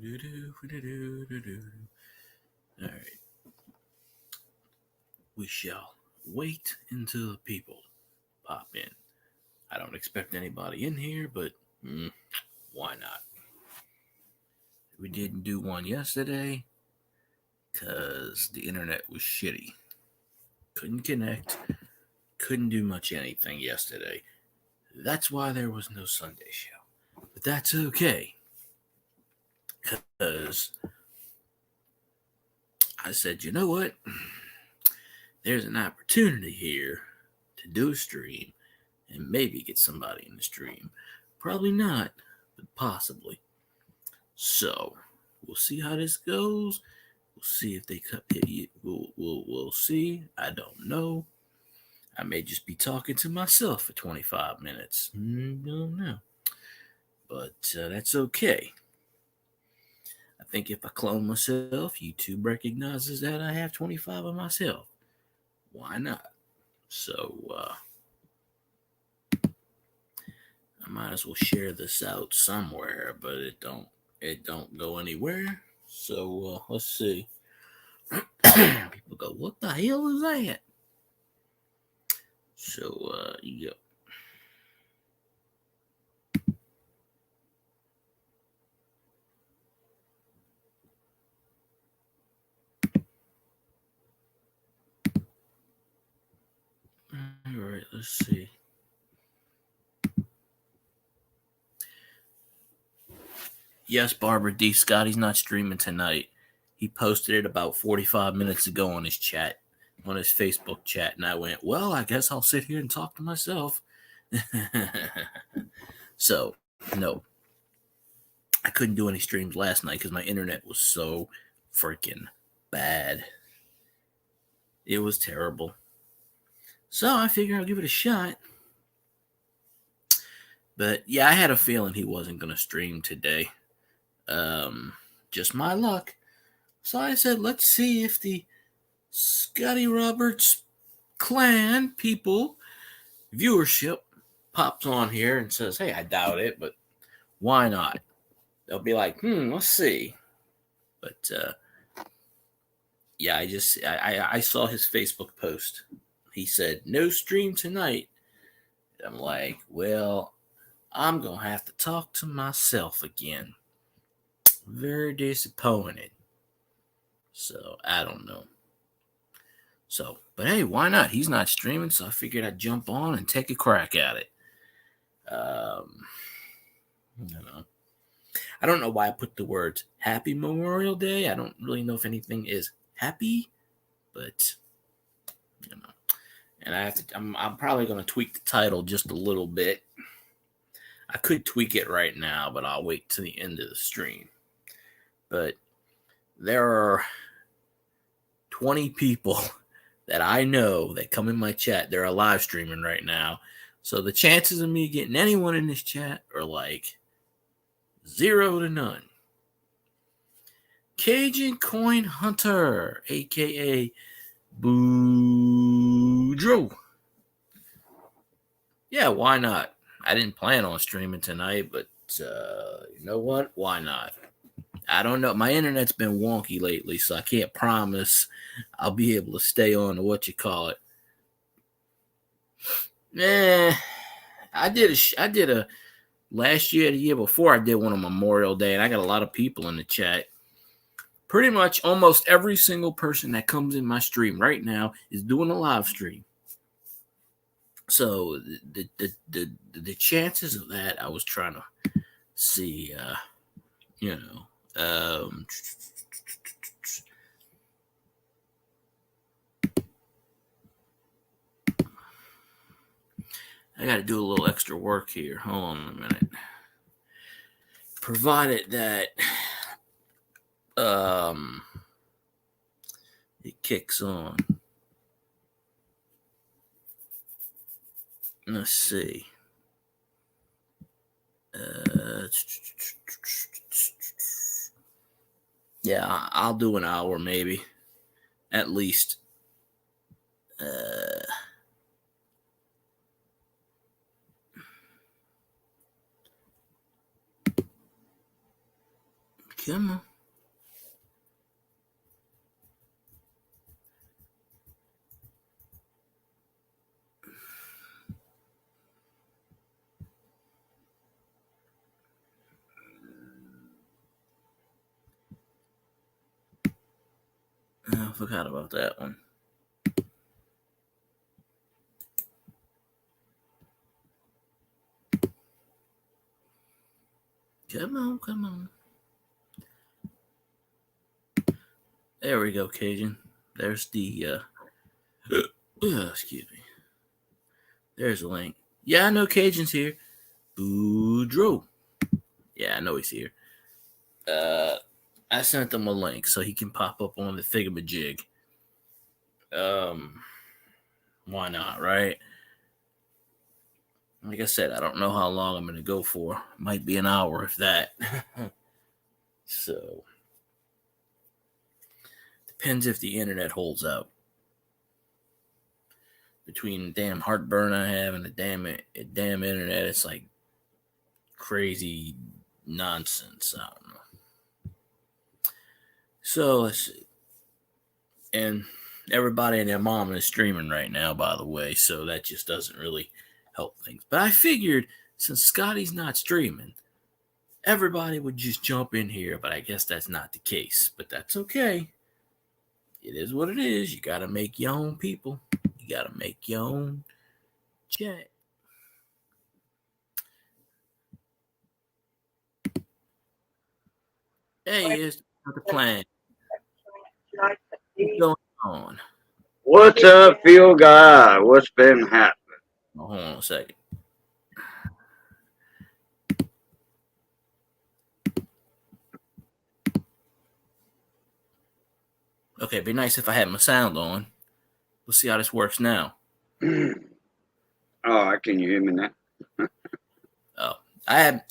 All right. We shall wait until the people pop in. I don't expect anybody in here, but why not? We didn't do one yesterday because the internet was shitty. Couldn't connect, couldn't do much anything yesterday. That's why there was no Sunday show. But that's okay. Because I said, you know what? There's an opportunity here to do a stream and maybe get somebody in the stream. Probably not, but possibly. So we'll see how this goes. We'll see if they cut it. We'll see. I don't know. I may just be talking to myself for 25 minutes. Don't know. But that's okay. I think if I clone myself, YouTube recognizes that I have 25 of myself. Why not? So I might as well share this out somewhere, but it don't go anywhere. So let's see. People go, what the hell is that? So yeah. All right, let's see. Yes, Barbara D. Scotty's not streaming tonight. He posted it about 45 minutes ago on his chat, on his Facebook chat, and I went, well, I guess I'll sit here and talk to myself. So, no. I couldn't do any streams last night because my internet was so freaking bad. It was terrible. So I figured I'll give it a shot. But yeah, I had a feeling he wasn't going to stream today. Just my luck. So I said, let's see if the Scotty Roberts clan people viewership pops on here and says, hey, I doubt it, but why not? They'll be like, let's see. But yeah, I saw his Facebook post. He said, no stream tonight. I'm like, well, I'm going to have to talk to myself again. Very disappointed. So, I don't know. So, but hey, why not? He's not streaming, so I figured I'd jump on and take a crack at it. I don't know why I put the words Happy Memorial Day. I don't really know if anything is happy, but and I'm probably going to tweak the title just a little bit. I could tweak it right now, but I'll wait to the end of the stream. But there are 20 people that I know that come in my chat. They're live streaming right now. So the chances of me getting anyone in this chat are like 0 to none. Cajun Coin Hunter, a.k.a. Boudreaux. Yeah, why not? I didn't plan on streaming tonight, but you know what? Why not? I don't know. My internet's been wonky lately, so I can't promise I'll be able to stay on to what you call it. I did a last year, the year before, I did one on Memorial Day, and I got a lot of people in the chat. Pretty much almost every single person that comes in my stream right now is doing a live stream. So the chances of that, I was trying to see, I got to do a little extra work here. Hold on a minute. Provided that it kicks on. Let's see. Yeah, I'll do an hour maybe, at least. Come on. I forgot about that one. Come on, come on. There we go, Cajun. There's the excuse me. There's a link. Yeah, I know Cajun's here. Boudreaux. Yeah, I know he's here. I sent him a link so he can pop up on the thingamajig. Why not, right? Like I said, I don't know how long I'm going to go for. Might be an hour, if that. So, depends if the internet holds out. Between the damn heartburn I have and the damn internet, it's like crazy nonsense. I don't know. So, let's see. And everybody and their mom is streaming right now, by the way, so that just doesn't really help things. But I figured since Scotty's not streaming, everybody would just jump in here, but I guess that's not the case. But that's okay. It is what it is. You got to make your own people. You got to make your own chat. Hey, here's the plan. What's going on? What's up, Field Guy? What's been happening? Oh, hold on a second. Okay, it'd be nice if I had my sound on. Let's see how this works now. Oh, can you hear me now? Oh, I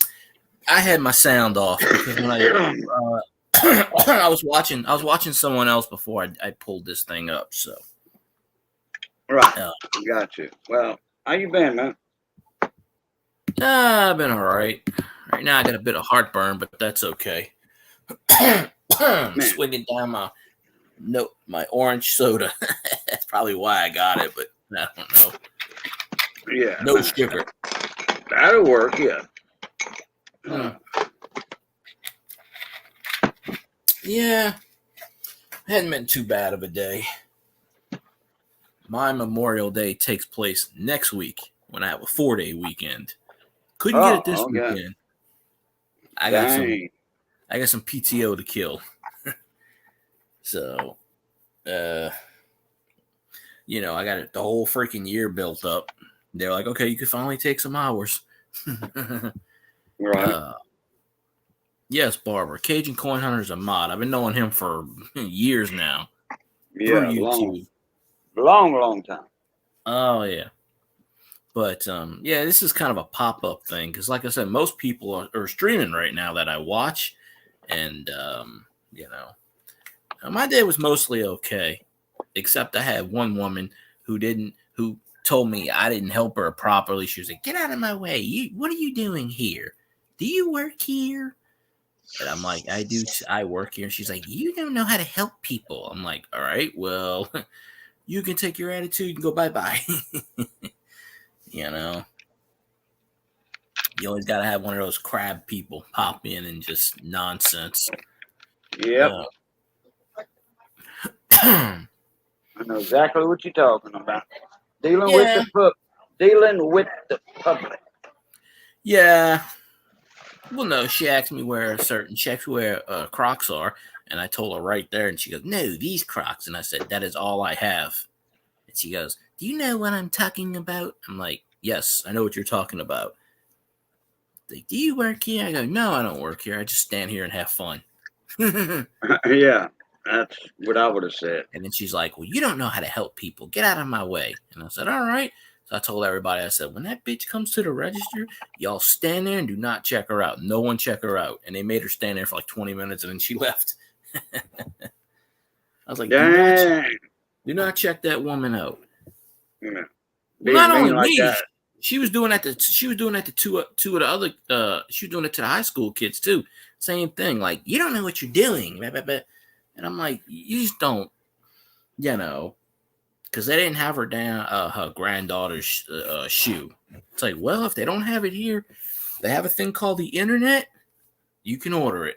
had my sound off because when I was watching someone else before I pulled this thing up. So right, got you. Well, how you been, man? I've been all right. Right now I got a bit of heartburn, but that's okay. Swinging down my orange soda. That's probably why I got it, but I don't know. Yeah, no sugar. That'll work. Yeah. Yeah, hadn't been too bad of a day. My Memorial Day takes place next week when I have a 4-day weekend. Couldn't get it this weekend. I got some PTO to kill. So, I got the whole freaking year built up. They're like, okay, you can finally take some hours. Right. Yes, Barber. Cajun Coin Hunter's a mod. I've been knowing him for years now. Yeah, long time. Oh, yeah. But, this is kind of a pop-up thing. Because, like I said, most people are streaming right now that I watch. And, my day was mostly okay. Except I had one woman who told me I didn't help her properly. She was like, get out of my way. What are you doing here? Do you work here? And I'm like, I do. I work here. And she's like, you don't know how to help people. I'm like, all right, well, you can take your attitude and go bye-bye. You always got to have one of those crab people pop in and just nonsense. Yep. I know exactly what you're talking about. Dealing with the public. Yeah. Well, no, she asked me where Crocs are, and I told her right there, and she goes, no, these Crocs. And I said, that is all I have. And she goes, do you know what I'm talking about? I'm like, yes, I know what you're talking about. Like, do you work here? I go, no, I don't work here. I just stand here and have fun. Yeah, that's what I would have said. And then she's like, well, you don't know how to help people. Get out of my way. And I said, all right. So I told everybody, I said, when that bitch comes to the register, y'all stand there and do not check her out. No one check her out. And they made her stand there for like 20 minutes, and then she left. I was like, do not check that woman out. Yeah. Well, not only me, she was doing that to two of the other. She was doing it to the high school kids too. same thing. Like, you don't know what you're doing. Blah, blah, blah. And I'm like, you just don't, because they didn't have her granddaughter's shoe. It's like, well, if they don't have it here, they have a thing called the internet. You can order it.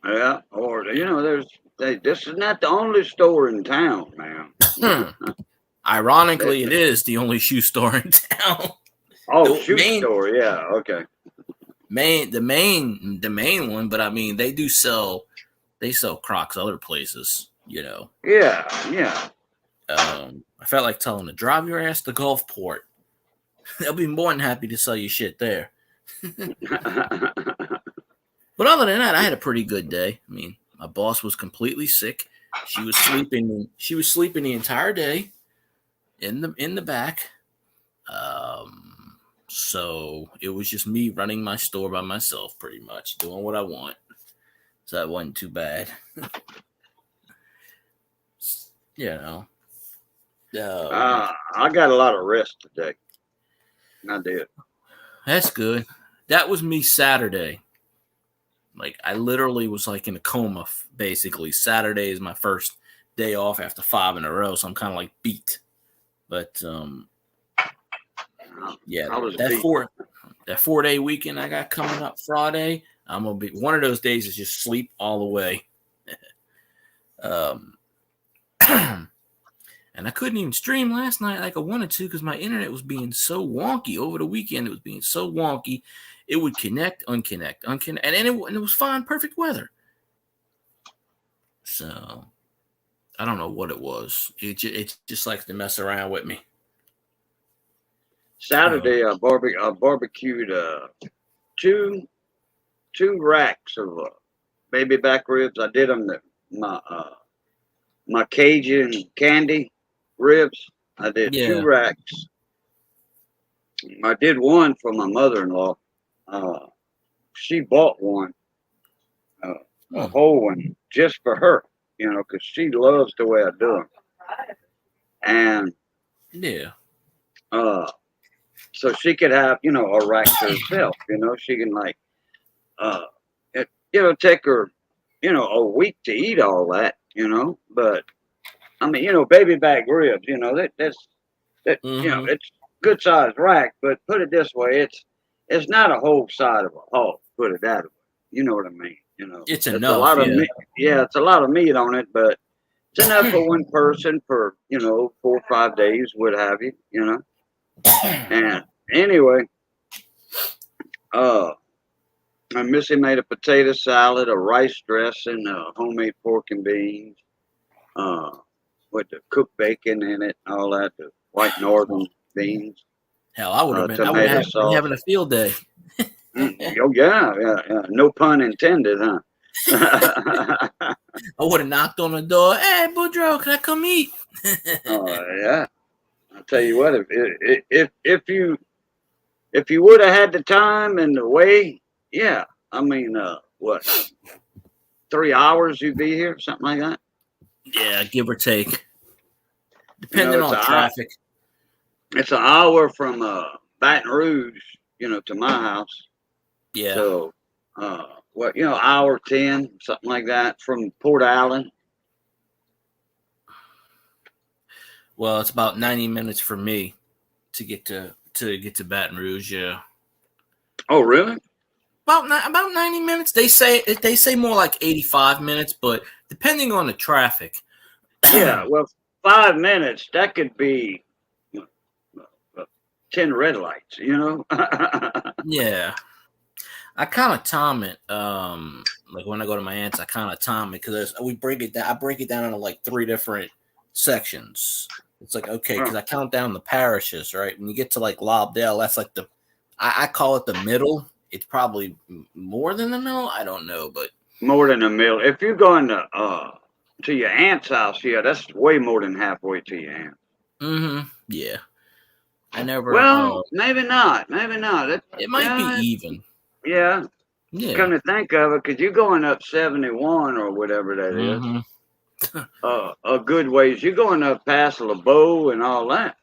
Yeah, or this is not the only store in town, man. Ironically, it is the only shoe store in town. Oh, shoe store, yeah, okay. The main one, but I mean, they sell Crocs other places, Yeah. I felt like telling them to drive your ass to Gulfport. They'll be more than happy to sell you shit there. But other than that, I had a pretty good day. I mean, my boss was completely sick. She was sleeping. She was sleeping the entire day in the back. So it was just me running my store by myself, pretty much doing what I want. So that wasn't too bad. I got a lot of rest today. I did. That's good. That was me Saturday. Like, I literally was like in a coma, basically. Saturday is my first day off after 5 in a row, so I'm kind of like beat. But that 4-day weekend I got coming up Friday, I'm gonna be one of those days is just sleep all the way. And I couldn't even stream last night like I wanted to because my internet was being so wonky over the weekend. It was being so wonky. It would connect, unconnect, and it was fine, perfect weather. So I don't know what it was. It just likes to mess around with me. Saturday, I barbecued two racks of baby back ribs. I did them my Cajun candy ribs. I did 2 racks. I did one for my mother-in-law. She bought one, a whole one, just for her, because she loves the way I do them. And so she could have, a rack to herself. She can take her, a week to eat all that. But I mean, baby back ribs, that's it's good sized rack. But put it this way, it's not a whole side of a hog. Put it that way. You know what I mean? It's enough. A lot of meat. Yeah, it's a lot of meat on it, but it's enough for one person for 4 or 5 days, what have you. And anyway, and Missy made a potato salad, a rice dressing, homemade pork and beans, with the cooked bacon in it, all that, the white northern beans. Hell, I would have been having a field day. Oh yeah. No pun intended, huh? I would have knocked on the door. Hey, Boudreaux, can I come eat? Yeah. I'll tell you what, if you would have had the time and the way, yeah. I mean, 3 hours you'd be here, something like that. Yeah, give or take, depending on traffic. It's an hour from Baton Rouge, to my house. Yeah. So, hour 10, something like that, from Port Allen. Well, it's about 90 minutes for me to get to Baton Rouge. Yeah. Oh, really? About 90 minutes. They say more like 85 minutes, but depending on the traffic. Yeah. Well, 5 minutes that could be 10 red lights. Yeah. I kind of time it. Like when I go to my aunt's, I kind of time it because I break it down into like 3 different sections. It's like, okay, because I count down the parishes, right? When you get to like Lobdell, that's like I call it the middle. It's probably more than the middle. I don't know, but more than the middle. If you're going to your aunt's house, yeah, that's way more than halfway to your aunt. Mm-hmm. Yeah. I never. Well, maybe not. Maybe not. It might be even. Yeah. Yeah. Come to think of it, because you're going up 71 or whatever that is. A good ways. You're going up past LeBeau and all that.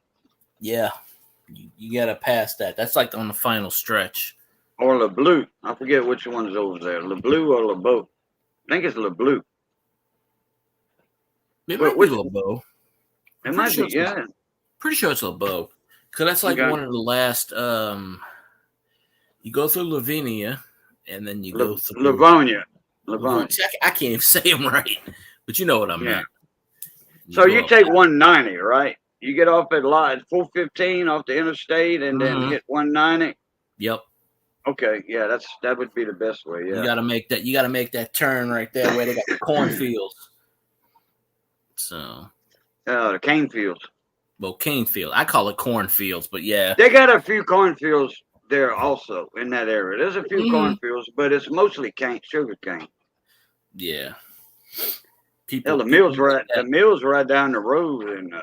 Yeah. You got to pass that. That's like on the final stretch. or Le Bleu. I forget which one's over there, Le Bleu or Le Beau. I think it's Le Bleu. It But might be which LeBeau. it I'm pretty might sure be, it's yeah. pretty sure it's LeBeau. Because that's like Okay. one of the last. You go through Lavinia, and then you go through Livonia. Livonia. I can't even say them right, but you know what I Yeah. meant. So you take 190, right? You get off at 415 off the interstate, and then hit 190. Yep. Okay, yeah, that would be the best way. Yeah. You got to make that. You got to make that turn right there where they got the cornfields. So. The cane fields. Well, cane field. I call it cornfields, but yeah. They got a few cornfields there also in that area. There's a few cornfields, but it's mostly sugar cane. Yeah. The mill's right down the road and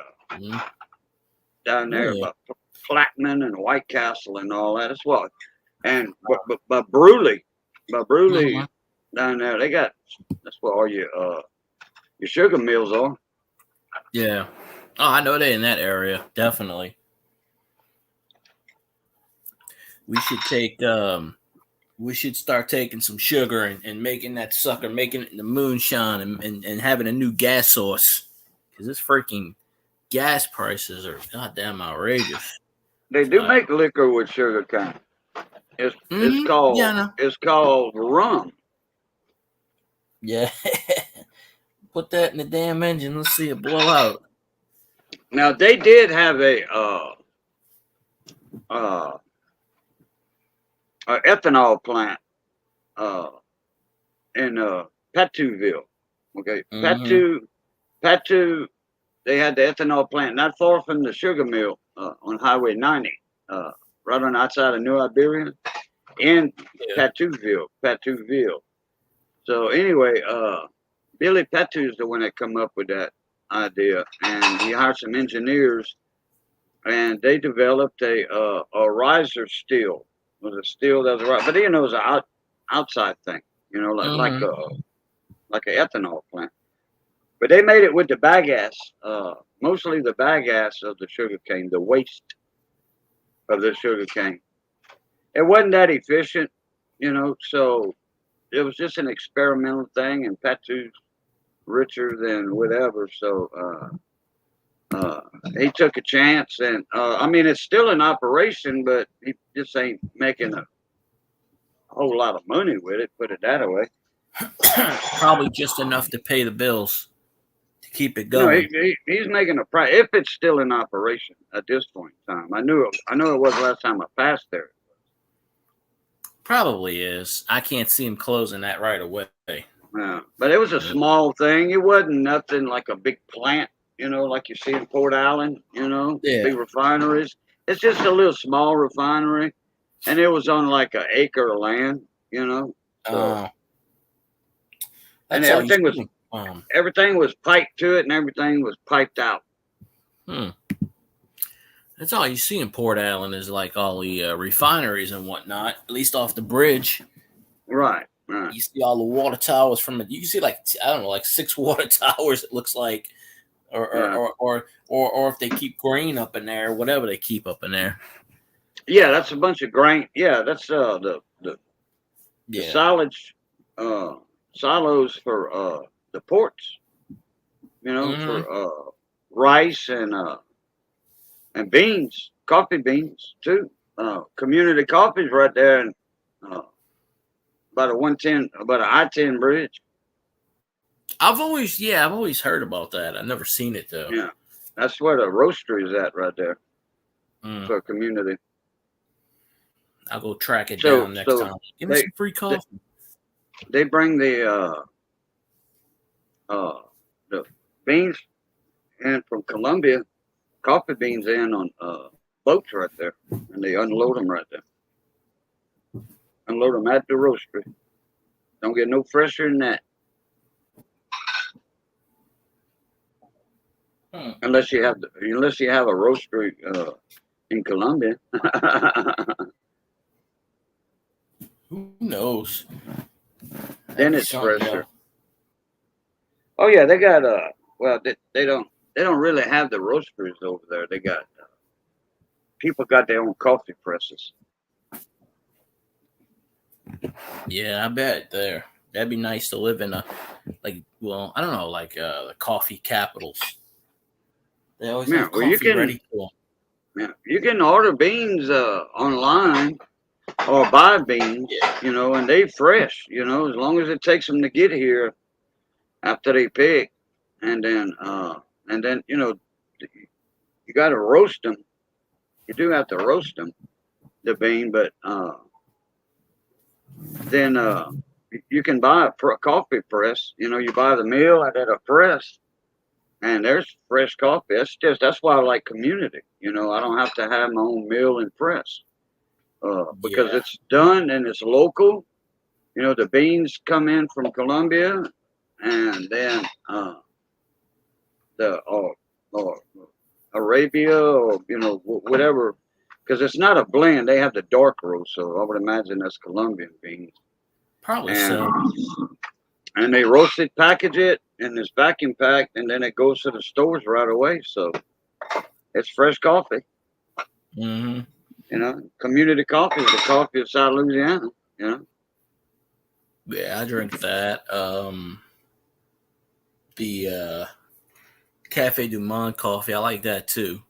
down there by Plaquemine and White Castle and all that. That's what. And by Bruley, down there, that's where all your sugar mills are. Yeah. Oh, I know they're in that area. Definitely. We should start taking some sugar and making that sucker, making it in the moonshine and having a new gas source. Because this freaking gas prices are goddamn outrageous. They do make liquor with sugar cane. It's called rum. Yeah. Put that in the damn engine. Let's see it blow out. Now they did have a ethanol plant in Patouville. Okay, Patou. They had the ethanol plant not far from the sugar mill on Highway 90, right on the outside of New Iberia, in Patouville. So anyway, Billy Patou is the one that come up with that idea, and he hired some engineers, and they developed a riser steel. It was a steel that was right, but it was an outside thing, like an ethanol plant. But they made it with the bagasse, mostly the bagasse of the sugar cane, the waste of the sugar cane. It wasn't that efficient, so it was just an experimental thing, and Patou's richer than whatever, so he took a chance, and it's still in operation, but he just ain't making a whole lot of money with it, put it that way. Probably just enough to pay the bills to keep it going. No, he's making a price if it's still in operation at this point in time. I know it was last time I passed there. Probably is. I can't see him closing that right away. Yeah, but it was a small thing. It wasn't nothing like a big plant, like you see in Port Allen, big refineries. It's just a little small refinery, and it was on like an acre of land, So, and everything was piped to it, and everything was piped out. That's all you see in Port Allen is like all the refineries and whatnot, at least off the bridge. Right. You see all the water towers from it. You can see like 6 water towers. It looks like, or if they keep grain up in there, whatever they keep up in there. Yeah, that's a bunch of grain. Yeah, that's the silage silos for the ports. For rice and beans, coffee beans too. Community Coffee's right there, and about an I-10 bridge. I've always heard about that. I've never seen it though. Yeah, that's where the roastery is at right there. For a community. I'll go track it down next time. Give me some free coffee. They bring the beans in from Colombia, coffee beans in on boats right there, and they unload them right there. Unload them at the roastery. Don't get no fresher than that. Unless you have a roastery in Colombia. Who knows? Then it's fresher. Oh yeah, they got they don't really have the roasteries over there. They got people got their own coffee presses. Yeah, I bet there. That'd be nice to live in a well, I don't know, the coffee capitals. They always Yeah, have well, coffee ready to them. you can order beans online or buy beans, Yeah, and they fresh, as long as it takes them to get here after they pick, and then you got to roast them. You do have to roast them, the bean, but then you can buy a coffee press. You buy the mill and then a press, and there's fresh coffee. That's why I like community. I don't have to have my own mill and press because yeah, it's done and it's local. The beans come in from Colombia, and then the or Arabia or whatever, because it's not a blend. They have the dark roast, so I would imagine that's Colombian beans, probably and so. they roast it, package it, and it's vacuum packed, and then it goes to the stores right away. So it's fresh coffee. Hmm. Community coffee is the coffee of South Louisiana. Yeah, I drink that. The Cafe Du Monde coffee, I like that too.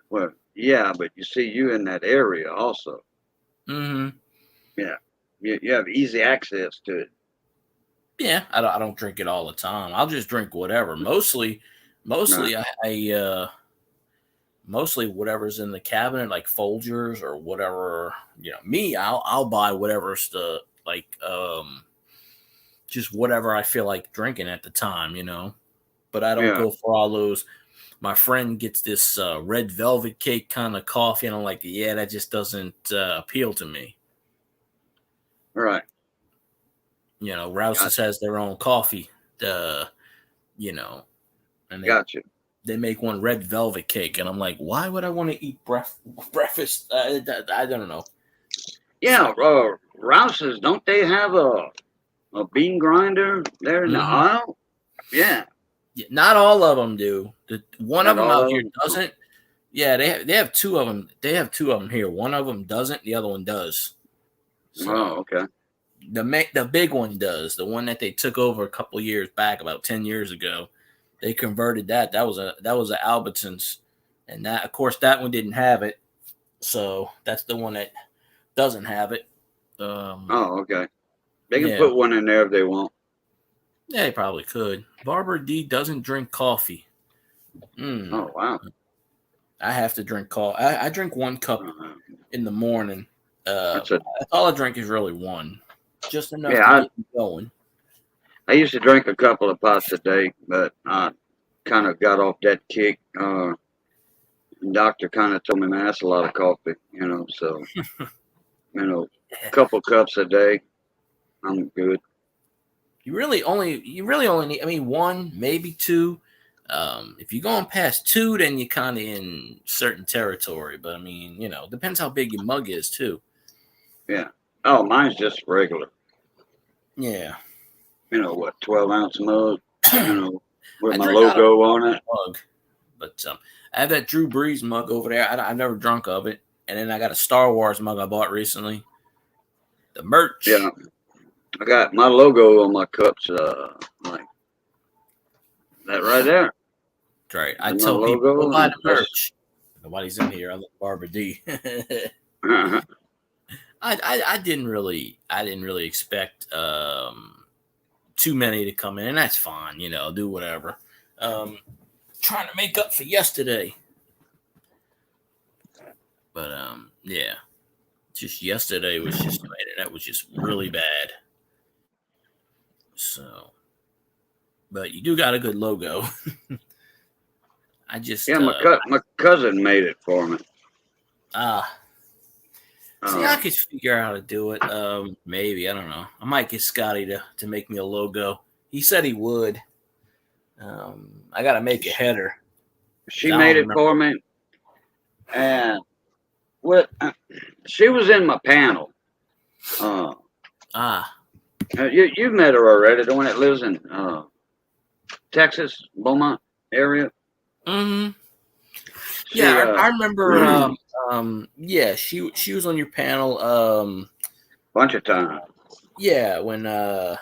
Well, yeah, but you see, you in that area also. Hmm. Yeah, you have easy access to it. Yeah, I don't drink it all the time. I'll just drink whatever. Mostly, Right. mostly mostly whatever's in the cabinet, like Folgers or whatever. Me, I'll buy whatever's the just whatever I feel like drinking at the time. But I don't Yeah. go for all those. My friend gets this red velvet cake kind of coffee, and I'm like, yeah, that just doesn't appeal to me. Right. Rouse's Gotcha. has their own coffee, uh, you know, and Gotcha. they make one red velvet cake, and I'm like, why would I want to eat breakfast? I don't know. Yeah. Rouse's, don't they have a bean grinder there in the Hmm. aisle? Yeah. Not all of them do. One of Not them all out of here them. Oh, doesn't. Yeah, they have two of them. They have two of them here. One of them doesn't. The other one does. oh, So okay. the big one does. The one that they took over a couple years back, about 10 years ago. They converted that. That was a Albertsons, and that of course that one didn't have it. So that's the one that doesn't have it. Oh, okay. They can Yeah, put one in there if they want. yeah, they probably could. Barbara D doesn't drink coffee. Mm, Oh, wow. I have to drink coffee. I drink one cup Uh, in the morning. that's a That's all I drink is really one, just enough yeah. to I get me going. I used to drink a couple of pots a day, but I kind of got off that kick. Doctor kind of told me, man, that's a lot of coffee. So couple cups a day, I'm good. You really only need. I mean, one, maybe two. If you're going past two, then you're kind of in certain territory. But I mean, depends how big your mug is too. Yeah. Oh, mine's just regular. Yeah, What, 12-ounce mug, with I my drink out of logo on it. a mug, but I have that Drew Brees mug over there. I've never drunk of it, and then I got a Star Wars mug I bought recently. The Yeah. merch, I got my logo on my cups, like that right there. that's right. I And my tell people go logo, buy and the that's, merch. Nobody's in here. I look Barbara D. I didn't really expect too many to come in, and that's fine. Do whatever. Um, Trying to make up for yesterday, but yeah, just yesterday was just that was just really bad. So, but you do got a good logo. I just yeah, my cousin made it for me. ah see, I Uh, could figure out how to do it. Maybe I don't know. I might get Scotty to make me a logo. He said he would. I got to make a header because she I made don't it remember. for me, and what she was in my panel. Uh, Ah, you've met her already, the one that lives in Texas, Beaumont area. mm-hmm. She Yeah, I remember. Yeah, she was on your panel. bunch of times. Yeah, when a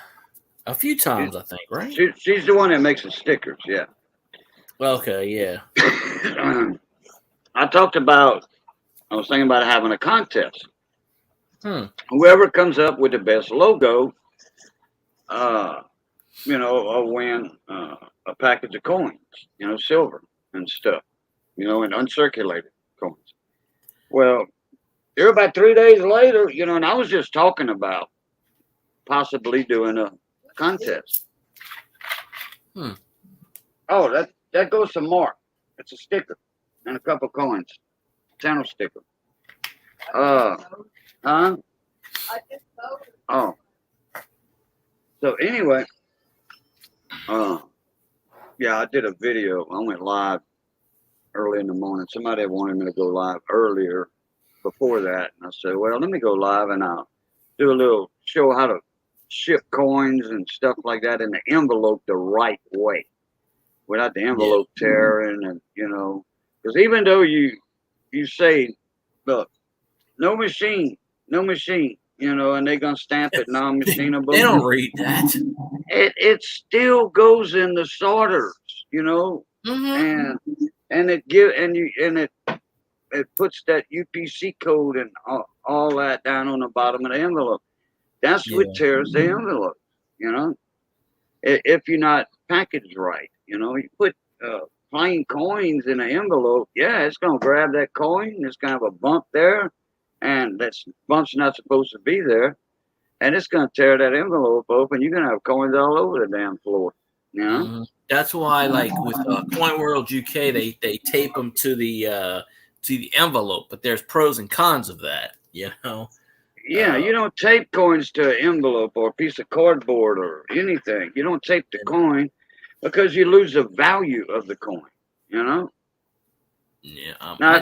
few times I think, right? She's the one that makes the stickers. Yeah. Okay, yeah. I talked about. I was thinking about having a contest. Whoever comes up with the best logo, will win a package of coins. Silver and stuff. And uncirculated coins. Well, here about 3 days later, and I was just talking about possibly doing a contest. Oh, that goes to Mark. It's a sticker and a couple coins. Channel sticker. Huh? Oh. So anyway, yeah, I did a video. I went live early in the morning. Somebody wanted me to go live earlier before that. And I said, well, let me go live and I'll do a little show how to ship coins and stuff like that in the envelope the right way without the envelope tearing. And, because even though you say, look, no machine, and they're going to stamp it non-machinable. They don't read that. It still goes in the sorters, and it puts that UPC code and all that down on the bottom of the envelope. That's what tears the envelope, if you're not packaged right. You put plain coins in an envelope, it's going to grab that coin. It's going to have a bump there, and that bump's not supposed to be there. And it's going to tear that envelope open. You're going to have coins all over the damn floor. That's why, like with Coin World UK, they tape them to the envelope. But there's pros and cons of that, Yeah, you don't tape coins to an envelope or a piece of cardboard or anything. You don't tape the coin because you lose the value of the coin. Yeah, now, I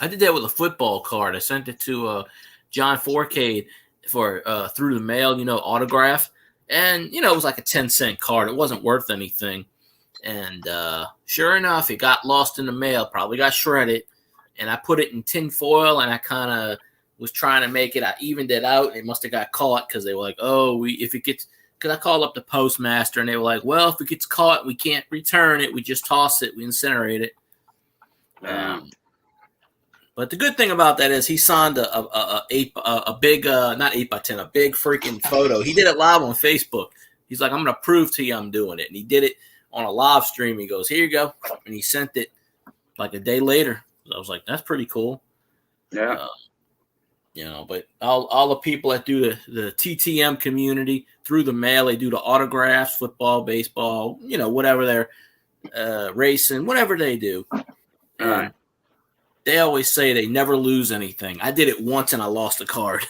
did that with a football card. I sent it to John Forcade for through the mail, autograph. And, it was like a 10-cent card. It wasn't worth anything. And sure enough, it got lost in the mail, probably got shredded. And I put it in tin foil and I kind of was trying to make it. I evened it out. It must have got caught because they were like, because I called up the postmaster and they were like, well, if it gets caught, we can't return it. We just toss it. We incinerate it. But the good thing about that is he signed a big not 8x10, a big freaking photo. He did it live on Facebook. He's like, I'm going to prove to you I'm doing it. And he did it on a live stream. He goes, here you go. And he sent it like a day later. I was like, that's pretty cool. Yeah. But all the people that do the TTM community through the mail, they do the autographs, football, baseball, whatever they're racing, whatever they do. Right. They always say they never lose anything. I did it once and I lost a card.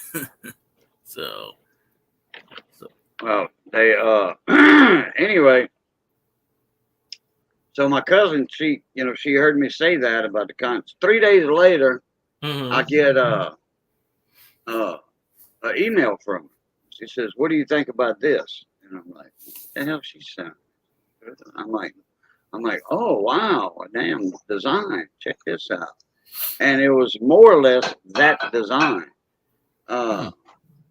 So. Well, they anyway. So my cousin, she heard me say that about the cons. 3 days later, I get an email from her. She says, "What do you think about this?" And I'm like, "What the hell she sent?" I'm like, "Oh wow, a damn design! Check this out." And it was more or less that design. But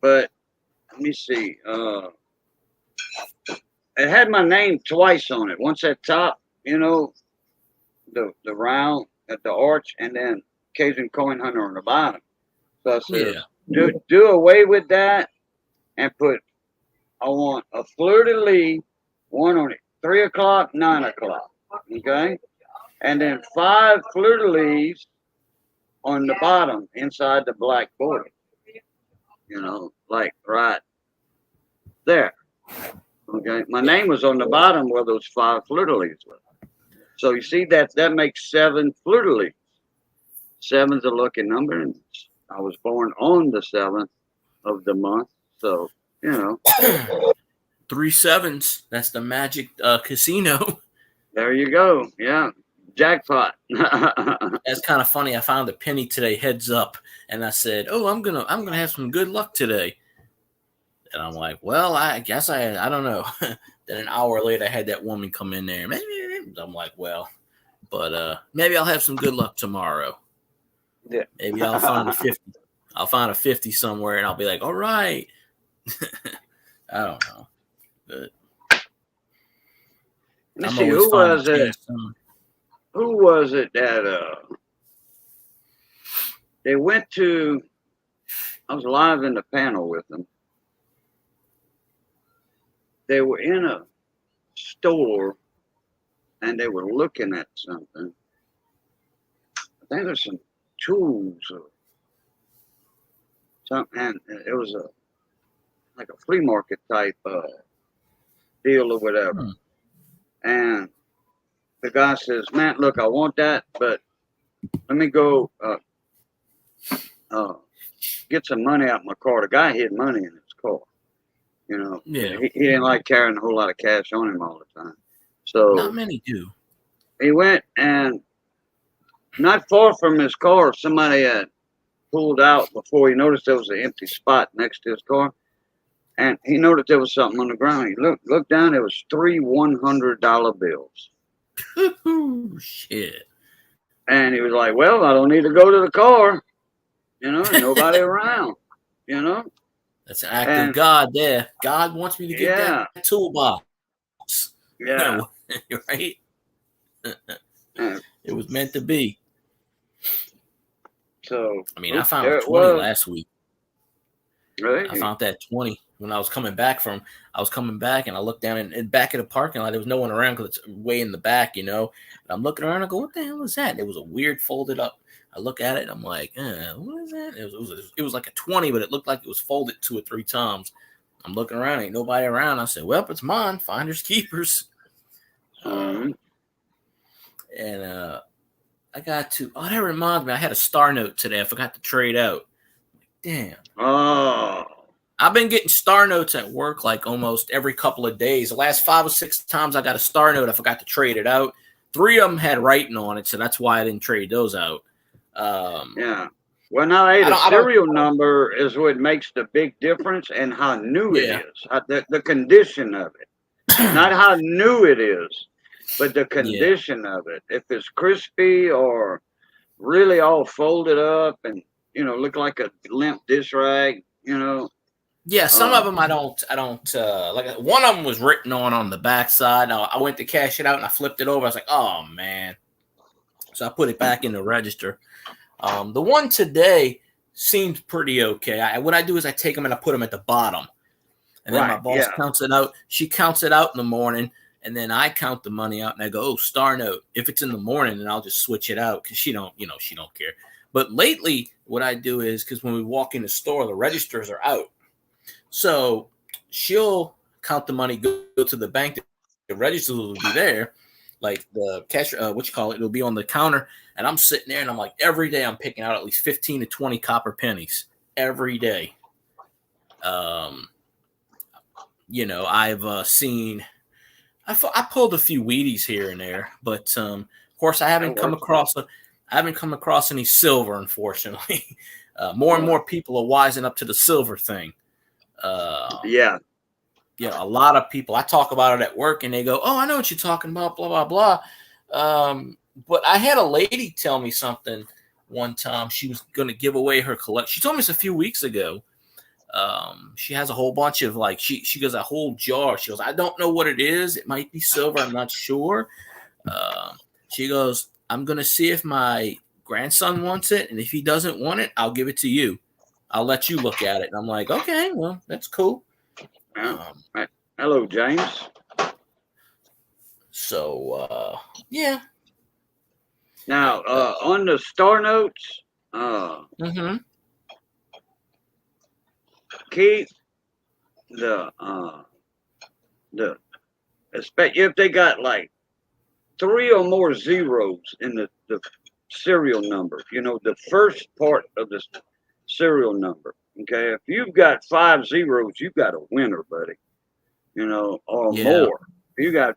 let me see. It had my name twice on it. Once at top, the round at the arch, and then Cajun Coin Hunter on the bottom. So I said, do away with that and put, I want a fleur-de-lis, one on it, 3 o'clock, 9 o'clock. Okay? And then 5 fleur-de-lis on the bottom inside the black border. Like right there. Okay. My name was on the bottom where those 5 fleur-de-lis were. So you see that makes 7 fleur-de-lis. 7's a lucky number, and I was born on the 7th of the month. So, 3 7s. That's the magic casino. There you go. Yeah. Jackpot. That's kind of funny. I found a penny today, heads up, and I said, "Oh, I'm gonna have some good luck today." And I'm like, "Well, I guess I don't know." Then an hour later, I had that woman come in there. Maybe I'm like, "Well, but maybe I'll have some good luck tomorrow. Yeah. Maybe I'll find a 50. I'll find a 50 somewhere and I'll be like, all right. I don't know. But Let me I'm see, always who finding was it? some. Who was it that they went to? I was live in the panel with them. They were in a store and they were looking at something. I think there's some tools or something, and it was like a flea market type deal or whatever. Hmm. And the guy says, "Man, look, I want that, but let me go get some money out of my car." The guy hid money in his car. You know, Yeah. he didn't like carrying a whole lot of cash on him all the time. Not So many do. he went, and not far from his car, somebody had pulled out before he noticed there was an empty spot next to his car. And he noticed there was something on the ground. He looked down, there was 3 $100 bills. Shit. And he was like, "Well, I don't need to go to the car, you know, and nobody around, you know." That's an act of And God there. God wants me to get yeah, that toolbox. yeah. Right? And It was meant to be. so I mean, I found there a it 20 was. last week. Really? I found that 20 when I was coming back and I looked down and back at the parking lot. There was no one around because it's way in the back, And I'm looking around. I go, what the hell is that? And it was a weird folded up. I look at it and I'm like, what is that? It was like a 20, but it looked like it was folded 2 or 3 times. I'm looking around, ain't nobody around. I said, well, it's mine. Finders keepers. Mm-hmm. And I got to. Oh, that reminds me. I had a Star Note today. I forgot to trade out. Damn. Oh. I've been getting Star Notes at work like almost every couple of days. The last 5 or 6 times I got a Star Note, I forgot to trade it out. 3 of them had writing on it, so that's why I didn't trade those out. Yeah. Well, now, hey, the serial number is what makes the big difference, and how new it is, the condition of it. Not how new it is, but the condition of it. If it's crispy or really all folded up and, look like a limp dish rag, Yeah, some of them I don't like. One of them was written on the backside. I went to cash it out and I flipped it over. I was like, oh man. So I put it back in the register. The one today seemed pretty okay. What I do is I take them and I put them at the bottom. And then my boss counts it out. She counts it out in the morning. And then I count the money out and I go, oh, Star Note. If it's in the morning, then I'll just switch it out because she don't care. But lately, what I do is, because when we walk in the store, the registers are out. So she'll count the money, go to the bank. The register will be there, like the cash, it'll be on the counter. And I'm sitting there and I'm like, every day I'm picking out at least 15 to 20 copper pennies every day. I've seen, I pulled a few Wheaties here and there, but of course I haven't come across any silver, unfortunately. More and more people are wising up to the silver thing. A lot of people, I talk about it at work and they go, oh, I know what you're talking about, blah, blah, blah. But I had a lady tell me something one time. She was going to give away her collection. She told me this a few weeks ago. She has a whole bunch of she goes, a whole jar. She goes, I don't know what it is. It might be silver. I'm not sure. She goes, I'm going to see if my grandson wants it. And if he doesn't want it, I'll give it to you. I'll let you look at it. And I'm like, okay, well, that's cool. Hello, James. So, yeah. Now, on the Star Notes, keep if they got like 3 or more zeros in the serial number, the first part of the serial number. Okay, if you've got 5 zeros, you've got a winner, buddy. Or more. If you got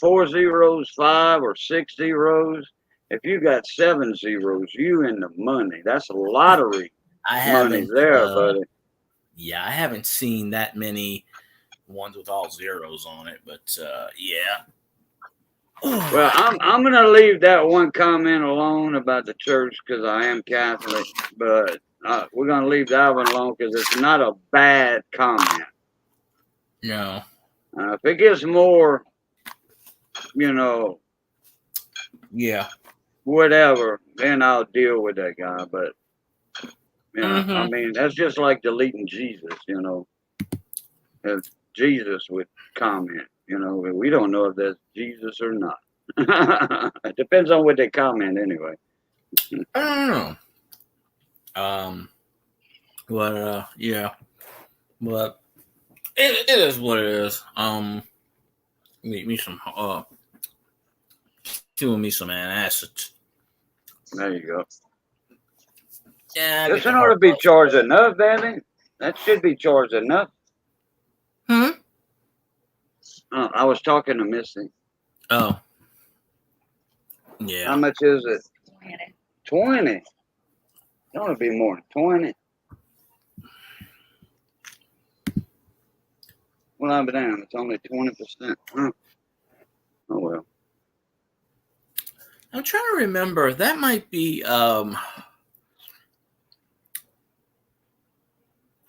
4 zeros, 5 or 6 zeros. If you got 7 zeros, you in the money. That's a lottery money there, buddy. Yeah, I haven't seen that many ones with all zeros on it, but yeah. Well, I'm gonna leave that one comment alone about the church because I am Catholic, but we're gonna leave that one alone because it's not a bad comment. No. If it gets more, Yeah. whatever, then I'll deal with that guy. But Mhm. I mean, that's just like deleting Jesus. If Jesus would comment, we don't know if that's Jesus or not. It depends on what they comment anyway. I don't know. Yeah. But it is what it is. Me some doing me some antacids. There you go. Yeah. This ought to be charged enough, Danny. That should be charged enough. I was talking to Missy. Oh. Yeah. How much is it? 20. It ought to be more than 20. Well, I'm down. It's only 20%. Huh. Oh well. I'm trying to remember. That might be I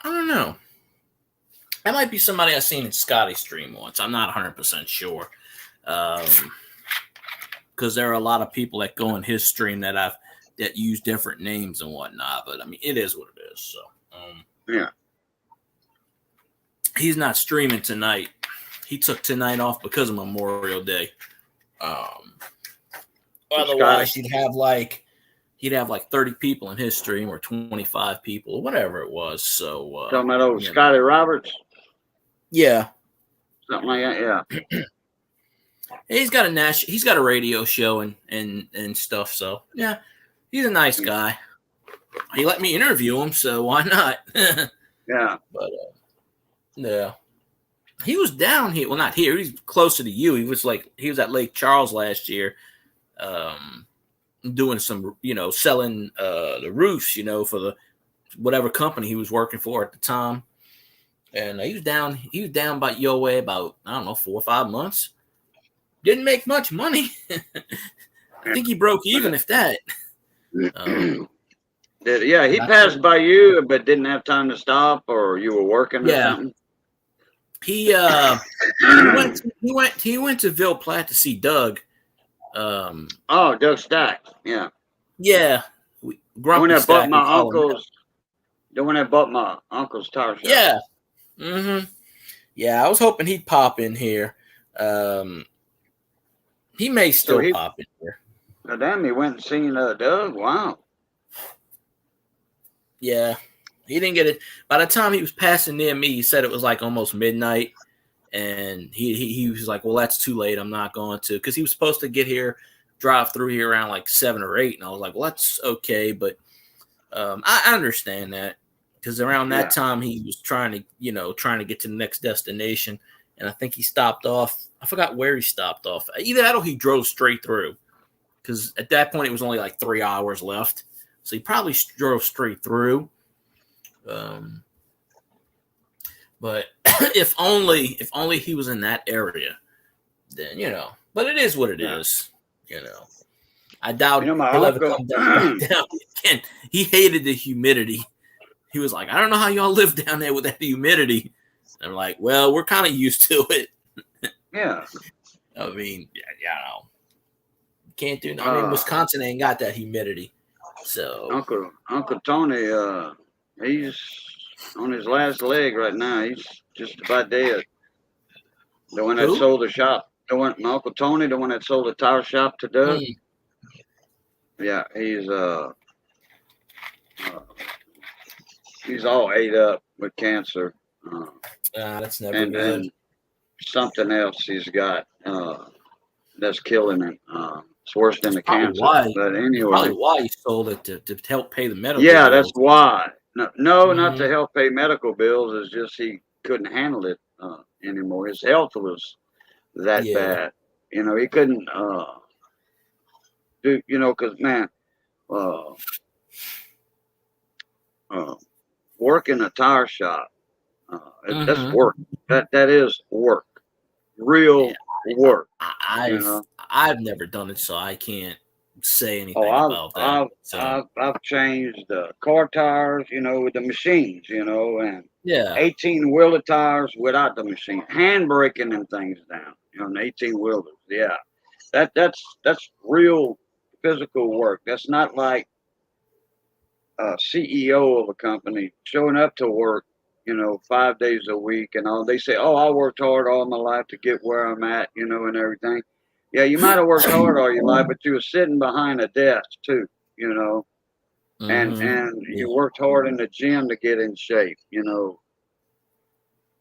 don't know. That might be somebody I seen in Scotty's stream once. I'm not 100% sure. Because there are a lot of people that go in his stream that use different names and whatnot. But I mean, it is what it is. So yeah. He's not streaming tonight. He took tonight off because of Memorial Day. Otherwise, he'd have like 30 people in his stream or 25 people or whatever it was. So talking about old Scotty Roberts. Yeah. Something like that. Yeah. He's got a radio show and stuff. So yeah, he's a nice guy. He let me interview him, so why not? Yeah. But yeah, he was down here. Well, not here. He's closer to you. He was at Lake Charles last year, doing some, selling the roofs, for the whatever company he was working for at the time. And he was down by your way about, I don't know, 4 or 5 months. Didn't make much money. I think he broke even, if that. Yeah, he passed by you, but didn't have time to stop, or you were working or something. He went to Ville Platte to see Doug. Doug Stacks. Yeah. Yeah. The one that bought my uncle's tire shop. Yeah. Mm-hmm. Yeah, I was hoping he'd pop in here. He may still pop in here. Now, damn, he went and seen Doug. Wow. Yeah. He didn't get it. By the time he was passing near me, he said it was like almost midnight. And he was like, well, that's too late. I'm not going to. Because he was supposed to drive through here around like 7 or 8. And I was like, well, that's okay. But I understand that. Because around that time, he was trying to get to the next destination. And I think he stopped off. I forgot where he stopped off. Either that or he drove straight through. Because at that point, it was only like 3 hours left. So he probably drove straight through. But if only he was in that area, then, But it is what it is, I doubt he'll ever come down again. He hated the humidity. He was like, I don't know how y'all live down there with that humidity. I'm like, well, we're kind of used to it. Yeah. I mean, can't do. I mean, Wisconsin ain't got that humidity. So Uncle Tony, he's on his last leg right now. He's just about dead. The one that sold the shop. My Uncle Tony, the one that sold the tire shop to Doug. Yeah, he's all ate up with cancer. That's never good. And something else he's got that's killing him. It's worse than the cancer. But anyway, probably why he sold it to help pay the medical. Yeah, bills. That's why. No, not to help pay medical bills. It's just he couldn't handle it anymore. His health was that bad. He couldn't do. Because man, work in a tire shop. That's work. That is work. Real work. I've never done it, so I can't say Oh, anything about that. So I've changed the car tires, with the machines, and yeah, 18-wheeler tires without the machine, hand braking and things down, and 18-wheelers. Yeah, that's real physical work. That's not like a CEO of a company showing up to work, 5 days a week and all. They say, "Oh, I worked hard all my life to get where I'm at," and everything. Yeah, you might have worked hard all your life, but you were sitting behind a desk too, you know, and you yeah, worked hard in the gym to get in shape.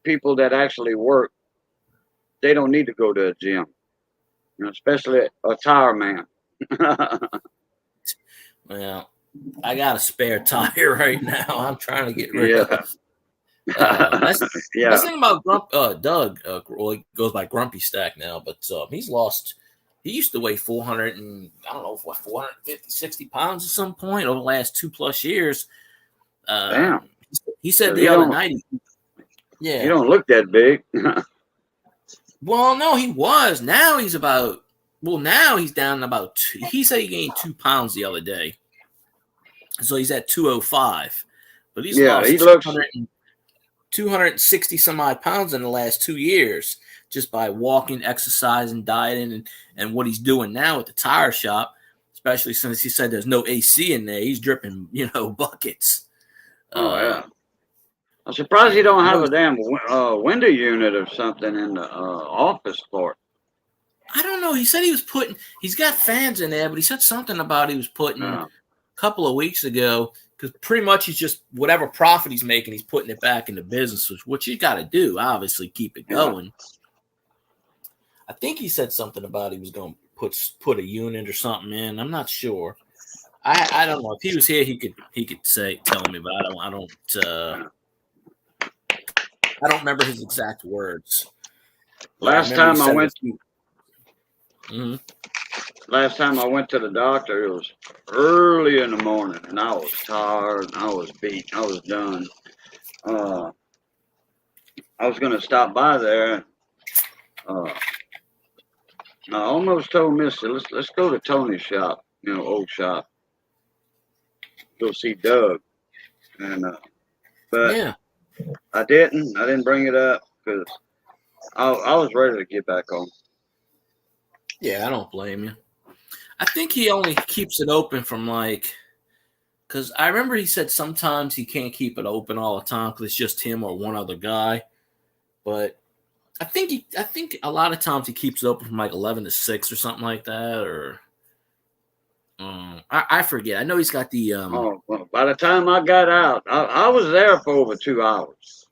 People that actually work, they don't need to go to a gym, especially a tire man. well, I got a spare tire right now. I'm trying to get rid Yeah, of. That's yeah, thing about Doug. Well, he goes by Grumpy Stack now, but he's lost. He used to weigh 400 and I don't know what 450, 60 pounds at some point over the last 2+ years. damn. He said So the other night. he Yeah. don't look that big. Well, no, he was. Now he's about. Well, now he's down about. He said he gained 2 pounds the other day, so he's at 205. But he's Yeah, he lost looks. 260 some odd pounds in the last 2 years just by walking, exercising, dieting, and what he's doing now at the tire shop, especially since he said there's no AC in there. He's dripping, buckets. Oh yeah. I'm surprised Yeah, he don't I have know. a damn window unit or something in the office part. I don't know. He said he's got fans in there, but he said something about he was putting Uh, a couple of weeks ago because pretty much he's just whatever profit he's making, he's putting it back into business, which you got to do, obviously, keep it yeah. going. I think he said something about he was going to put a unit or something in. I'm not sure. I don't know if he was here. He could tell me, but I don't remember his exact words. But Last time I went. Mm-hmm. Last time I went to the doctor, it was early in the morning, and I was tired. I was beat. I was done. I was gonna stop by there. Uh, I almost told Mister, let's go to Tony's shop, old shop. Go see Doug, and but Yeah. I didn't. I didn't bring it up because I was ready to get back home. Yeah, I don't blame you. I think he only keeps it open from because I remember he said sometimes he can't keep it open all the time because it's just him or one other guy. But I think a lot of times he keeps it open from 11 to 6 or something like that. Or I forget. I know he's got the Well, by the time I got out, I was there for over 2 hours.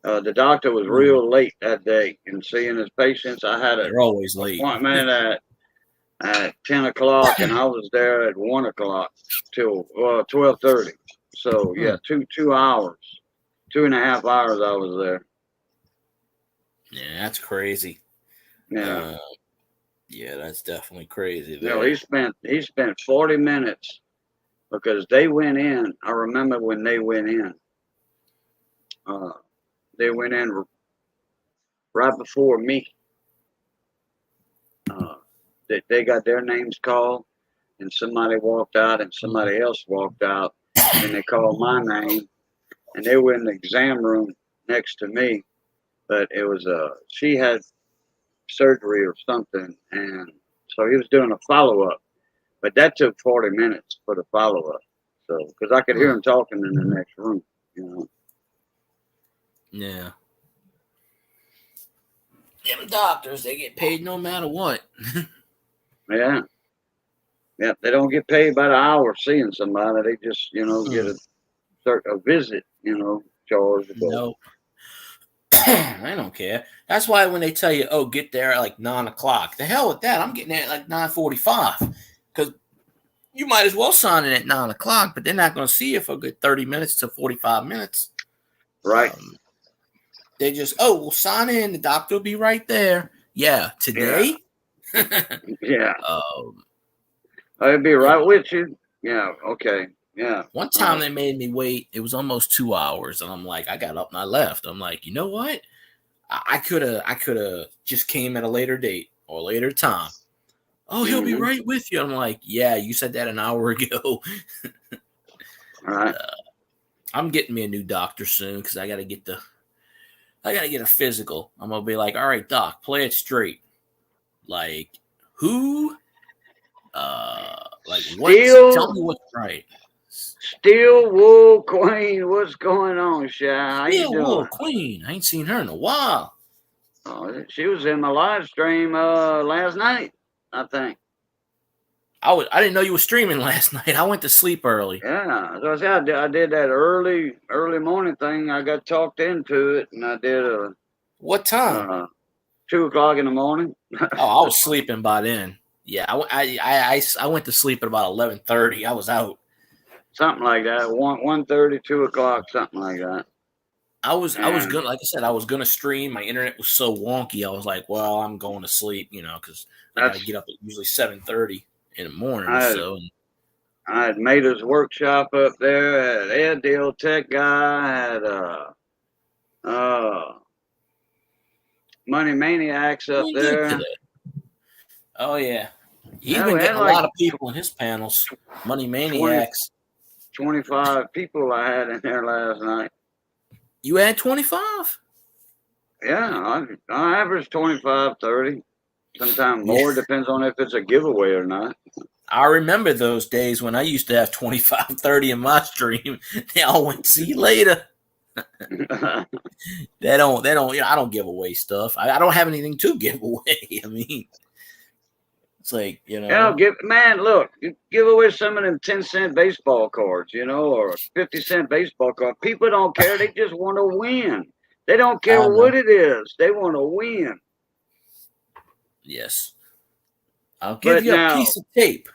The doctor was real late that day in seeing his patients. I had an they're always late. appointment at 10 o'clock, and I was there at 1 o'clock till 12:30. So yeah, 2 hours, 2.5 hours I was there. Yeah, that's crazy. Yeah. Yeah, that's definitely crazy. He spent 40 minutes because they went in. I remember when they went in. They went in right before me. They got their names called, and somebody walked out, and somebody else walked out, and they called my name, and they were in the exam room next to me. But it was she had surgery or something, and so he was doing a follow up. But that took 40 minutes for the follow up. So because I could hear him talking in the next room, Yeah. Them doctors, they get paid no matter what. Yeah. Yeah, they don't get paid by the hour seeing somebody. They just, get a visit, charge. No. I don't care. That's why when they tell you, "Oh, get there at 9 o'clock," the hell with that. I'm getting there at 9:45 because you might as well sign in at 9 o'clock, but they're not going to see you for a good 30 minutes to 45 minutes. Right. They just, we'll sign in. The doctor will be right there. Yeah, today. Yeah. I'll be right with you. Yeah. Okay. Yeah. One time they made me wait. It was almost 2 hours, and I'm like, I got up and I left. I'm like, you know what? I could have just came at a later date or later time, Oh, he'll be right with you. I'm like, yeah, you said that an hour ago. Right. I'm getting me a new doctor soon because I gotta get a physical. I'm gonna be like, all right, doc, play it straight. Like who? Like what? Tell me what's right. Steel Wool Queen, what's going on, Shy? How you Steel Wool doing? Queen. I ain't seen her in a while. Oh, she was in my live stream last night, I think. I didn't know you were streaming last night. I went to sleep early. Yeah, so I said I did that early morning thing. I got talked into it, and I did What time? 2 o'clock in the morning. Oh, I was sleeping by then. Yeah, I went to sleep at about 11:30. I was out. Something like that. 1:30, 2 o'clock, something like that. I was gonna, like I said, I was gonna stream. My internet was so wonky. I was like, well, I'm going to sleep, because I gotta get up at usually 7:30 in the morning. I had Mater's Workshop up there. Had Ed, the old tech guy. Had Money Maniacs up there. Oh yeah, he's been getting a lot of people in his panels. Money Maniacs. 25 people I had in there last night. You had 25? Yeah, I average 25, 30. Sometimes more, depends on if it's a giveaway or not. I remember those days when I used to have 25, 30 in my stream. They all went, see you later. They don't, I don't give away stuff. I don't have anything to give away. I mean, it's like, Yeah, look, give away some of them 10-cent baseball cards, or 50-cent baseball card. People don't care. They just want to win. They don't care what it is. They want to win. Yes. I'll give you a piece of tape.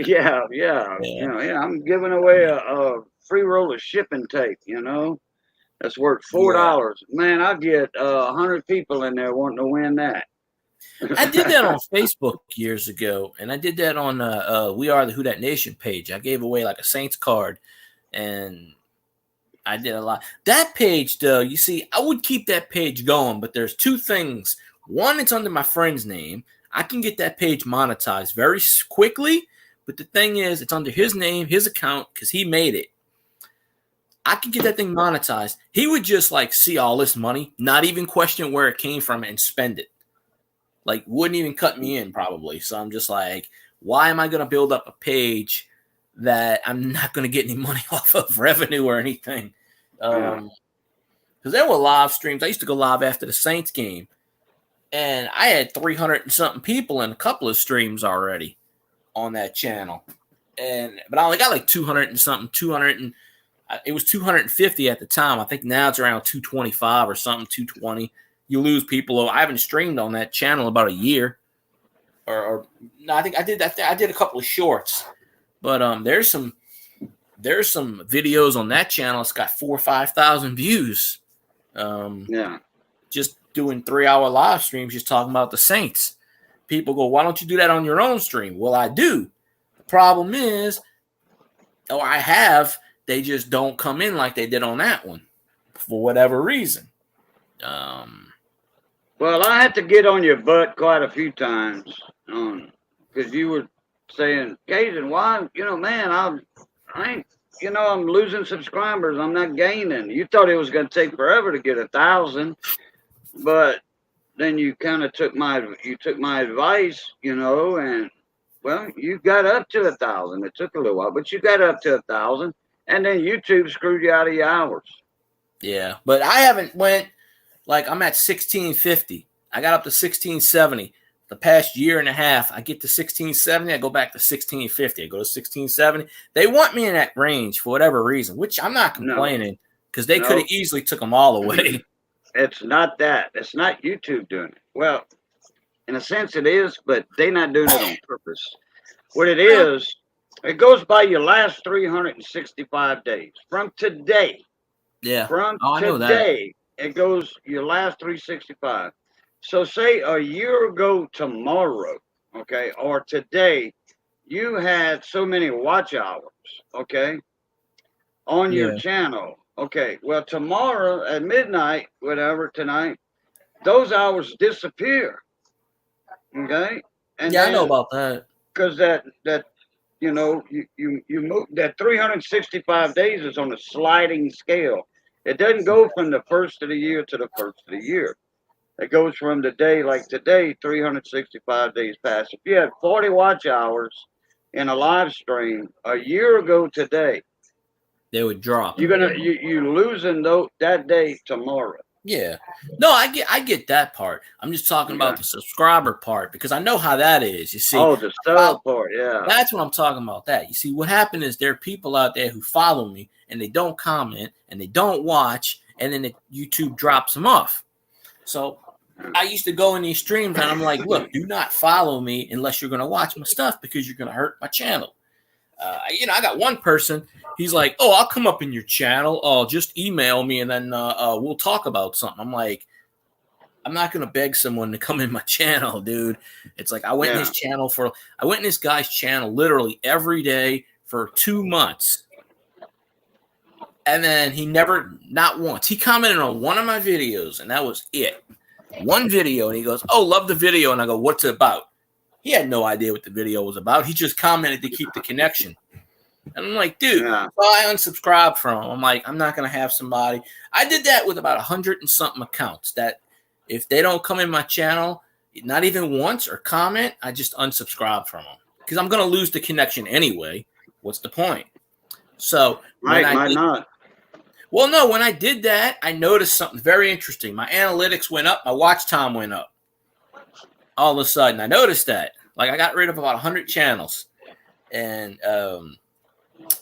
Yeah. I'm giving away a free roll of shipping tape, That's worth $4. Yeah. Man, I get 100 people in there wanting to win that. I did that on Facebook years ago, and I did that on We Are the Who Dat Nation page. I gave away like a Saints card, and I did a lot. That page, though, you see, I would keep that page going, but there's two things. One, it's under my friend's name. I can get that page monetized very quickly, but the thing is, it's under his name, his account, because he made it. I can get that thing monetized. He would just see all this money, not even question where it came from, and spend it. Wouldn't even cut me in probably. So I'm just like, why am I going to build up a page that I'm not going to get any money off of revenue or anything? Because there were live streams. I used to go live after the Saints game, and I had 300 and something people in a couple of streams already on that channel. But I only got 200 and something, it was 250 at the time. I think now it's around 225 or something, 220. You lose people. I haven't streamed on that channel about a year, or no, I think I did that. I did a couple of shorts, but there's some videos on that channel. It's got 4,000 or 5,000 views. Just doing 3-hour live streams, just talking about the Saints. People go, why don't you do that on your own stream? Well, I do. The problem is, they just don't come in like they did on that one for whatever reason. Well, I had to get on your butt quite a few times because you were saying, Cajun, why, man, I ain't, I'm losing subscribers. I'm not gaining. You thought it was going to take forever to get 1,000, but then you kind of took my advice, and well, you got up to 1,000. It took a little while, but you got up to 1,000, and then YouTube screwed you out of your hours. Yeah, but I haven't went. I'm at 1650. I got up to 1670. The past year and a half, I get to 1670. I go back to 1650. I go to 1670. They want me in that range for whatever reason, which I'm not complaining because they could have easily took them all away. It's not that. It's not YouTube doing it. Well, in a sense it is, but they're not doing it on purpose. What it is, it goes by your last 365 days. From today. Yeah. From today. I know that. It goes your last 365. So say a year ago tomorrow, okay, or today, you had so many watch hours, okay, on your channel. Okay, well, tomorrow at midnight, whatever, tonight, those hours disappear, okay? And Yeah, I know then about that. because that you move that 365 days is on a sliding scale. It doesn't go from the first of the year to the first of the year. It goes from the day, like today, 365 days pass. If you had 40 watch hours in a live stream a year ago today, They would drop. you losing that day tomorrow. Yeah. No, I get that part. I'm just talking about Okay. the subscriber part because I know how that is. You see, Oh, the follow- sub part, yeah. that's what I'm talking about. That you see, what happened is there are people out there who follow me and they don't comment and they don't watch, and then YouTube drops them off. So I used to go in these streams and I'm like, look, do not follow me unless you're going to watch my stuff because you're going to hurt my channel. I got one person. He's like, oh, I'll come up in your channel. Oh, just email me and then we'll talk about something. I'm like, I'm not going to beg someone to come in my channel, dude. It's like I went in this guy's channel literally every day for 2 months. And then he not once. He commented on one of my videos and that was it. One video, and he goes, oh, love the video. And I go, what's it about? He had no idea what the video was about. He just commented to keep the connection. And I'm like, dude, Yeah. so I unsubscribed from him. I'm like, I'm not going to have somebody. I did that with about 100 and something accounts that if they don't come in my channel, not even once or comment, I just unsubscribe from them because I'm going to lose the connection anyway. What's the point? So Might not. Well, no, when I did that, I noticed something very interesting. My analytics went up. My watch time went up. All of a sudden, I noticed that. Like, I got rid of about 100 channels. And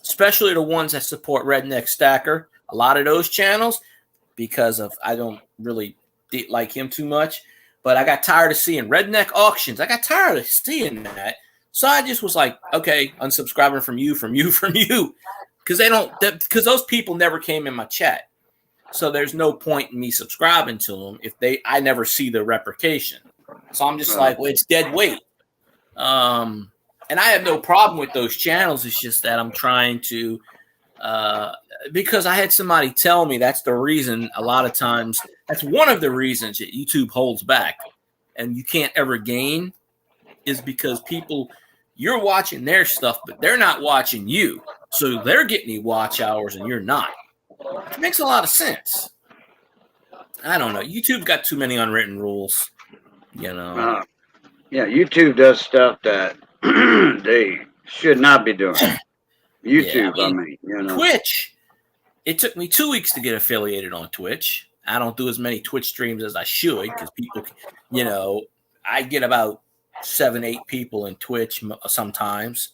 especially the ones that support Redneck Stacker. A lot of those channels, because of I don't really like him too much. But I got tired of seeing Redneck Auctions. I got tired of seeing that. So I just was like, okay, unsubscribing from you. Because those people never came in my chat. So there's no point in me subscribing to them if I never see the replication. So I'm just like, well, it's dead weight. And I have no problem with those channels. It's just that I'm trying to, because I had somebody tell me that's the reason a lot of times, that's one of the reasons that YouTube holds back and you can't ever gain is because you're watching their stuff, but they're not watching you. So they're getting the watch hours and you're not. It makes a lot of sense. I don't know. YouTube's got too many unwritten rules, Yeah, YouTube does stuff that they should not be doing. YouTube, Yeah, I mean. Twitch, it took me 2 weeks to get affiliated on Twitch. I don't do as many Twitch streams as I should because people, I get about 7-8 people in Twitch sometimes.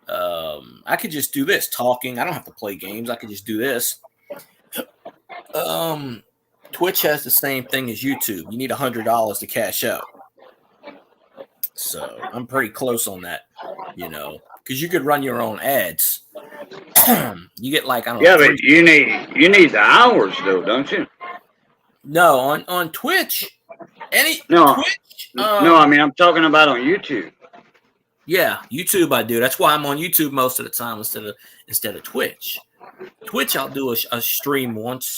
I could just do this talking. I don't have to play games. I could just do this. Twitch has the same thing as YouTube. You need $100 to cash out. So I'm pretty close on that, because you could run your own ads. You get like, I don't know. Yeah, but you need the hours though, don't you? No, on Twitch. Twitch? No, I mean I'm talking about on YouTube. Yeah, YouTube I do. That's why I'm on YouTube most of the time instead of Twitch. Twitch I'll do a stream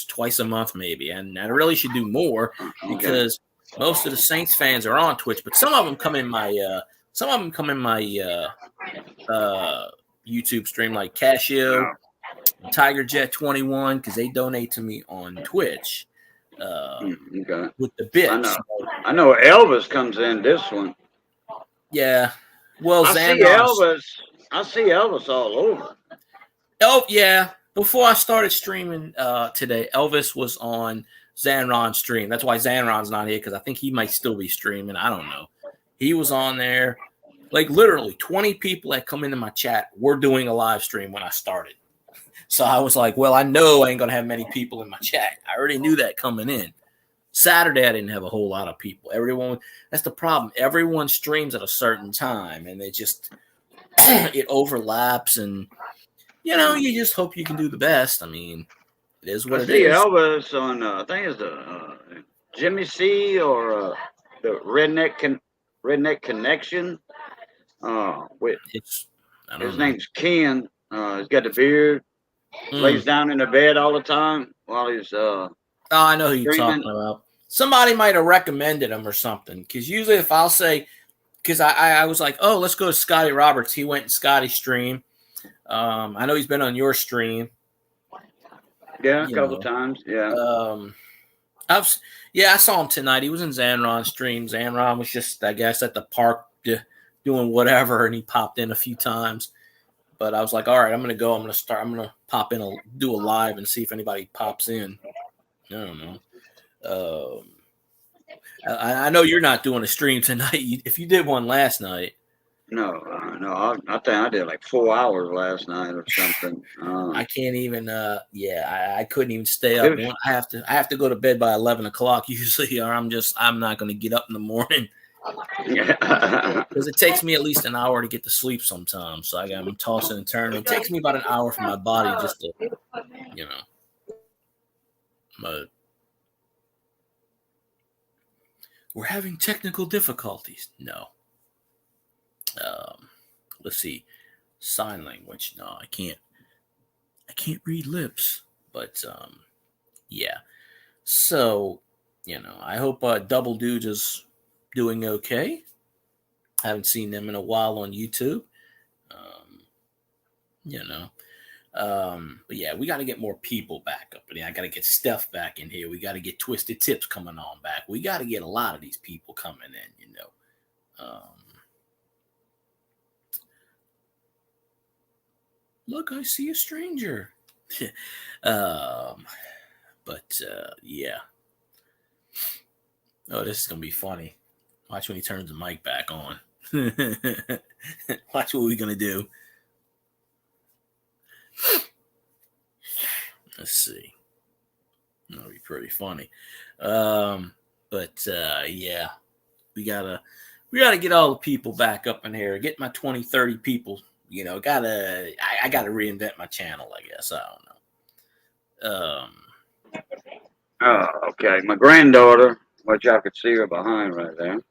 twice a month maybe, and I really should do more because most of the Saints fans are on Twitch, but some of them come in my YouTube stream like Casio, TigerJet21 because they donate to me on Twitch. With the bits. I know Elvis comes in this one. Yeah. Well, I see Elvis all over. Oh, yeah. Before I started streaming today, Elvis was on Zanron's stream. That's why Zanron's not here because I think he might still be streaming. I don't know. He was on there. Like literally 20 people that come into my chat were doing a live stream when I started. So I was like, well, I know I ain't going to have many people in my chat. I already knew that coming in. Saturday, I didn't have a whole lot of people. That's the problem. Everyone streams at a certain time, and it overlaps, and, you just hope you can do the best. I mean, it is what it is. I see Elvis on, I think it's the Jimmy C or the Redneck Connection. His name's Ken. He's got the beard. Lays down in the bed all the time while he's I know who you're talking about. Somebody might have recommended him or something. Because usually if I'll say, because I was like, oh, let's go to Scotty Roberts. He went in Scotty's stream. I know he's been on your stream. Yeah, a couple times. Yeah. I saw him tonight. He was in Zanron's stream. Zanron was just, I guess, at the park doing whatever, and he popped in a few times. But I was like, all right, I'm going to go. I'm going to pop in, do a live and see if anybody pops in. I don't know. I know you're not doing a stream tonight. If you did one last night. No. I think I did like 4 hours last night or something. I can't even. I couldn't even stay up. I have to go to bed by 11 o'clock usually, or I'm not going to get up in the morning. Because it takes me at least an hour to get to sleep sometimes. So I'm tossing and turning. It takes me about an hour for my body just to, But we're having technical difficulties. No. Let's see. Sign language. No, I can't read lips. But yeah. So, I hope Double Dudes is doing okay. I haven't seen them in a while on YouTube. But yeah, we got to get more people back up. I got to get Steph back in here. We got to get Twisted Tips coming on back. We got to get a lot of these people coming in, Look, I see a stranger. Yeah. Oh, this is going to be funny. Watch when he turns the mic back on. Watch what we're going to do. Let's see. That'll be pretty funny. Yeah. We gotta get all the people back up in here. Get my 20, 30 people. I gotta reinvent my channel, I guess. I don't know. Okay. My granddaughter, which y'all could see her behind right there.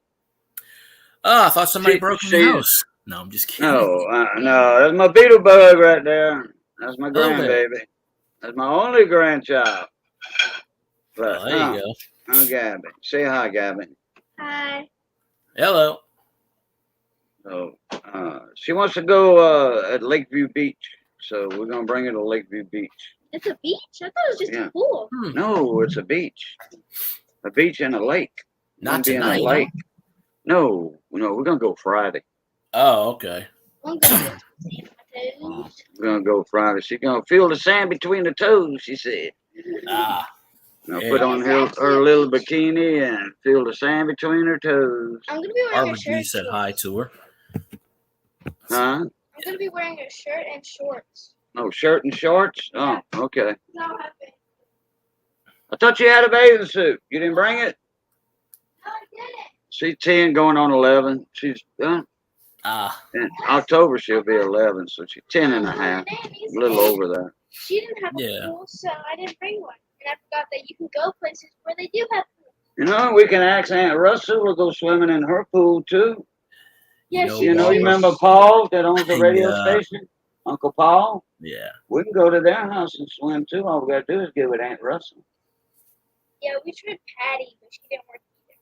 Oh, I thought somebody broke in the house. No, I'm just kidding. No, that's my beetle bug right there. That's my grandbaby. That's my only grandchild. But, there you go. I'm Gabby. Say hi, Gabby. Hi. Hello. So, she wants to go at Lakeview Beach. So we're going to bring her to Lakeview Beach. It's a beach? I thought it was just a pool. No, it's a beach. A beach and a lake. Not tonight. In a lake. No, we're going to go Friday. Oh, okay. We're going to go Friday. She's going to feel the sand between the toes, she said. Put on her little bikini and feel the sand between her toes. I'm going to be wearing a shirt. RBG said hi to her. Huh? I'm going to be wearing a shirt and shorts. Oh, shirt and shorts? Yeah. Oh, okay. No, I thought you had a bathing suit. You didn't bring it? No, I didn't. She's 10 going on 11. She's in October she'll be 11, so she's 10 and a half. A little over that. She didn't have a pool, so I didn't bring one. And I forgot that you can go places where they do have pools. We can ask Aunt Russell. We'll go swimming in her pool too. Yes, you remember Paul that owns the radio station? Uncle Paul? Yeah. We can go to their house and swim too. All we got to do is get with Aunt Russell. Yeah, we tried Patty, but she didn't work either.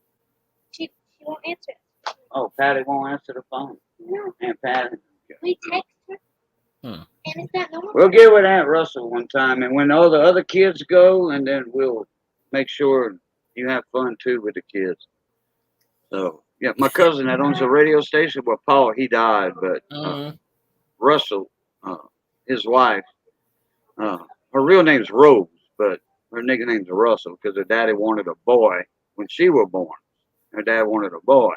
She won't answer. Oh, Patty won't answer the phone. No. Aunt Patty. We text her. And it's not normal. We'll get with Aunt Russell one time, and when all the other kids go, and then we'll make sure you have fun too with the kids. So, yeah, my cousin that owns a radio station, well, Paul, he died, but Russell, his wife, her real name's Rose, but her nickname's Russell because her daddy wanted a boy when she was born. Her dad wanted a boy.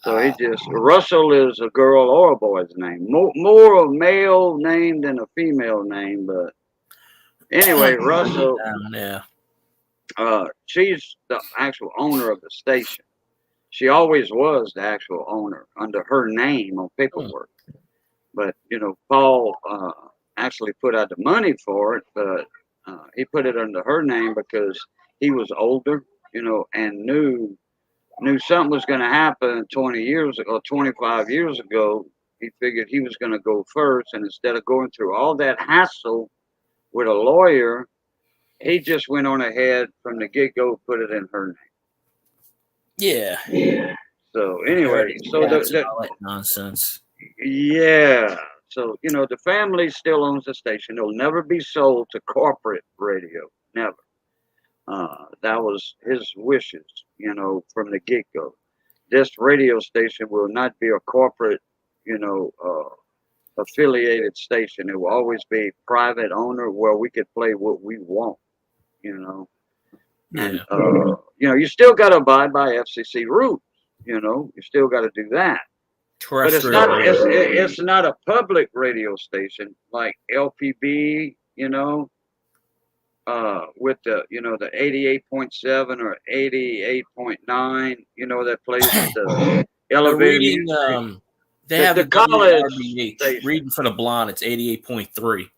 So Russell is a girl or a boy's name. More a male name than a female name, but anyway, Russell, she's the actual owner of the station. She always was the actual owner under her name on paperwork. But, Paul actually put out the money for it, but he put it under her name because he was older, and knew something was going to happen 20 years ago, 25 years ago. He figured he was going to go first. And instead of going through all that hassle with a lawyer, he just went on ahead from the get-go, put it in her name. Yeah. So anyway, so all that nonsense. yeah. So the family still owns the station. It'll never be sold to corporate radio. Never. That was his wishes, from the get-go. This radio station will not be a corporate, affiliated station. It will always be private owner where we could play what we want, And, Yeah. you still got to abide by FCC rules. You still got to do that. But it's not a public radio station like LPB, with the the 88.7 or 88.9, that plays the elevator music. They have the college RBH, Reading for the Blind. It's 88.3.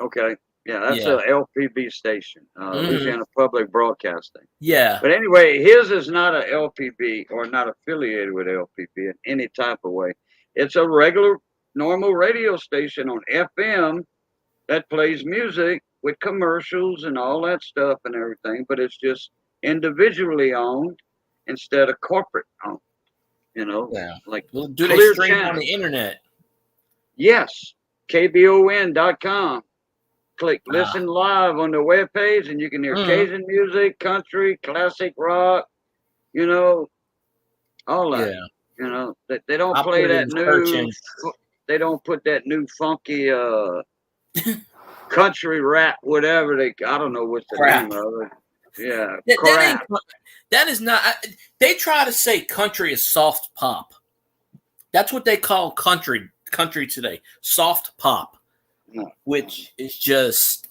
Okay. Yeah, that's a LPB station, Louisiana Public Broadcasting. Yeah. But anyway, his is not a LPB or not affiliated with LPB in any type of way. It's a regular, normal radio station on FM that plays music with commercials and all that stuff and everything, but it's just individually owned instead of corporate owned. Yeah. Like do they stream on the internet? Yes, KBON.com. Click listen live on the webpage, and you can hear Cajun music, country, classic rock, all that. Yeah. They don't play that new. They don't put that new funky country rap, whatever I don't know what's the name of it. Yeah, crap. That is not. They try to say country is soft pop. That's what they call country today. Soft pop. Which is just,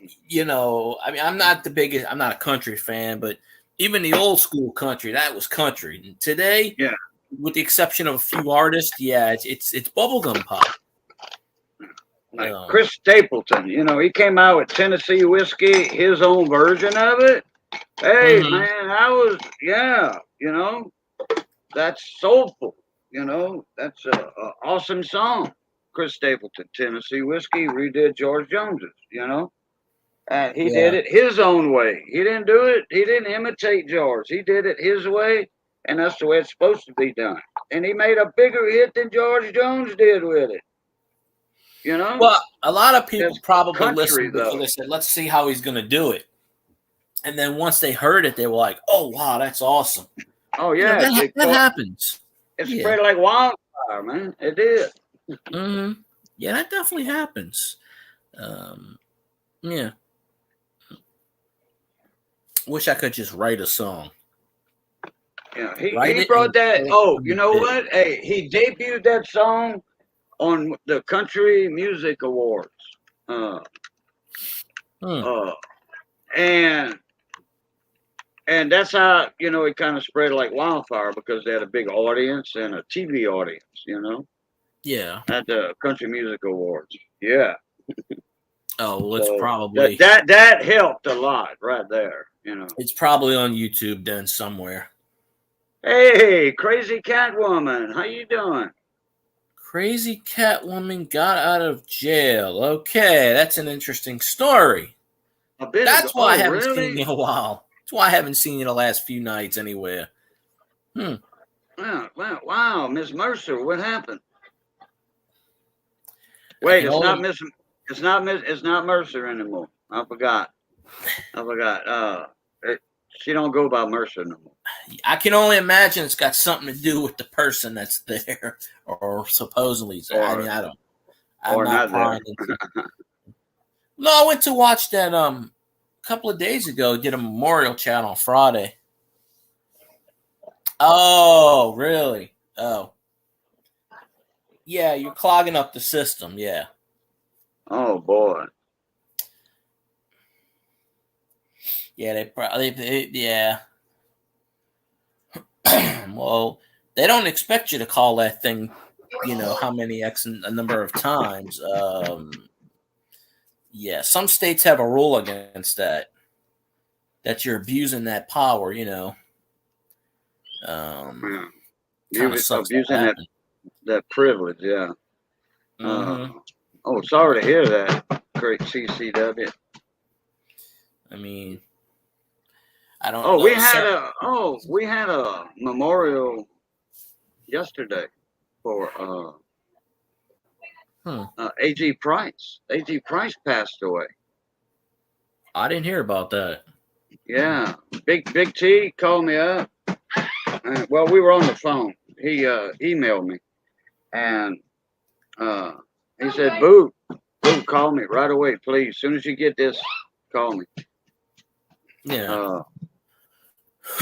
I mean, I'm not a country fan, but even the old school country, that was country. And today, with the exception of a few artists, it's bubblegum pop. Like Chris Stapleton, he came out with Tennessee Whiskey, his own version of it. Hey, man, that's soulful. That's an awesome song. Chris Stapleton, Tennessee Whiskey, redid George Jones's, and he did it his own way. He didn't do it. He didn't imitate George. He did it his way, and that's the way it's supposed to be done. And he made a bigger hit than George Jones did with it. Well, a lot of people probably listened because they said, "Let's see how he's going to do it," and then once they heard it, they were like, "Oh wow, that's awesome!" Oh yeah, that happens. It spread like wildfire, man. It did. Yeah, that definitely happens. Yeah. Wish I could just write a song. Yeah, he brought that. Oh, you know what? Hey, he debuted that song on the Country Music Awards. And that's how it kind of spread like wildfire because they had a big audience and a TV audience. Yeah. At the Country Music Awards. Yeah. Oh, well, it's probably that helped a lot right there. It's probably on YouTube then somewhere. Hey, Crazy Catwoman, how you doing? Crazy Catwoman got out of jail. Okay, that's an interesting story. That's why I haven't seen you in a while. That's why I haven't seen you the last few nights anywhere. Wow, Miss Mercer, what happened? Wait, it's not Mercer anymore. I forgot. She don't go by Mercer no more. I can only imagine it's got something to do with the person that's there, or supposedly. I'm not prying into. No, I went to watch that a couple of days ago. Did a memorial chat on Friday. Oh, really? Oh. Yeah, you're clogging up the system. Yeah. Oh boy. Yeah, they probably. Yeah. Well, they don't expect you to call that thing. How many a number of times. Yeah, some states have a rule against that. That you're abusing that power. You're abusing that privilege, yeah. Sorry to hear that, great CCW. I mean, I don't know. We had a memorial yesterday for Hmm. A.G. Price. A.G. Price passed away. I didn't hear about that. Yeah, Big T called me up. Well, we were on the phone. He emailed me, and he said, "Boo, call me right away, please. As soon as you get this, call me." Yeah.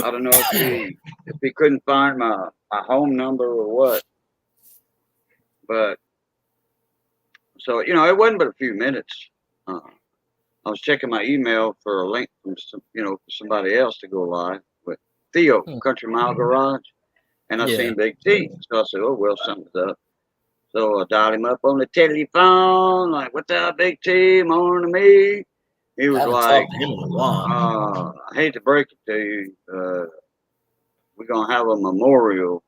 I don't know if he couldn't find my home number or what, but so it wasn't but a few minutes. I was checking my email for a link from for somebody else to go live with Theo Country Mile Garage, and I Yeah. seen Big T, so I said, "Oh well, something's up." So I dialed him up on the telephone, like, "What's up, Big T? Morning to me." He I was haven't like, talked to him in a while. "I hate to break it to you, we're gonna have a memorial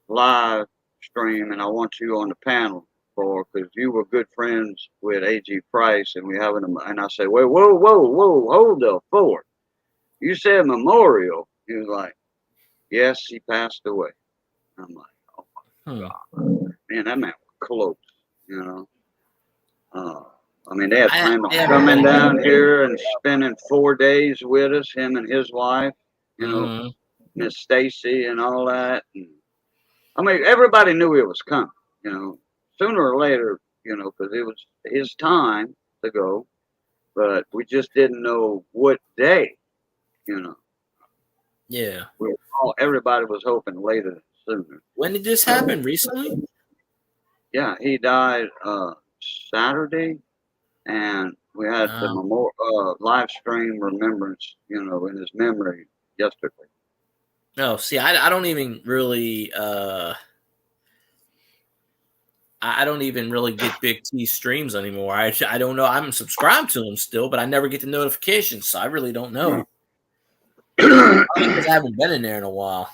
live stream, and I want you on the panel because you were good friends with A.G. Price, and we having a." And I said, "Wait, whoa, hold the fort. You said memorial." He was like, "Yes, he passed away." I'm like, "Oh my God, man, that man was close, you know." I mean, they had planned on coming down here and spending 4 days with us, him and his wife, Miss Stacy and all that. And, I mean, everybody knew it was coming, sooner or later, because it was his time to go, but we just didn't know what day, Yeah. Everybody was hoping later than sooner. When did this happen? Recently? Yeah, he died Saturday, and we had the live stream remembrance, in his memory yesterday. No, see, I don't even really I don't even really get Big T streams anymore. I don't know. I'm subscribed to him still, but I never get the notifications, so I really don't know. Because I haven't been in there in a while.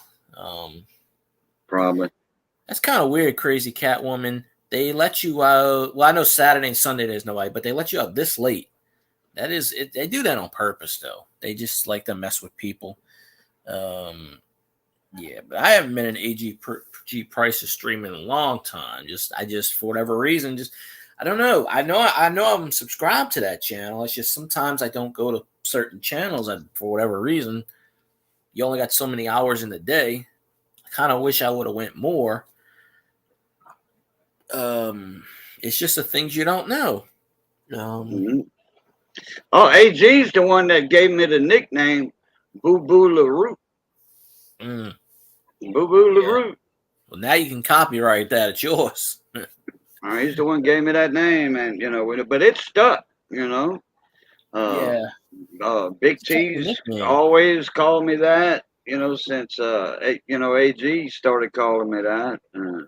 Probably. That's kind of weird, Crazy Catwoman. They let you out. Well, I know Saturday and Sunday there's nobody, but they let you out this late. That is, they do that on purpose, though. They just like to mess with people. Yeah, but I haven't been in A.G. Price's stream in a long time. I just for whatever reason, I don't know. I know I'm subscribed to that channel. It's just sometimes I don't go to certain channels, and for whatever reason, you only got so many hours in the day. I kind of wish I would have went more. It's just the things you don't know. Oh, AG's the one that gave me the nickname Boo Boo LaRue. Boo Boo LaRue. Well, now you can copyright that. It's yours. He's the one who gave me that name, and but it stuck. Yeah. Big T's always called me that. Since AG started calling me that. And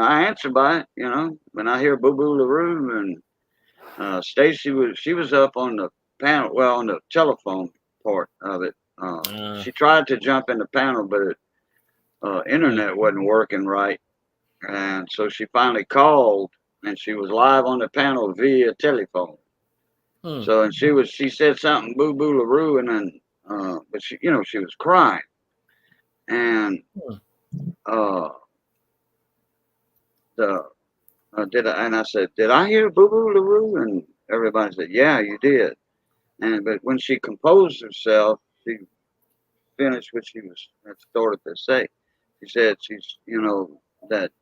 I answer by it. When I hear Boo Boo LaRue, and Stacy was up on the panel, well, on the telephone part of it. She tried to jump in the panel, but internet wasn't working right, and so she finally called, and she was live on the panel via telephone. So, and she said something Boo Boo LaRue, and then but she she was crying, and I said, "Did I hear Boo Boo LaRue?" And everybody said, "Yeah, you did." But when she composed herself, she finished what she was started to say. She said she's that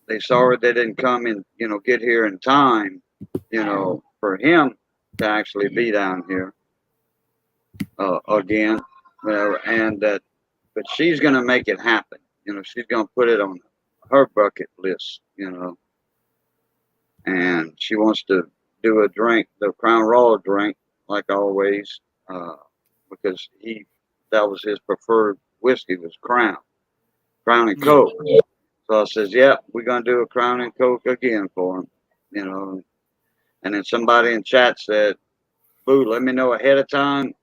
they saw her, they didn't come and get here in time, for him to actually be down here again, and that, but she's gonna make it happen. She's gonna put it on her bucket list, and she wants to do a drink, the Crown Royal drink, like always, because that was his preferred whiskey, was Crown and Coke. So I says, "Yep, we're gonna do a Crown and Coke again for him," And then somebody in chat said, "Boo, let me know ahead of time."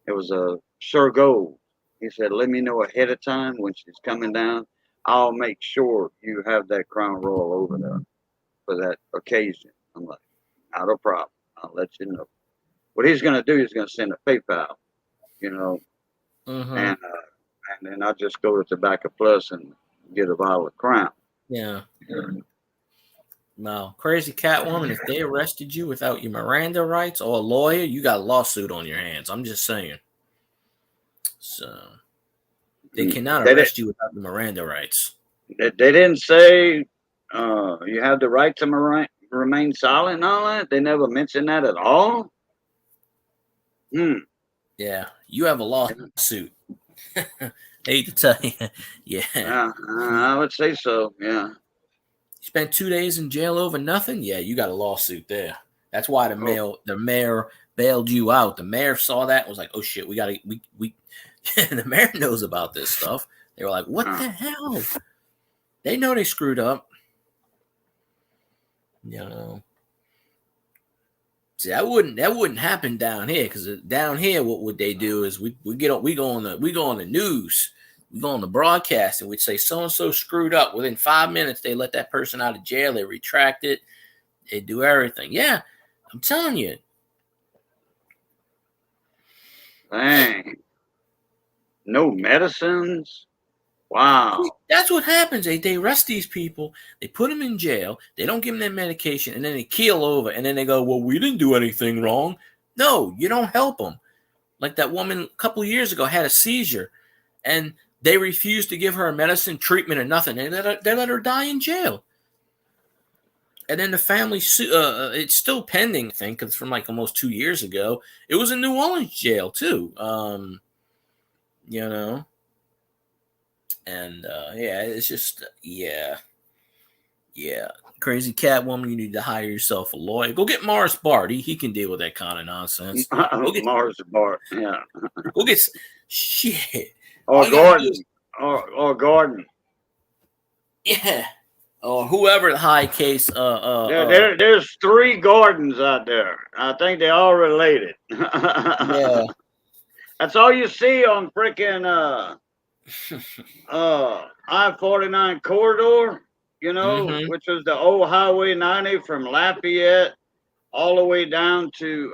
It was a Sir Gold. He said, "Let me know ahead of time when she's coming down. I'll make sure you have that Crown Royal over there for that occasion." I'm like, "Not a problem. I'll let you know." What he's gonna do, he's gonna send a PayPal, Mm-hmm. And then I just go to Tobacco Plus and get a bottle of Crown. Yeah. No, crazy Catwoman. If they arrested you without your Miranda rights or a lawyer, you got a lawsuit on your hands. I'm just saying. So they cannot They arrest you without the Miranda rights. They didn't say you have the right to remain silent and all that. They never mentioned that at all. Yeah, you have a lawsuit. Hate to tell you. Yeah. I would say so. Yeah. You spent 2 days in jail over nothing? Yeah, you got a lawsuit there. That's why the mayor bailed you out. The mayor saw that and was like, "Oh shit, we." The mayor knows about this stuff. They were like, "What the hell?" They know they screwed up. You know. See, that wouldn't happen down here, because down here, what would they do is we go on the news. We go on the broadcast and we'd say so and so screwed up. Within 5 minutes, they let that person out of jail. They retract it. They do everything. Yeah, I'm telling you. Dang. No medicines. Wow. That's what happens. They arrest these people. They put them in jail. They don't give them their medication, and then they keel over. And then they go, "Well, we didn't do anything wrong." No, you don't help them. Like that woman a couple of years ago had a seizure, and they refused to give her a medicine, treatment, or nothing. They let her die in jail. And then the family, it's still pending, I think, because it's from like almost 2 years ago. It was in New Orleans jail, too. You know. And, yeah, it's just, yeah. Crazy Catwoman, you need to hire yourself a lawyer. Go get Morris Bart. He can deal with that kind of nonsense. Morris Bart, yeah. Go get shit. Or Gordon. Or Gordon. Yeah. Or whoever the high case. There's 3 Gordons out there. I think they all related. Yeah. That's all you see on freaking I-49 corridor, which was the old Highway 90 from Lafayette all the way down to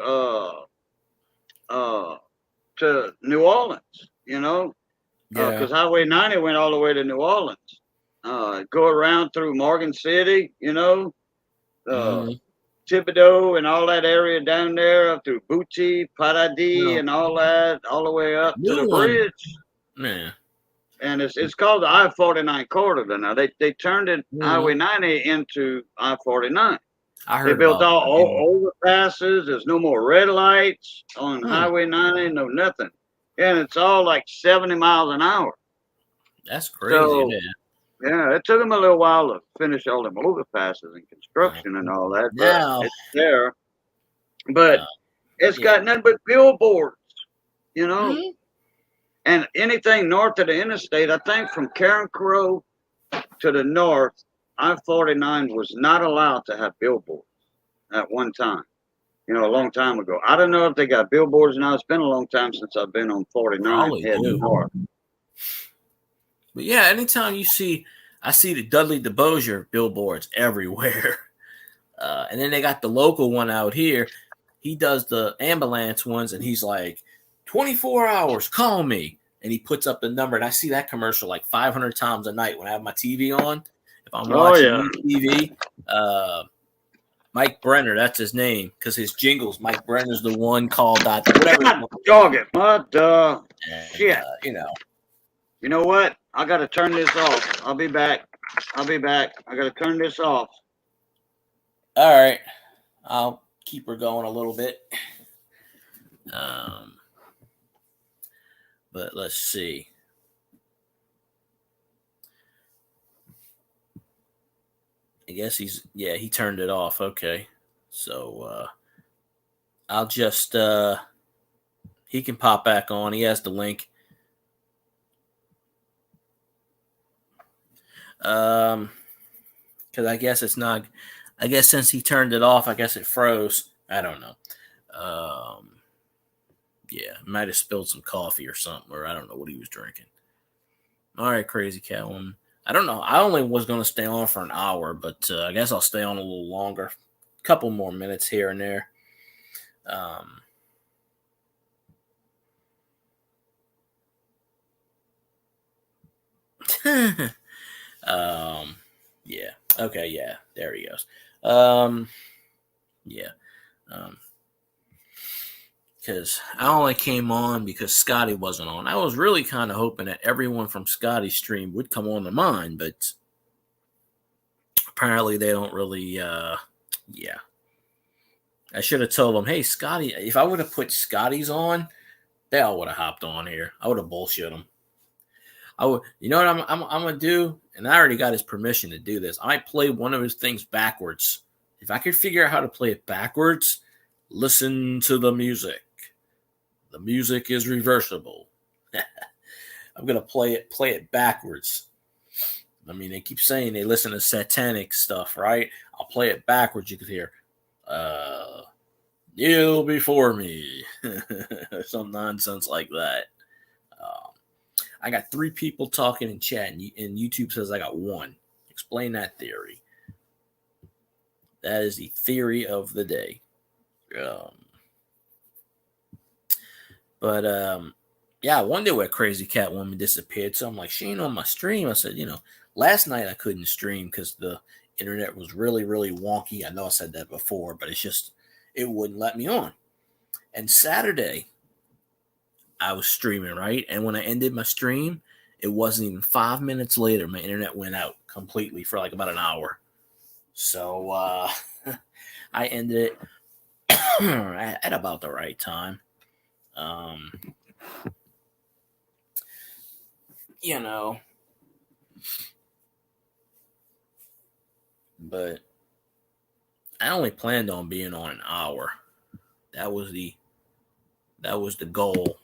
New Orleans, because Highway 90 went all the way to New Orleans. Go around through Morgan City, Thibodaux and all that area down there, up through Bouty, Paradis, and all that, all the way up to the bridge. Man. And it's called the I-49 corridor now. They turned it Highway 90 into I-49. I heard they built about all overpasses. There's no more red lights on Highway 90, no nothing. And it's all like 70 miles an hour. That's crazy, man. Yeah, it took them a little while to finish all them overpasses and construction and all that. But it's there. But it's got nothing but billboards, And anything north of the interstate, I think from Karen Crow to the north, I-49 was not allowed to have billboards at one time. A long time ago. I don't know if they got billboards now. It's been a long time since I've been on 49 heading north. But yeah, anytime I see the Dudley DeBosier billboards everywhere. And then they got the local one out here. He does the ambulance ones, and he's like, 24 hours, call me. And he puts up the number, and I see that commercial like 500 times a night when I have my TV on. If I'm watching TV, Mike Brenner, that's his name, because his jingles, Mike Brenner's the one called whatever. Dog it, what shit. You know what? I got to turn this off. I'll be back. I got to turn this off. All right. I'll keep her going a little bit. But let's see. I guess he turned it off. Okay. So I'll just he can pop back on. He has the link. Because I guess it's not. I guess since he turned it off, I guess it froze. I don't know. Yeah, might have spilled some coffee or something, or I don't know what he was drinking. All right, Crazy Catwoman. I don't know. I only was going to stay on for an hour, but I guess I'll stay on a little longer. A couple more minutes here and there. Yeah. Okay. Yeah. There he goes. Yeah. Because I only came on because Scotty wasn't on. I was really kind of hoping that everyone from Scotty's stream would come on to mine, but apparently they don't really. Yeah. I should have told them, hey, Scotty, if I would have put Scotty's on, they all would have hopped on here. I would have bullshit them. I would, you know what I'm gonna do, and I already got his permission to do this. I might play one of his things backwards. If I could figure out how to play it backwards, listen to the music. The music is reversible. I'm gonna play it backwards. I mean, they keep saying they listen to satanic stuff, right? I'll play it backwards. You could hear, kneel before me, some nonsense like that. I got 3 people talking in chat, and YouTube says I got 1. Explain that theory. That is the theory of the day. Yeah, I wonder where Crazy Cat Woman disappeared. So I'm like, she ain't on my stream. I said, last night I couldn't stream because the internet was really, really wonky. I know I said that before, but it wouldn't let me on. And Saturday, I was streaming, right? And when I ended my stream, it wasn't even 5 minutes later, my internet went out completely for like about an hour. So I ended it at about the right time. But I only planned on being on an hour. That was the goal.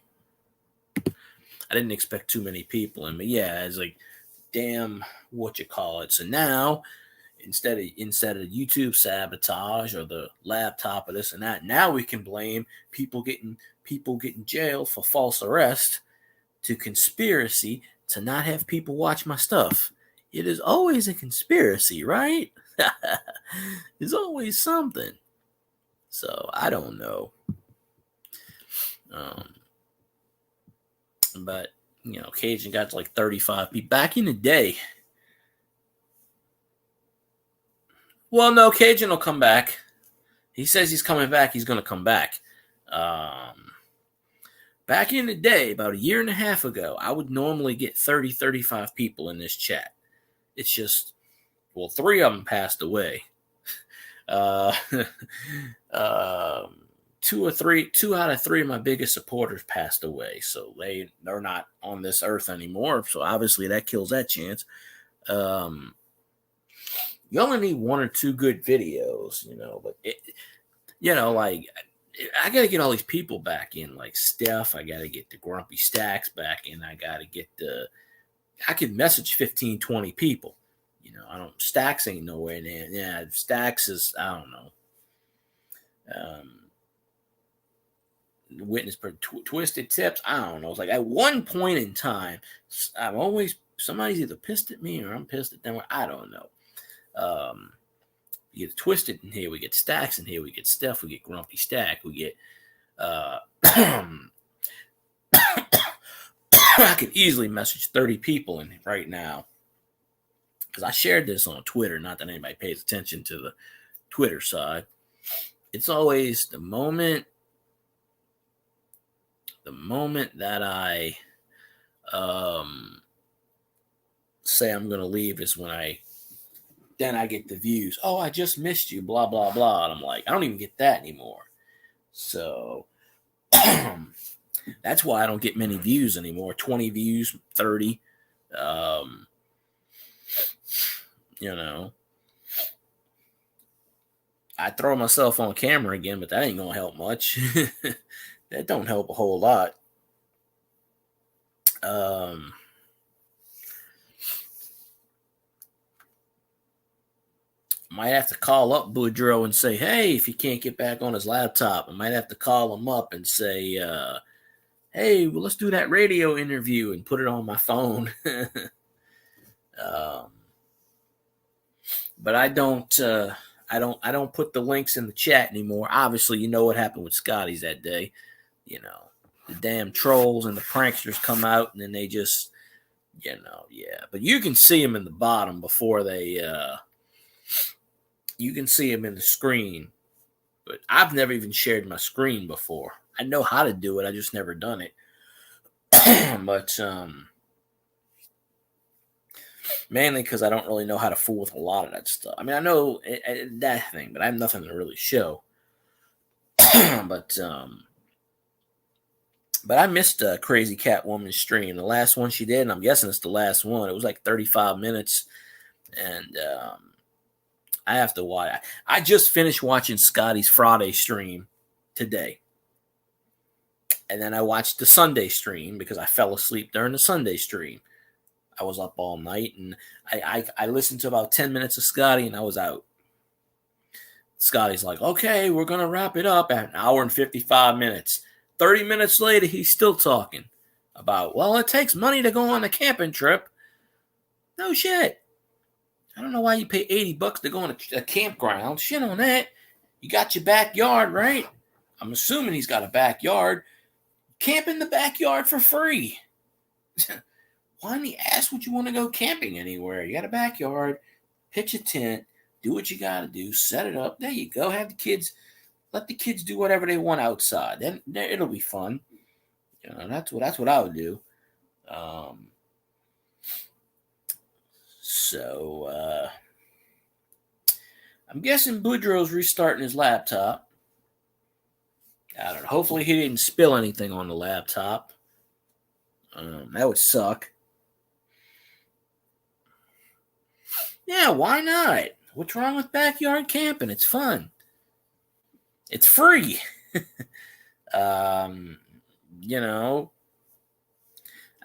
I didn't expect too many people in, but yeah, it's like, damn, what you call it. So now, instead of YouTube sabotage or the laptop or this and that, now we can blame people getting jailed for false arrest to conspiracy to not have people watch my stuff. It is always a conspiracy, right? There's always something. So I don't know. But Cajun got to like 35 people back in the day. Well, no, Cajun will come back. He says he's coming back. He's going to come back. Back in the day, about a year and a half ago, I would normally get 30, 35 people in this chat. It's just, 3 of them passed away. 2 out of 3 of my biggest supporters passed away. So they're not on this earth anymore. So obviously that kills that chance. You only need 1 or 2 good videos, but I got to get all these people back in, like Steph. I got to get the Grumpy Stacks back in. I got to get I could message 15, 20 people. Stacks ain't nowhere there. Yeah, Stacks is, I don't know. Witness Twisted Tips, I don't know. It's like at one point in time, somebody's either pissed at me or I'm pissed at them. I don't know. You get Twisted in here, we get Stacks in here, we get Steph, we get Grumpy Stack, we get I could easily message 30 people in right now. Because I shared this on Twitter, not that anybody pays attention to the Twitter side. It's always the moment that I say I'm going to leave is when I get the views. Oh, I just missed you, blah, blah, blah. And I'm like, I don't even get that anymore. So that's why I don't get many views anymore. 20 views, 30. I throw myself on camera again, but that ain't going to help much. That don't help a whole lot. Might have to call up Boudreaux and say, hey, if he can't get back on his laptop, I might have to call him up and say, hey, well, let's do that radio interview and put it on my phone. But I don't put the links in the chat anymore. Obviously, you know what happened with Scotty's that day. The damn trolls and the pranksters come out and then they just Yeah. But you can see them in the bottom before they, you can see them in the screen. But I've never even shared my screen before. I know how to do it. I just never done it. But, mainly because I don't really know how to fool with a lot of that stuff. I mean, I know that thing, but I have nothing to really show. But I missed Crazy Catwoman's stream. The last one she did, and I'm guessing it's the last one. It was like 35 minutes, and I have to watch. I just finished watching Scotty's Friday stream today, and then I watched the Sunday stream because I fell asleep during the Sunday stream. I was up all night, and I listened to about 10 minutes of Scotty, and I was out. Scotty's like, okay, we're going to wrap it up at an hour and 55 minutes. 30 minutes later, he's still talking about, well, it takes money to go on a camping trip. No shit. I don't know why you pay $80 to go on a campground. Shit on that. You got your backyard, right? I'm assuming he's got a backyard. Camp in the backyard for free. Why in the ass would you want to go camping anywhere? You got a backyard, pitch a tent, do what you got to do, set it up. There you go. Have the kids, let the kids do whatever they want outside. Then it'll be fun. That's what I would do. So I'm guessing Boudreaux's restarting his laptop. I don't know. Hopefully he didn't spill anything on the laptop. That would suck. Yeah, why not? What's wrong with backyard camping? It's fun. It's free.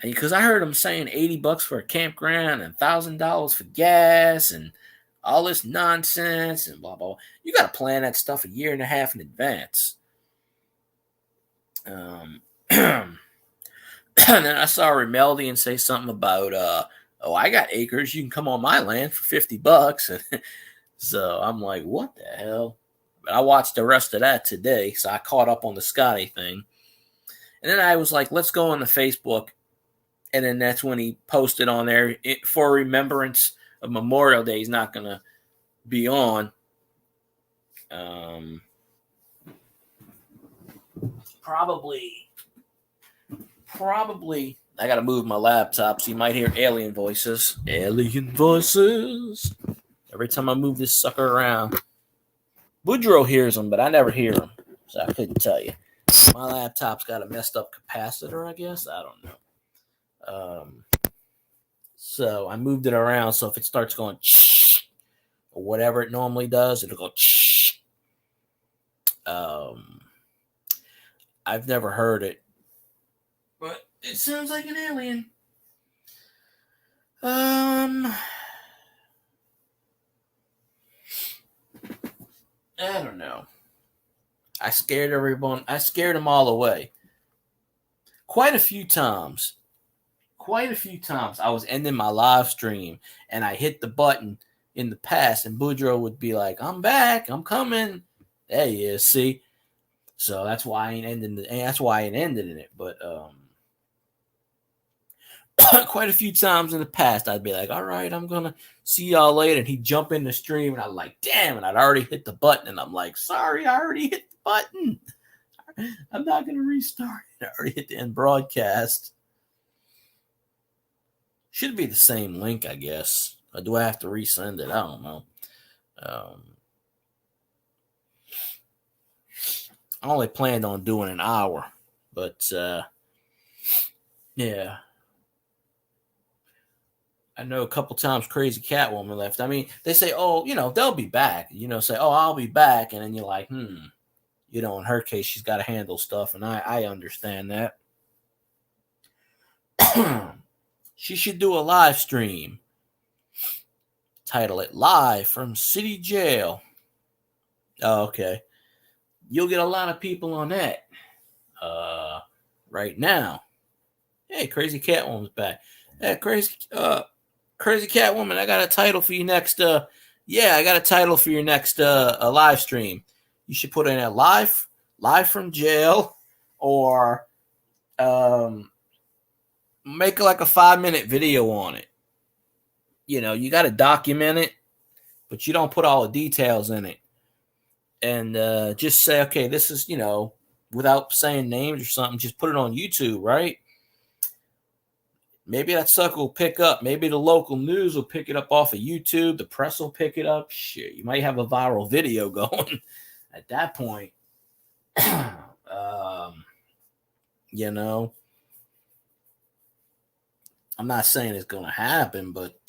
Because I heard him saying $80 for a campground and $1,000 for gas and all this nonsense and blah, blah, blah. You got to plan that stuff a year and a half in advance. And then I saw Remeldian say something about, I got acres. You can come on my land for $50. So I'm like, what the hell? But I watched the rest of that today, so I caught up on the Scotty thing. And then I was like, let's go on the Facebook. And then that's when he posted on there for remembrance of Memorial Day. He's not going to be on. Probably, I got to move my laptop so you might hear alien voices. Alien voices. Every time I move this sucker around. Boudreaux hears them, but I never hear them. So I couldn't tell you. My laptop's got a messed up capacitor, I guess. I don't know. So I moved it around, so if it starts going or whatever it normally does, it'll go I've never heard it, but it sounds like an alien. I don't know. I scared everyone. I scared them all away. Quite a few times I was ending my live stream and I hit the button in the past and Boudreaux would be like, I'm back, I'm coming. There he is, see? So that's why I ain't ending it. But quite a few times in the past I'd be like, all right, I'm gonna see y'all later. And he'd jump in the stream and I'm like, damn, and I'd already hit the button and I'm like, sorry, I already hit the button. I'm not gonna restart it. I already hit the end broadcast. Should be the same link, I guess. Or do I have to resend it? I don't know. I only planned on doing an hour, but yeah. I know a couple times Crazy Catwoman left. I mean, they say, oh, they'll be back. Say, oh, I'll be back. And then you're like, in her case, she's got to handle stuff. And I understand that. She should do a live stream. Title it Live from City Jail. Oh, okay. You'll get a lot of people on that. Right now. Hey, Crazy Catwoman's back. Hey, Crazy Catwoman, I got a title for you next. I got a title for your next live stream. You should put in a live from jail, or make like a 5-minute video on it. You know, you got to document it, but you don't put all the details in it. And just say, okay, this is, you know, without saying names or something, just put it on YouTube, right? Maybe that sucker will pick up. Maybe the local news will pick it up off of YouTube. The press will pick it up. Shit, you might have a viral video going at that point. You know, I'm not saying it's going to happen, but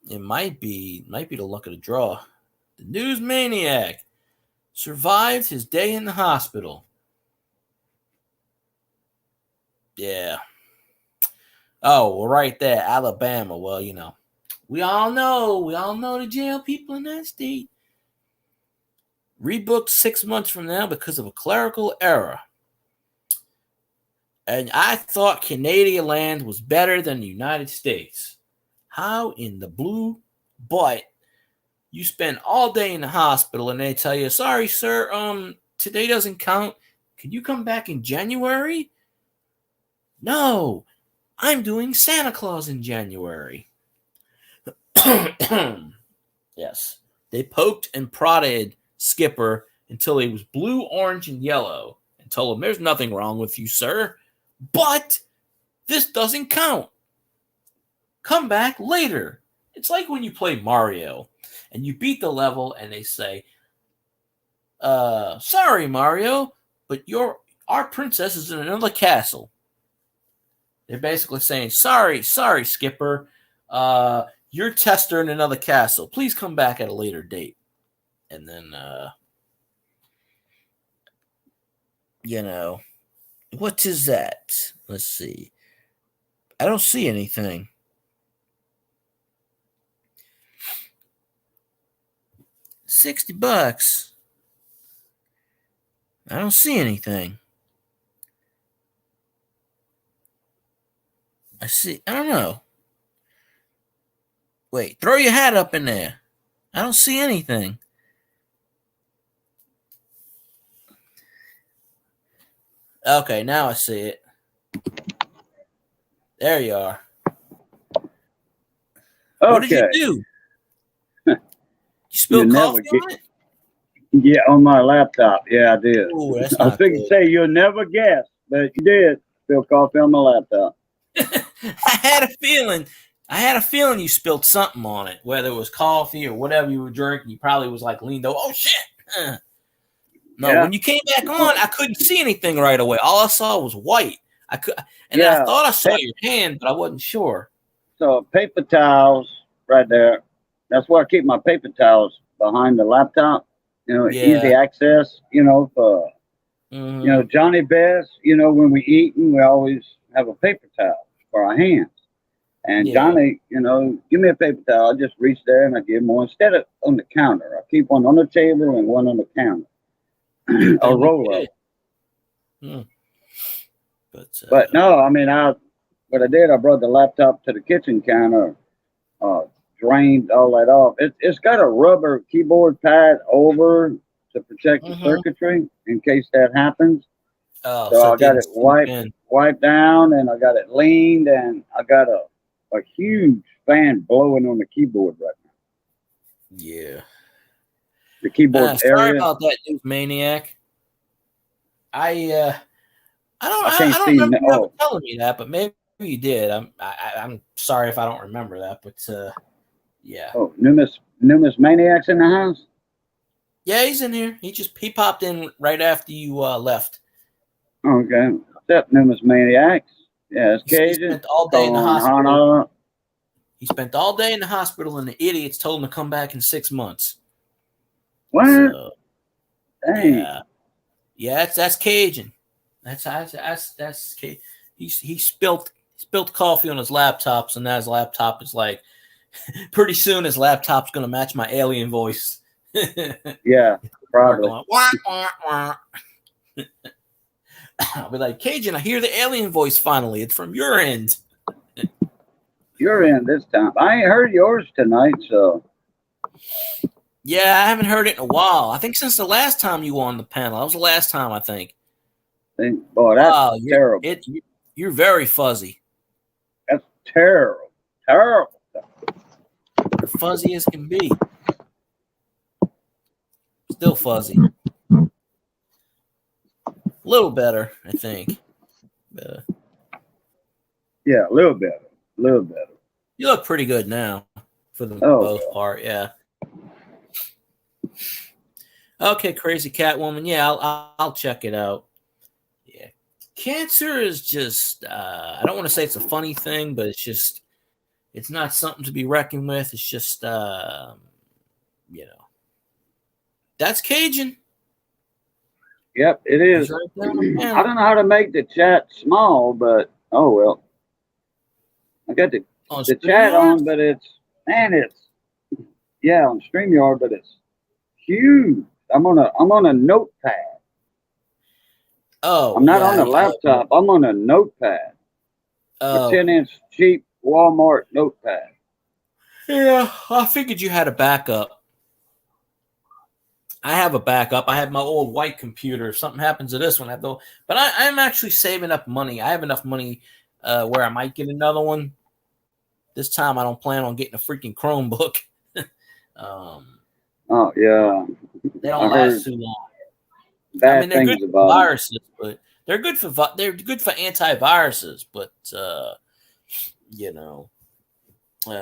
it might be the luck of the draw. The news maniac survived his day in the hospital. Yeah. Oh, well, right there, Alabama. Well, you know, we all know the jail people in that state. Rebooked 6 months from now because of a clerical error. And I thought Canadian land was better than the United States. How in the blue butt you spend all day in the hospital and they tell you, sorry, sir, today doesn't count. Can you come back in January? No, I'm doing Santa Claus in January. Yes. They poked and prodded Skipper until he was blue, orange, and yellow and told him, there's nothing wrong with you, sir. But this doesn't count. Come back later. It's like when you play Mario and you beat the level and they say, sorry, Mario, but our princess is in another castle. They're basically saying, sorry, Skipper. You're tester in another castle. Please come back at a later date. And then, you know, what is that? Let's see. I don't see anything. $60. I don't see anything. I don't know. Wait, throw your hat up in there. I don't see anything. Okay, now I see it. There you are. Okay. What did you do? You spilled coffee on it? Yeah, on my laptop. Yeah, I did. Ooh, that's I was not thinking good. say you'll never guess, but you did spill coffee on my laptop. I had a feeling you spilled something on it, whether it was coffee or whatever you were drinking. You probably was like leaned over. Oh shit! No, Yeah. when you came back on, I couldn't see anything right away. All I saw was white. I Yeah. thought I saw your hand, but I wasn't sure. So paper towels right there. That's where I keep my paper towels behind the laptop. You know, Yeah. easy access. You know, for you know Johnny Best. You know, when we eating, we always have a paper towel for our hands. And Yeah. Johnny, you know, give me a paper towel. I just reach there and I give him one instead of on the counter. I keep one on the table and one on the counter. A roll up. But no, I mean, what I did, I brought the laptop to the kitchen counter, drained all that off. It's got a rubber keyboard pad over to protect the circuitry in case that happens. Oh, so I got it in. wiped down, and I got it leaned, and I got a huge fan blowing on the keyboard right now. Yeah. The keyboard Sorry area. about that, news maniac. I can't don't see remember you no- ever telling me that, but maybe you did. I'm sorry if I don't remember that, but yeah. Oh, Numis Maniac's in the house? Yeah, he's in here. He popped in right after you left. Okay. Except Numis Maniacs. Yeah, it's He Cajun. spent all day in the hospital. Hana. He spent all day in the hospital, and the idiots told him to come back in 6 months. What? So, Dang. yeah, that's Cajun. That's Cajun. He spilled coffee on his laptop, so now his laptop is like, pretty soon his laptop's gonna match my alien voice. Yeah, probably. Going, wah, wah, wah. I'll be like, Cajun, I hear the alien voice finally. It's from your end. You're in this time. I ain't heard yours tonight, so. Yeah, I haven't heard it in a while. I think since the last time you were on the panel. That was the last time, I think. Boy, that's terrible. You're very fuzzy. That's terrible. Terrible. You're fuzzy as can be. Still fuzzy. A little better, I think. Yeah, a little better. A little better. You look pretty good now for the Oh. both part, yeah. Okay, Crazy Catwoman. Yeah, I'll check it out. Yeah, cancer is just I don't want to say it's a funny thing, but it's not something to be reckoned with. It's just that's Cajun. Yep, it is. Right down I don't know how to make the chat small, but oh well. I got the chat on, but it's on StreamYard, but it's huge. I'm on a notepad. Oh, I'm not on a laptop. I'm on a notepad. Oh, A 10-inch cheap Walmart notepad. yeah. I figured you had a backup. I have a backup. I have my old white computer. If something happens to this one, but I'm actually saving up money. I have enough money where I might get another one. This time, I don't plan on getting a freaking Chromebook. Oh yeah. They don't last too long. Bad I mean, they're things good about for viruses, but they're good for antiviruses. But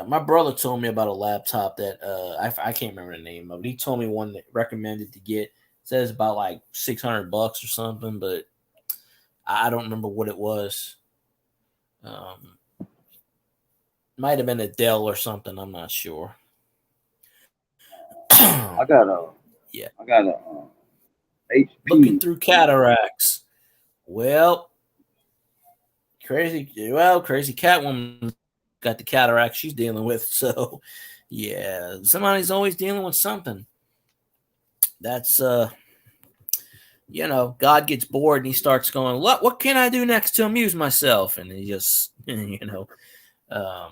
my brother told me about a laptop that I can't remember the name of it. He told me one that recommended to get. It says about like $600 or something, but I don't remember what it was. Might have been a Dell or something. I'm not sure. I got a HP. Looking through cataracts. Well, Crazy Catwoman got the cataract she's dealing with. So, yeah, somebody's always dealing with something. That's, God gets bored and he starts going, what can I do next to amuse myself? And he just, I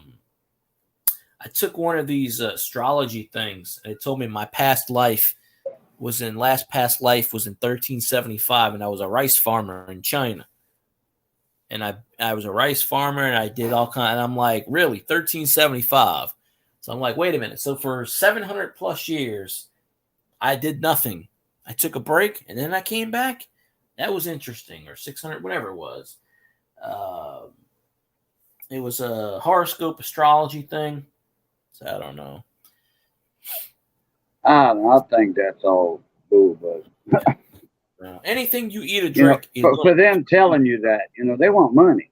took one of these astrology things. And it told me my past life was in 1375, and I was a rice farmer in China. And I was a rice farmer, and I did all kinds. And I'm like, really, 1375? So I'm like, wait a minute. So for 700 plus years, I did nothing. I took a break, and then I came back. That was interesting. Or 600, whatever it was. It was a horoscope astrology thing. So I don't know. I think that's all bull, but anything you eat or drink. For them telling you that, they want money.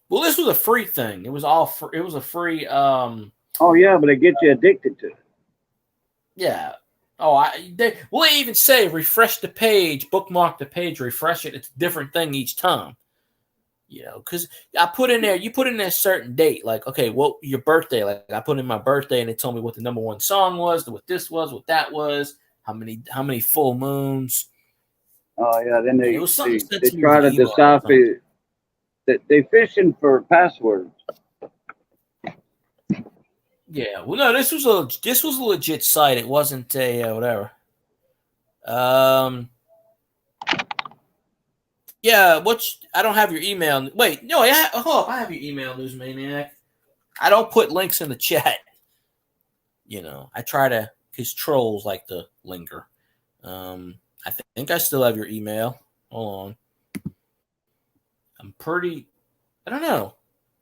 Well, this was a free thing. It was all free. It was a free. Oh yeah, but it gets you addicted to it. Yeah. Oh, they even say refresh the page, bookmark the page, refresh it. It's a different thing each time. Because you put in there a certain date, like, okay, well, your birthday, like I put in my birthday and it told me what the number one song was, what this was, what that was, how many full moons. Oh yeah, then they try to decipher that they fishing for passwords. Yeah, well, no, this was a legit site. It wasn't a whatever. Yeah, I don't have your email. Wait, no, I have your email, Newsmaniac. I don't put links in the chat. I try to, because trolls like to linger. I think I still have your email. Hold on. I don't know.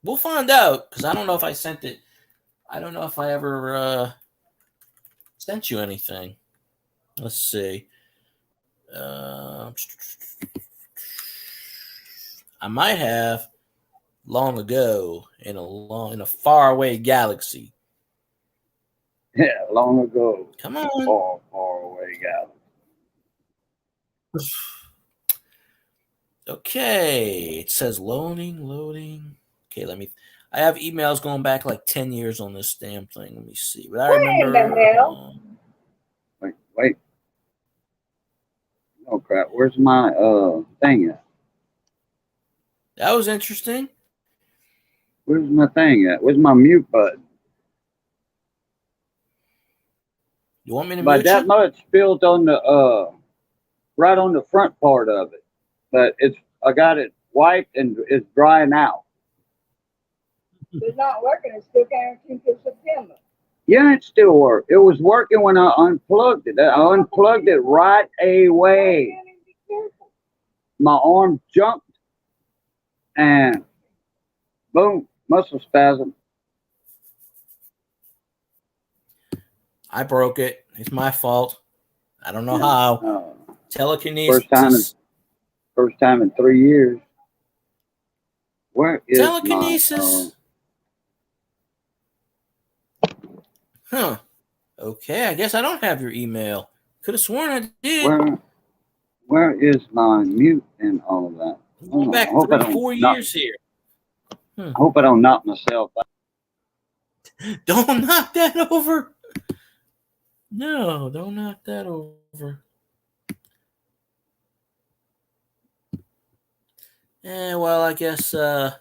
We'll find out, because I don't know if I sent it. I don't know if I ever sent you anything. Let's see. I might have long ago in a faraway galaxy. Yeah, long ago. Come on. Far away galaxy. Okay, it says loading. Okay, I have emails going back like 10 years on this damn thing. Let me see. But I remember. Wait. Oh crap! Where's my thing at? That was interesting. Where's my thing at? Where's my mute button? You want me to But mute that you? much spilled on the right on the front part of it. But I got it wiped and it's drying out. It's not working. It's still guaranteed till September. Yeah, it still worked. It was working when I unplugged it. I unplugged it right away. Man, be careful. My arm jumped and boom, muscle spasm. I broke it. It's my fault. I don't know Yeah. how. Telekinesis. First time in 3 years. Where is Telekinesis. Huh. Okay, I guess I don't have your email. Could have sworn I did. Where is my mute and all of that? I'm going back 3-4 years here. I hope I don't knock myself out. Don't knock that over. No, don't knock that over. Well, I guess oh,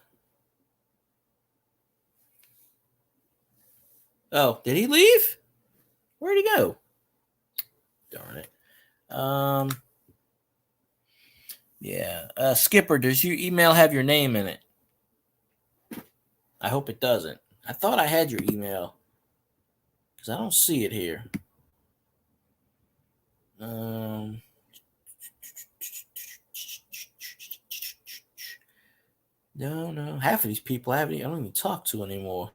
did he leave? Where'd he go? Darn it. Yeah. Skipper, does your email have your name in it? I hope it doesn't. I thought I had your email because I don't see it here. No. Half of these people I don't even talk to anymore.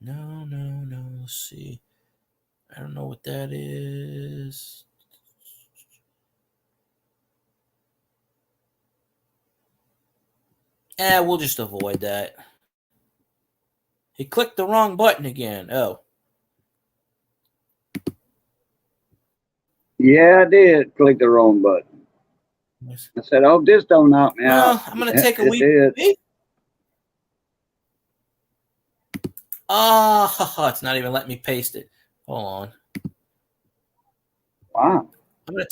No. Let's see. I don't know what that is. We'll just avoid that. He clicked the wrong button again. Oh. Yeah, I did click the wrong button. I said, "Oh, this don't knock me out." I'm gonna take a leap of faith. Oh, it's not even letting me paste it. Hold on. Wow. I'm gonna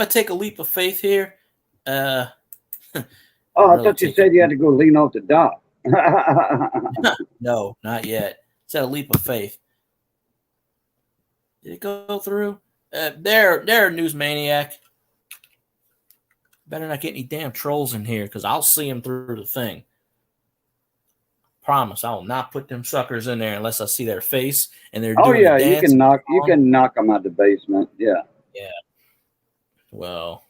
take a leap of faith here. Oh, I thought you said you had to go lean off the dock. No, not yet. It's a leap of faith. Did it go through? There, Newsmaniac. Better not get any damn trolls in here because I'll see them through the thing. Promise, I will not put them suckers in there unless I see their face and they're doing a dance. You can knock them out the basement. Yeah. Well,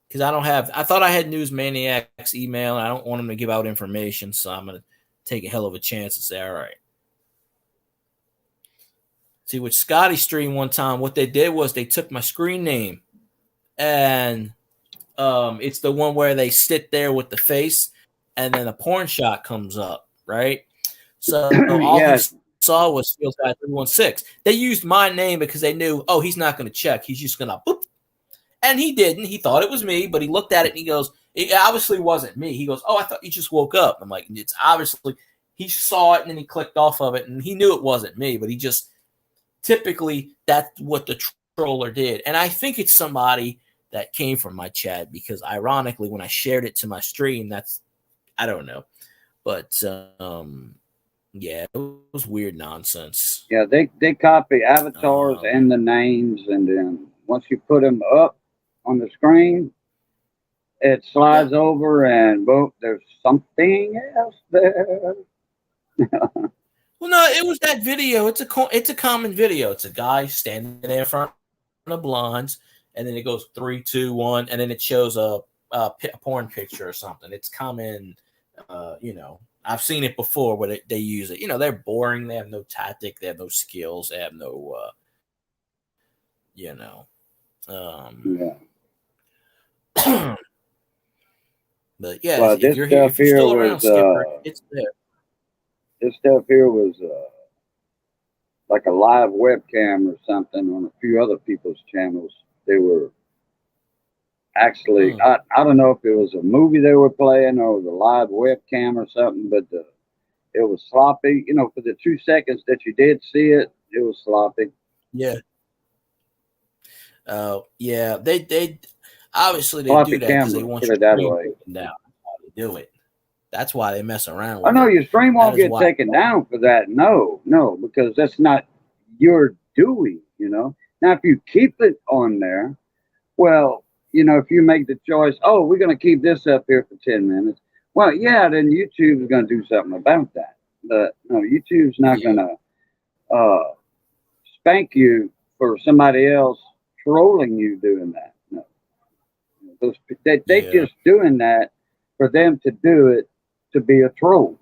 because I thought I had Newsmaniac's email. And I don't want him to give out information, so I'm gonna take a hell of a chance and say, all right. See, with Scotty Stream one time, what they did was they took my screen name and it's the one where they sit there with the face and then a porn shot comes up, right? So all he saw was Steel's Guy 316. They used my name because they knew, oh, he's not going to check. He's just going to boop. And he didn't. He thought it was me, but he looked at it and he goes, it obviously wasn't me. He goes, oh, I thought you just woke up. I'm like, it's obviously, he saw it and then he clicked off of it and he knew it wasn't me, but he just, typically that's what the troller did. And I think it's somebody that came from my chat because ironically, when I shared it to my stream, I don't know. But yeah, it was weird nonsense. Yeah, they copy avatars and the names, and then once you put them up on the screen, it slides over and boom, there's something else there. Well, no, it was that video. It's a common video. It's a guy standing there in front of blondes, and then it goes 3, 2, 1, and then it shows a porn picture or something. It's common, I've seen it before where they use it. They're boring. They have no tactic. They have no skills. They have no, But yeah, well, if you're still around, Skipper, it's there. This stuff here was like a live webcam or something on a few other people's channels. They were actually, I don't know if it was a movie they were playing or the live webcam or something, but it was sloppy. For the 2 seconds that you did see it, it was sloppy. Yeah. Yeah. They obviously sloppy do that because they want you to that way. Down. That's how they do it. That's why they mess around with I know your stream won't get taken why. down for that. No, because that's not your doing, Now, if you keep it on there, well, if you make the choice, oh, we're going to keep this up here for 10 minutes. Well, yeah, then YouTube is going to do something about that. But no, YouTube's not going to spank you for somebody else trolling you doing that. No, they just doing that for them to do it to be a troll.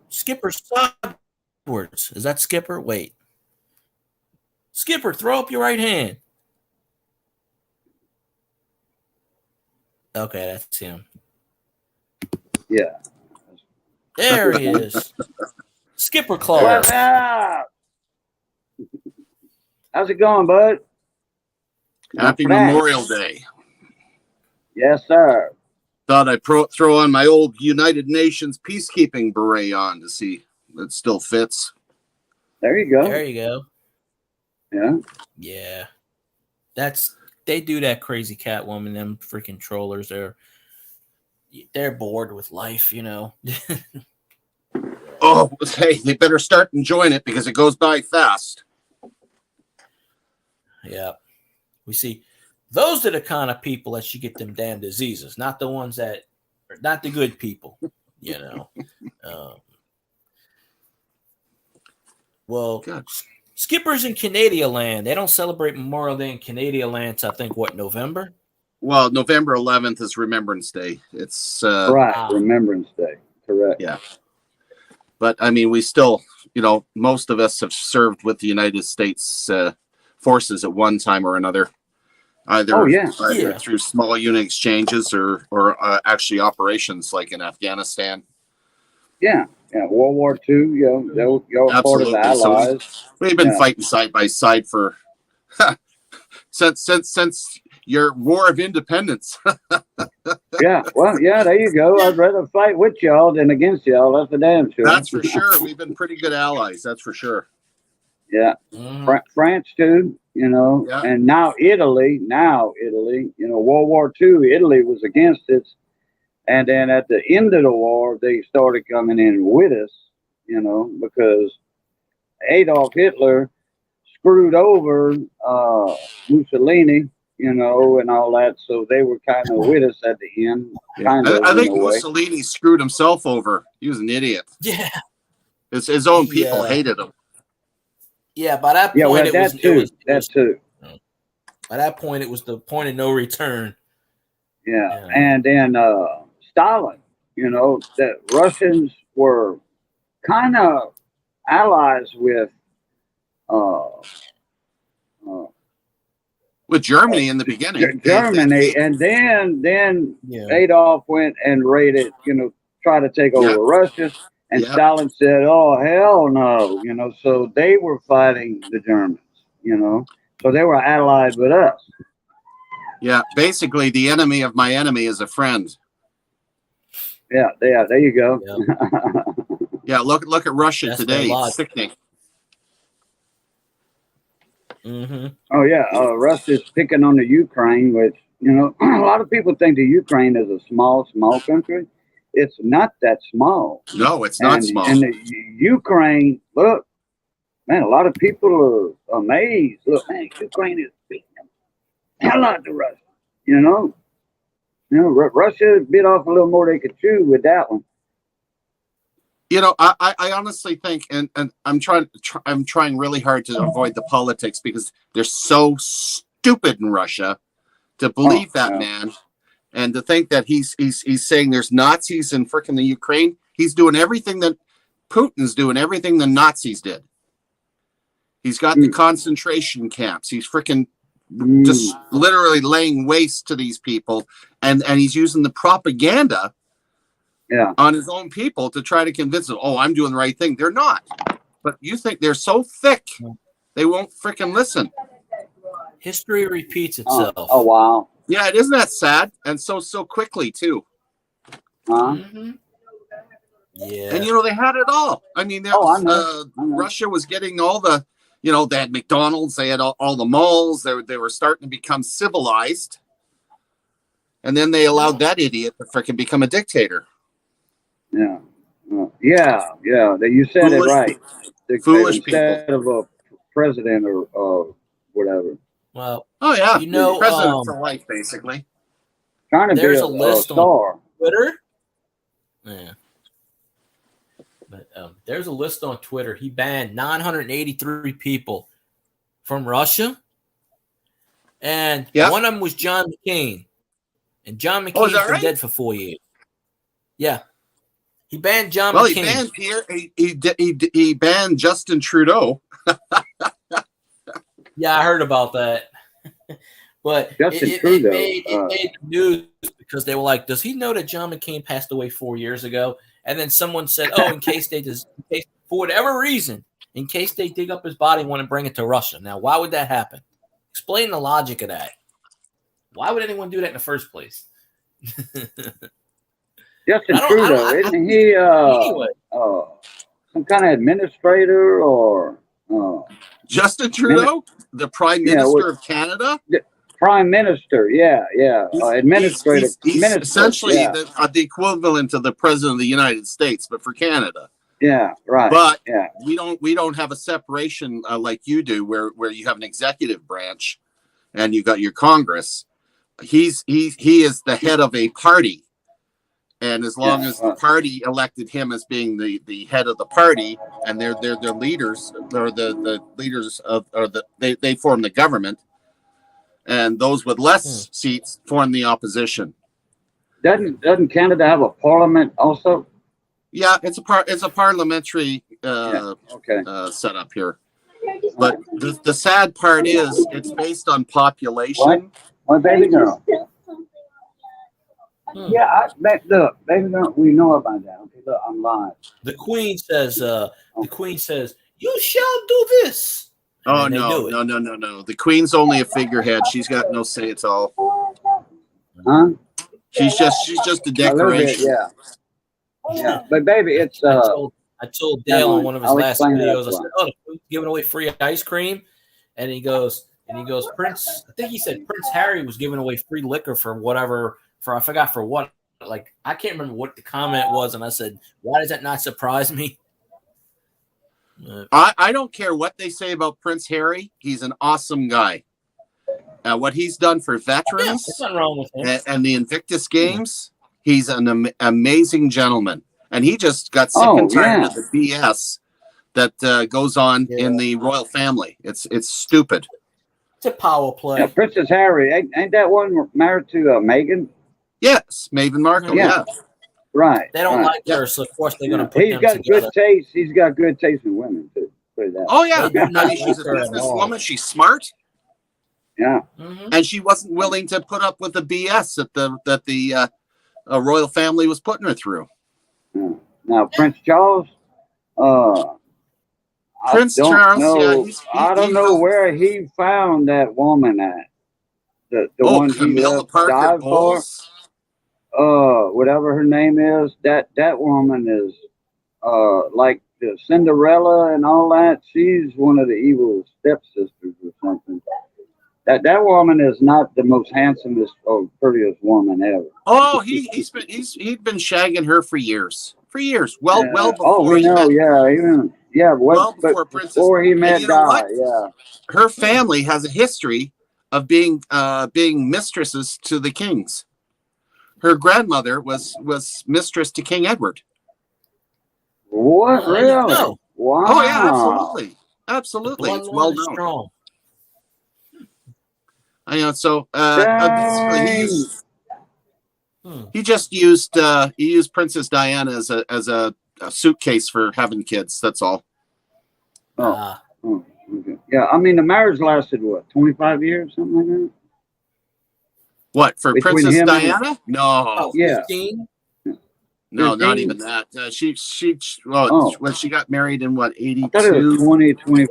Skipper sideways. Is that Skipper? Wait. Skipper, throw up your right hand. Okay, that's him. Yeah. There he is. Skipper Claus. What's up? How's it going, bud? Happy Memorial Day. Yes, sir. Thought I'd throw on my old United Nations peacekeeping beret on to see if it still fits. There you go. There you go. Yeah. Yeah. They do that crazy Catwoman, them freaking trollers. They're bored with life, Oh, hey, they better start enjoying it because it goes by fast. Yeah. We see those are the kind of people that should get them damn diseases, not the ones that are not the good people, Well, God. Skippers in Canada land, they don't celebrate Memorial Day in Canada land till I think November? Well, November 11th is Remembrance Day. It's right, Remembrance Day. Correct. Yeah. But I mean, we still, most of us have served with the United States forces at one time or another, either through small unit exchanges or actually operations like in Afghanistan. Yeah, World War II. Y'all part of the Allies. So we've been fighting side by side for since your War of Independence. Yeah, well, there you go. I'd rather fight with y'all than against y'all. That's for damn sure. That's for sure. We've been pretty good allies. That's for sure. Yeah, France too. And now Italy. World War II. Italy was against it, and then at the end of the war, they started coming in with us. Because Adolf Hitler screwed over Mussolini. And all that. So they were kind of with us at the end. I think Mussolini screwed himself over. He was an idiot. Yeah. His own people hated him. Yeah, by that point, that too. By that point, it was the point of no return. Yeah. And then Stalin, the Russians were kind of allies with Germany in the beginning. Germany, and then Adolf went and raided, tried to take over Russia, and Stalin said, "Oh hell no," So they were fighting the Germans, so they were allied with us. Yeah, basically, the enemy of my enemy is a friend. Yeah, there you go. Yeah, look at Russia today. It's sickening. Mm-hmm. Oh yeah, Russia's picking on the Ukraine, which a lot of people think the Ukraine is a small country. It's not that small. No, it's not small. And the Ukraine, look, man, a lot of people are amazed. Look, man, Ukraine is beating them hell out of Russia. Russia bit off a little more they could chew with that one. I honestly think, and I'm trying really hard to avoid the politics because they're so stupid in Russia to believe that man, and to think that he's saying there's Nazis in frickin' the Ukraine. He's doing everything that Putin's doing, everything the Nazis did. He's got the concentration camps. He's frickin' just literally laying waste to these people, and he's using the propaganda on his own people to try to convince them, oh, I'm doing the right thing. They're not. But you think they're so thick, they won't freaking listen. History repeats itself. Oh wow. Yeah, isn't that sad? And so quickly, too. Mm-hmm. Yeah. And, they had it all. I mean, Russia was getting all the, they had McDonald's, they had all the malls. They were starting to become civilized. And then they allowed that idiot to freaking become a dictator. Yeah. You said it right. Foolish instead people. of a president or whatever. Well, Oh yeah, you know, president for life, basically. Trying to be there's a a list on star. Twitter. Yeah. But there's a list on Twitter. He banned 983 people from Russia. And Yeah. one of them was John McCain. And John Oh, is McCain's that been right? dead for 4 years. Yeah. He banned John Well, McCain. he banned Pierre. He banned Justin Trudeau. Yeah, I heard about that. But Justin Trudeau, it made the news because they were like, does he know that John McCain passed away 4 years ago? And then someone said, oh, in case for whatever reason, in case they dig up his body and want to bring it to Russia. Now, why would that happen? Explain the logic of that. Why would anyone do that in the first place? Justin Trudeau, isn't he anyway. some kind of administrator or Justin Trudeau, the Prime Minister of Canada? Prime Minister, yeah. Administrator. He's minister, essentially yeah. the equivalent of the President of the United States, but for Canada. Yeah, right. But yeah. we don't have a separation like you do, where you have an executive branch and you got your Congress. He is the head of a party, and as long as the party elected him as being the head of the party, and they're the leaders, or the leaders of, or they form the government, and those with less seats form the opposition. Doesn't Canada have a parliament also? Yeah, it's a parliamentary setup here. But the sad part is it's based on population. What, baby girl? Yeah, look, baby girl, we know about that. Okay, look, I'm live. The Queen says, you shall do this. Oh no. The Queen's only a figurehead. She's got no say at all. Huh? She's just a decoration. Yeah, but baby, it's I told Dale on one of his last videos, I said, oh, the Queen's giving away free ice cream. And he goes, Prince, I think he said Prince Harry was giving away free liquor for whatever, I forgot for what. Like, I can't remember what the comment was. And I said, why does that not surprise me? I don't care what they say about Prince Harry. He's an awesome guy. What he's done for veterans, there's nothing wrong with him. And the Invictus Games, he's an amazing gentleman. And he just got sick and tired of the BS that goes on in the royal family. It's stupid. It's a power play. Yeah, Princess Harry, ain't that one married to Meghan? Yes, Meghan Markle. Yeah. Right. They don't like her, so of course they're going to put He's them got together. good taste. He's got good taste in women too. Put it that way. Oh yeah, They do not she's a like her at all. businesswoman. She's smart. Yeah. And she wasn't willing to put up with the BS that the royal family was putting her through. Yeah. Now Prince Charles, Prince Charles, I don't know where he found that woman at. The one he Camilla Parker died for. Bowles. Whatever her name is, that woman is like the Cinderella and all that. She's one of the evil stepsisters or something. That woman is not the most handsomest or prettiest woman ever. Oh, he'd been shagging her for years. Well before. Oh, we know. Before he met Di. Yeah. Her family has a history of being mistresses to the kings. Her grandmother was mistress to King Edward. What? Really? No. Wow. Oh yeah, absolutely. It's well known. Strong. I know. So he just used Princess Diana as a suitcase for having kids. That's all. Oh, okay. Yeah. I mean, the marriage lasted what, 25 years, something like that. What, for Between Princess him Diana? No. Yeah. 15? No, 15? not even that. When she got married in what, 82? I thought it was 20, 25.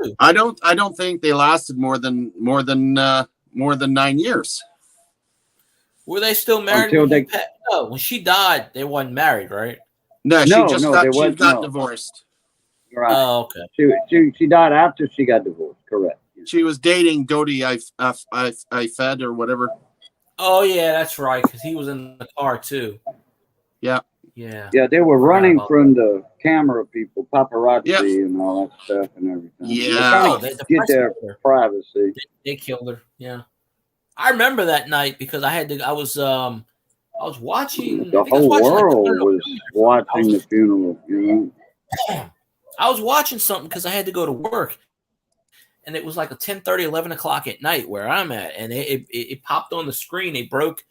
82. I don't think they lasted more than 9 years. Were they still married? No, when she died, they weren't married, right? No, she got no. divorced. Right. Oh, okay. She died after she got divorced. Correct. She was dating Dodi Ifed or whatever. Oh, yeah, that's right, because he was in the car, too. Yeah. Yeah. Yeah, they were Forgot running about from the camera people, paparazzi, Yeah. and all that stuff and everything. Yeah. They're trying Oh, to the get press their killed her. privacy. They killed her. Yeah. I remember that night because I was watching. The I think I was whole watching like world was watching the funeral. You know. I was watching something because I had to go to work, and it was like a 10:30, 11 o'clock at night where I'm at, and it popped on the screen. They broke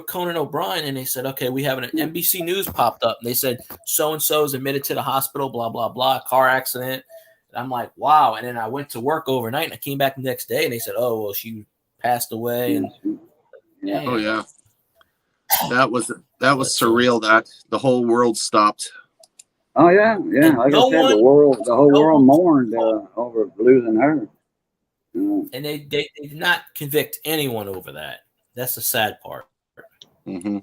Conan O'Brien, and they said, okay, we have an NBC News popped up, and they said so and so is admitted to the hospital, blah blah blah, car accident. And I'm like, wow. And then I went to work overnight, and I came back the next day, and they said, oh well, she passed away, and Yeah. Oh yeah. That was surreal. That the whole world stopped. Oh yeah, yeah. And Like no I said, the whole world mourned over losing her. and they did not convict anyone over that. That's the sad part. Mm-hmm.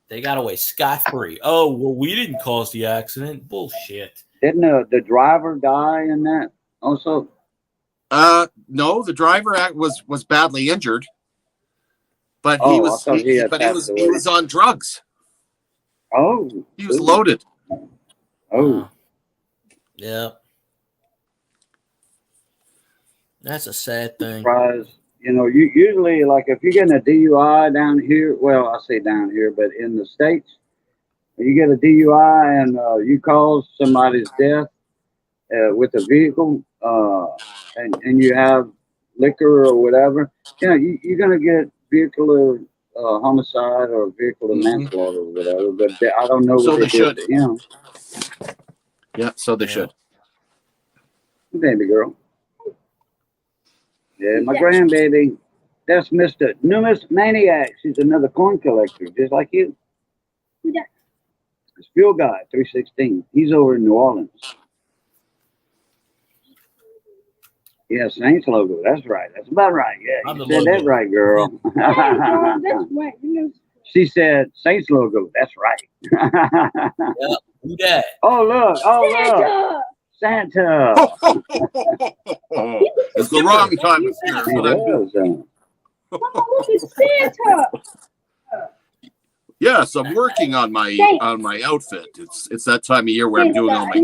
They got away scot-free. Oh, well, we didn't cause the accident. Bullshit. Didn't the driver die in that also? No, the driver was badly injured, but Oh, he I was thought he had passed he was on drugs. Oh, He was loaded. Oh, Yeah. That's a sad thing. surprise. You know, you usually, like, if you're getting a DUI down here, well, I say down here, but in the States, you get a DUI and you cause somebody's death with a vehicle, and you have liquor or whatever, you know, you're going to get vehicular homicide or vehicular manslaughter or whatever, but I don't know So what they did should. to him. Yeah, so they should. Baby girl. Yeah, my grandbaby. That's Mr. Numismaniac. She's another coin collector, just like you. Who that? It's Fuel Guy 316. He's over in New Orleans. Yeah, Saints logo. That's right. That's about right. Yeah, I'm you the said that logo. right, girl. Hey, girl, that's right. You know, She said Saints logo. That's right. Who that? Oh look! Oh Santa! look! Santa. It's the wrong time of year. He But does, Mama, look at Santa! yes, I'm working on my outfit. It's that time of year where I'm doing all my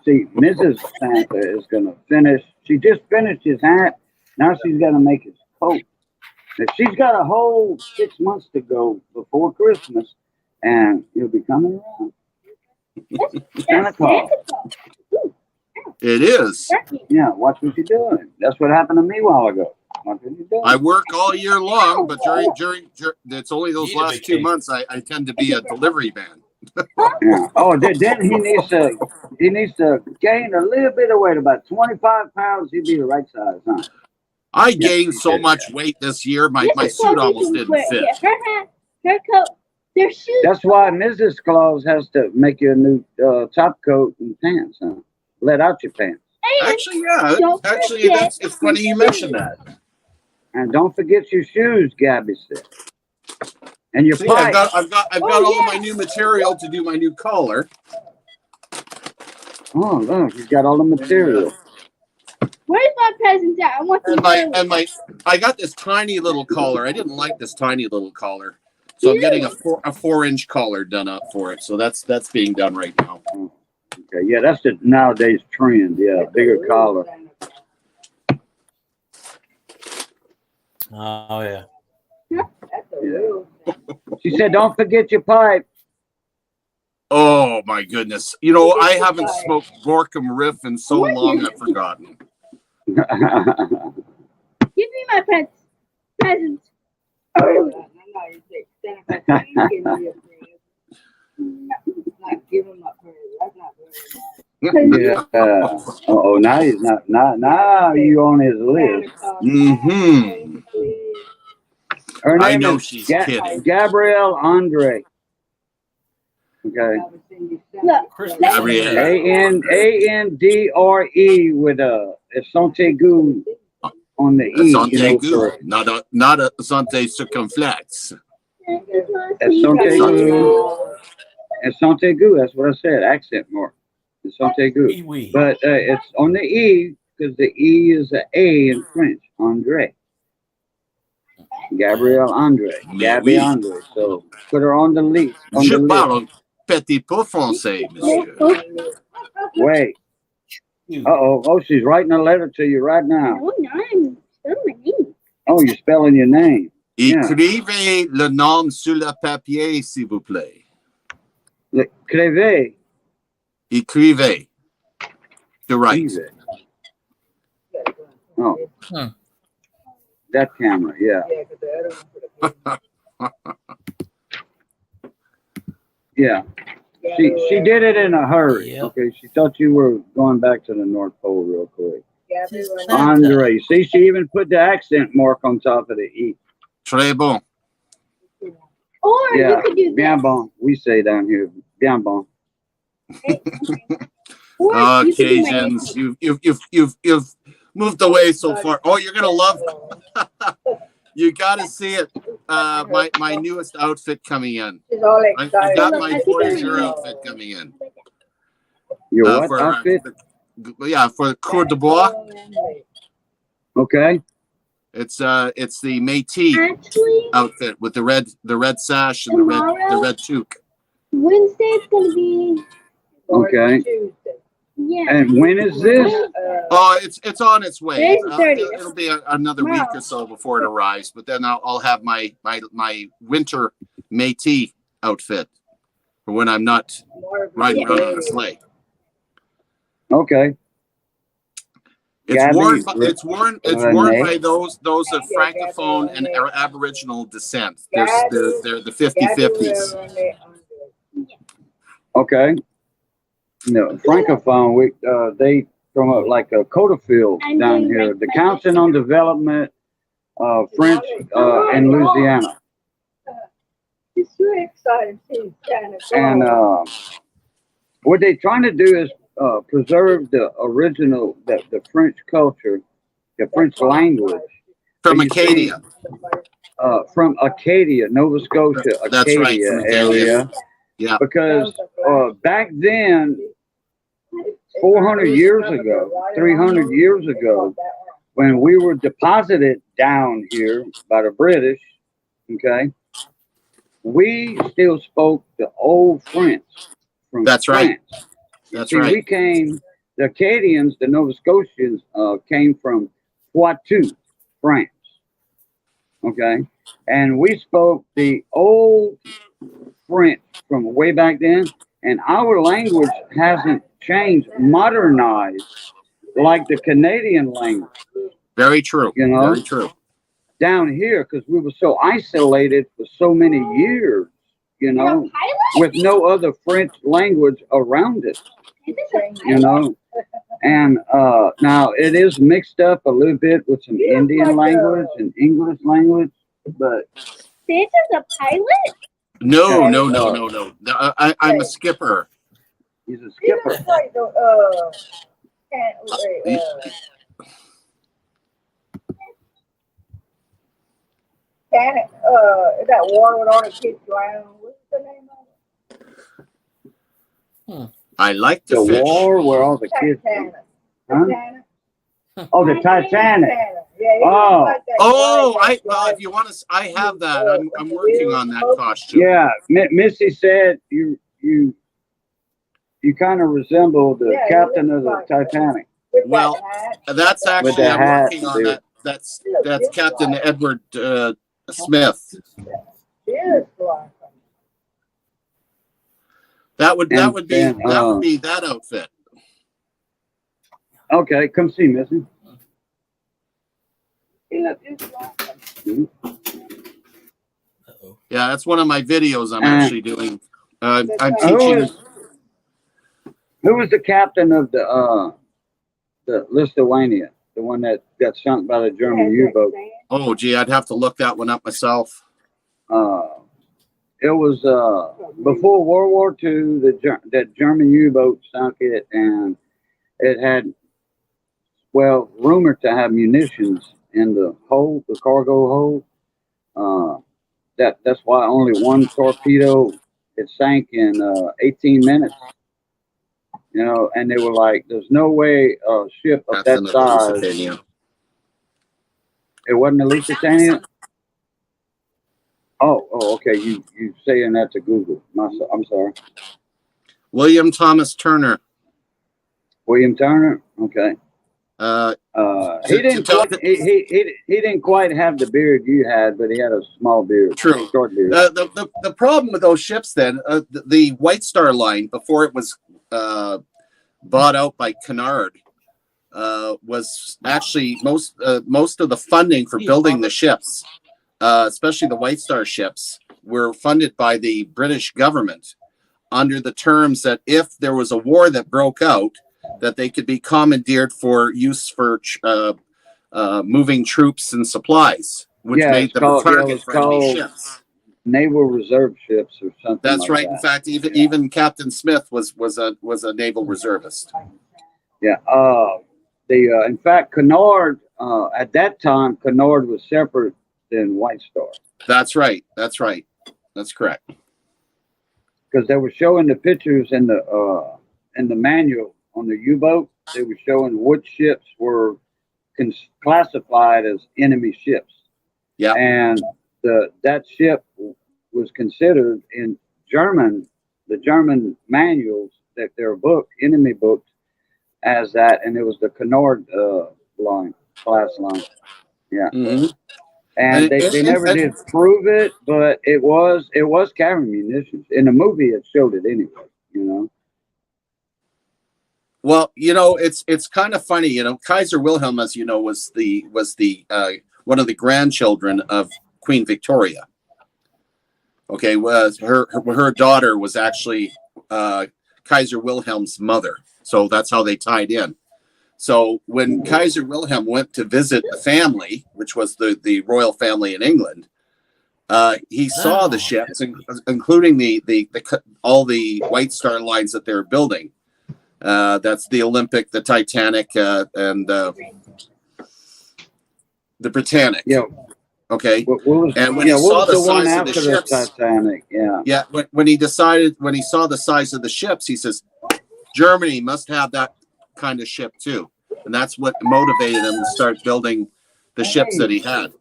See, Mrs. Santa is gonna finish. She just finished his hat. Now she's gonna make his coat. If she's got a whole 6 months to go before Christmas, and he'll be coming around. Santa Claus. It is. Yeah, watch what you're doing. That's what happened to me a while ago. Watch what you're doing. I work all year long, but during it's only those Need a last 2 vacation. months I tend to be a delivery man. Yeah. Oh, then he needs to gain a little bit of weight, about 25 pounds. He'd be the right size, huh? I gained so much weight this year, my suit almost didn't fit. Yeah, her hat, her coat, their shoes. That's why Mrs. Claus has to make you a new top coat and pants, huh? Let out your pants. And Actually, yeah. don't Actually, forget it's funny you mentioned that. And don't forget your shoes, Gabby said. And your See, I've pipe. got all of my new material to do my new collar. Oh, look, he's got all the material. Where's my presents at? I want them early. I got this tiny little collar. I didn't like this tiny little collar, so I'm getting a 4-inch collar done up for it. So that's being done right now. Okay, yeah, that's the nowadays trend. Yeah, bigger collar. Oh, yeah. that's a real She said, "Don't forget your pipe." Oh my goodness! You know I haven't smoked Gorkum Riff in so long I've forgotten. Give me my presents. I'm not even saying Santa Claus, please give me a present. Not give him a present. That's not very nice. Yeah. Oh, now he's not. Now you on his list. Mm-hmm. Her I name know is she's kidding. Gabrielle Andre. Okay. Look, Gabrielle. Andre with a Sante Goo on the E. Santé Goo, not a Santé Circumflex. Sante Goo. Sante Goo. That's what I said. Accent mark. Sante Goo. Wee-wee. But it's on the E because the E is a in French. Andre. Gabrielle Andre. Mais Gabby oui. Andre. So put her on the list. On Je the list. parle petit peu français, monsieur. Wait. Uh-oh. Oh, she's writing a letter to you right now. No, I'm spelling my name. Oh, you're spelling your name. Yeah. Écrivez le nom sur le papier, s'il vous plaît. Creve. Écrivez. To write. Oh. Huh. That camera, yeah. Yeah, 'cause the other one for the Yeah. She did it in a hurry. Yep. Okay, she thought you were going back to the North Pole real quick. Just Gabrielle that. Andre. See, she even put the accent mark on top of the E. Très bon. Or Yeah. you could do Bien this. bon. We say down here. Bien bon. Or Oh, you could do my Cajuns, name. you've moved away so far. Oh, you're gonna love. You gotta see it. My newest outfit coming in. She's all I excited. got I my think Voyager I- outfit coming in. Your what For, outfit? yeah, for Cour de Bois. Okay. It's the Métis Actually, outfit with the red sash and the Tomorrow? red toque. Wednesday's gonna be Okay. yeah. And when is this? Oh, it's on its way. Today's the 30th. It'll be another week or so before it arrives. But then I'll have my winter Métis outfit for when I'm not riding around on a sleigh. Okay. It's Gabby, worn. Re- It's worn. It's Renee? worn by those of francophone and Aboriginal descent. They're the 50-50s. Okay. No, Francophone, they from like a Coderfield I'm down doing here. my- The my Council on Development, French, in Louisiana. She's so excited. She's kind of And what they're trying to do is preserve the original, the French culture, the French language From you see- Acadia. from Acadia, Nova Scotia, That's right, Acadia from Acadia. area. Yeah. Because back then, 400 years ago, 300 years ago, when we were deposited down here by the British, okay, we still spoke the old French from That's right. France. That's See, we right. came, the Acadians, the Nova Scotians, came from Poitou, France. Okay. And we spoke the old French from way back then. And our language hasn't changed, modernized like the Canadian language, Very true. you know, Very true. down here, because we were so isolated for so many years, you You're a know, pilot? with no other French language around it. Is this a You know, and now it is mixed up a little bit with some Indian language and English language, but This is a pilot? No. I'm a Hey. skipper. he's a He skipper. looks like the is that water with all the kids drown? What's the name of it? I like to The fish. war where all the kids, Titanic. huh? Titanic. Oh, the Titanic. Yeah, he Oh. looks like that Oh, guy that if you want to, I have that. I'm working on that costume. Yeah, Missy said you kind of resemble the Yeah, he captain of looks the like that. Titanic. with that Well, hat. That's actually the I'm hat, working on dude. that. That's Captain Edward Smith. He looks like him. That would And be then, that outfit. Okay, come see Missy. He looks just like him. Uh-oh. Yeah, that's one of my videos I'm actually doing. I'm Who teaching. was the captain of the Lithuania, the one that got sunk by the German U-boat? Oh, gee, I'd have to look that one up myself. It was before World War II. That German U-boat sunk it, and it had, well, rumored to have munitions in the hold, the cargo hold. That's why only one torpedo, it sank in 18 minutes. You know, and they were like, "There's no way a ship of That's that another size." Lusitania. It wasn't a Lusitania. Oh, okay. You saying that to Google? I'm sorry. William Thomas Turner. William Turner. Okay. Uh, He didn't tell- quite. He didn't quite have the beard you had, but he had a small beard. True. Short beard. The problem with those ships then, the White Star Line, before it was bought out by Cunard, was actually most of the funding for building the ships, especially the White Star ships, were funded by the British government under the terms that if there was a war that broke out, that they could be commandeered for use for moving troops and supplies, which Yeah, made it's them called- a yeah, target it's for enemy called- ships. Naval Reserve ships or something. That's like right. that. In fact, even Captain Smith was a naval reservist. Yeah. In fact, Cunard at that time, Cunard was separate than White Star That's right. That's correct. because they were showing the pictures in the manual on the U-boat. They were showing which ships were classified as enemy ships. Yeah. And that ship was considered in the German manuals that they're booked, enemy booked, as that, and it was the Cunard class line. Yeah. Mhm. And they never did prove it, but it was carrying munitions. In the movie, it showed it anyway. You know. Well, it's kind of funny. Kaiser Wilhelm, as you know, was the one of the grandchildren of Queen Victoria. Okay, was her daughter was actually Kaiser Wilhelm's mother, so that's how they tied in. So when Kaiser Wilhelm went to visit the family, which was the royal family in England, he saw the ships, including all the White Star lines that they were building. That's the Olympic, the Titanic, and the Britannic. Yeah. Okay. What was, And when he saw what was the one size of the after ships, Titanic? Yeah. yeah, when he saw the size of the ships, he says, Germany must have that kind of ship too, and that's what motivated him to start building the ships that he had.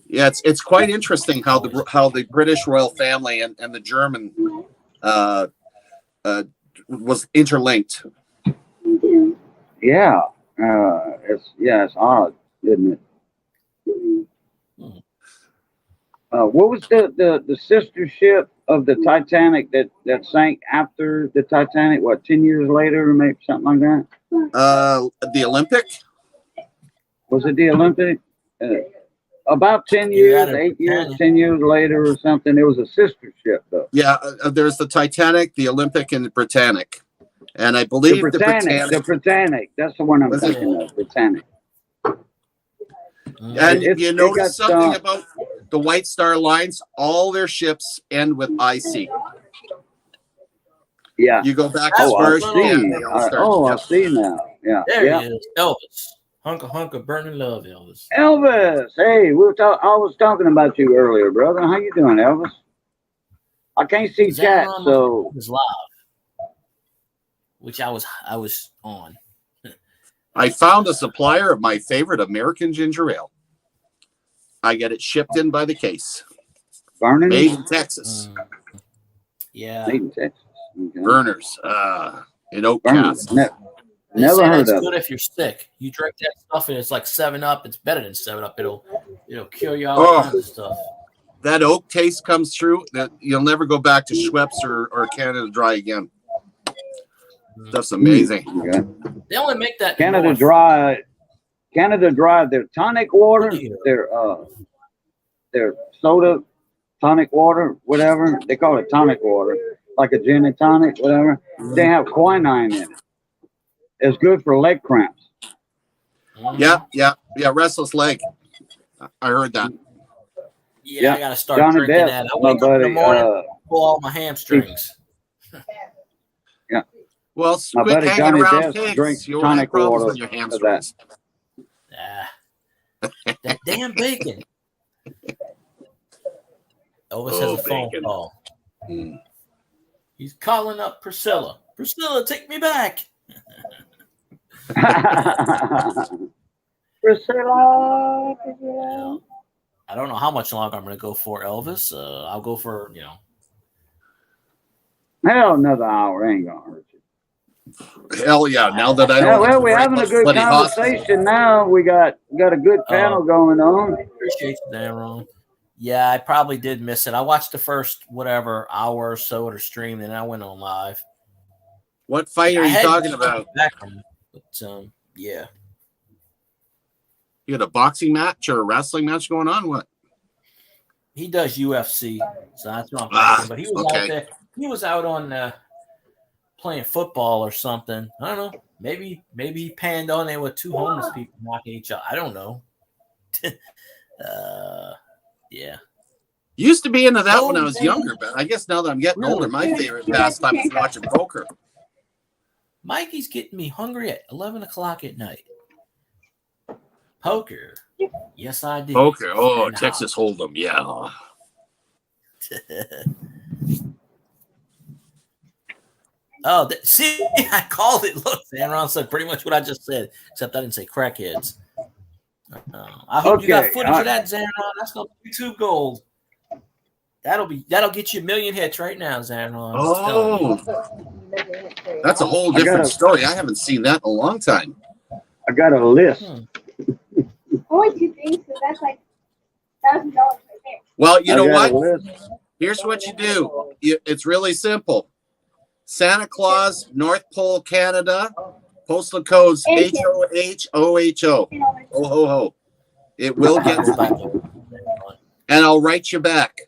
Yeah, it's quite interesting how the British royal family and the German was interlinked. Yeah. It's odd, isn't it? What was the sister ship of the Titanic that sank after the Titanic? What, 10 years later, or maybe something like that? The Olympic. Was it the Olympic? About 10 years, 8 years, 10 years later, or something. It was a sister ship, though. Yeah, there's the Titanic, the Olympic, and the Britannic, and I believe The Britannic. That's the one I'm thinking of. Britannic. And you notice something about the White Star lines? All their ships end with IC. Yeah. You go back as Oh, far I as see. I see now. Yeah. There Yeah. he is. Elvis. Hunka, burning love, Elvis. Elvis, hey, I was talking about you earlier, brother. How you doing, Elvis? I can't see chat, so It was live, which I was on. I found a supplier of my favorite American ginger ale. I get it shipped in by the case. burning. Made in Texas. Yeah. Made in Texas. Okay. Burners. In Oak Burners. Castle. They Never say heard that's of good it. if you're sick. You drink that stuff and it's like 7-Up. It's better than 7-Up. It'll cure you all Oh. kinds of stuff. That oak taste comes through that you'll never go back to Schweppes or Canada Dry again. That's amazing. Okay. They only make that in Canada North. Dry. Canada Dry. Their tonic water. Their soda, tonic water, whatever they call it, tonic water, like a gin and tonic, whatever. They have quinine in it. It's good for leg cramps. Yeah. Restless leg. I heard that. Yeah, I gotta start Johnny drinking Depp, that. I my wake up in the buddy, morning, pull all my hamstrings. Well, My quit buddy hanging Johnny around Depp pigs. drinks You'll have tonic problems water with your for hamstrings. That damn bacon. Elvis has a phone bacon. call. Mm. He's calling up Priscilla. Priscilla, take me back. Priscilla. I don't know how much longer I'm going to go for, Elvis. I'll go for, Hell, another hour ain't gonna hurt you. Hell yeah! Now that I Yeah, don't. well, we're having a good bloody hospital. conversation now. We got a good panel going on. appreciate you there, Ron. Yeah, I probably did miss it. I watched the first, hour or so of the stream, and I went on live. What fight are I you had talking about? background, but yeah. You got a boxing match or a wrestling match going on? What? He does UFC, so that's what I'm thinking. But he was okay. out there. He was out on playing football or something. I don't know. Maybe he panned on there with two homeless people knocking each other. I don't know. Yeah. Used to be into that when I was younger, but I guess now that I'm getting older, my favorite pastime is watching poker. Mikey's getting me hungry at 11 o'clock at night. Poker. Yes, I did. Poker. Oh, And, Texas Hold'em. Yeah. See, I called it. Look, Ron said pretty much what I just said, except I didn't say crackheads. I hope you got Okay, footage of that, Zaron. That's no YouTube gold. That'll get you a million hits right now, Zaron. Oh, that's a whole different story. I haven't seen that in a long time. I got a list. Only 2 things, so that's like $1,000 right there. Well, you know I got what? a list. Here's what you do. It's really simple. Santa Claus, North Pole, Canada, postal codes HOHOHO. Oh ho ho! It will get, and I'll write you back.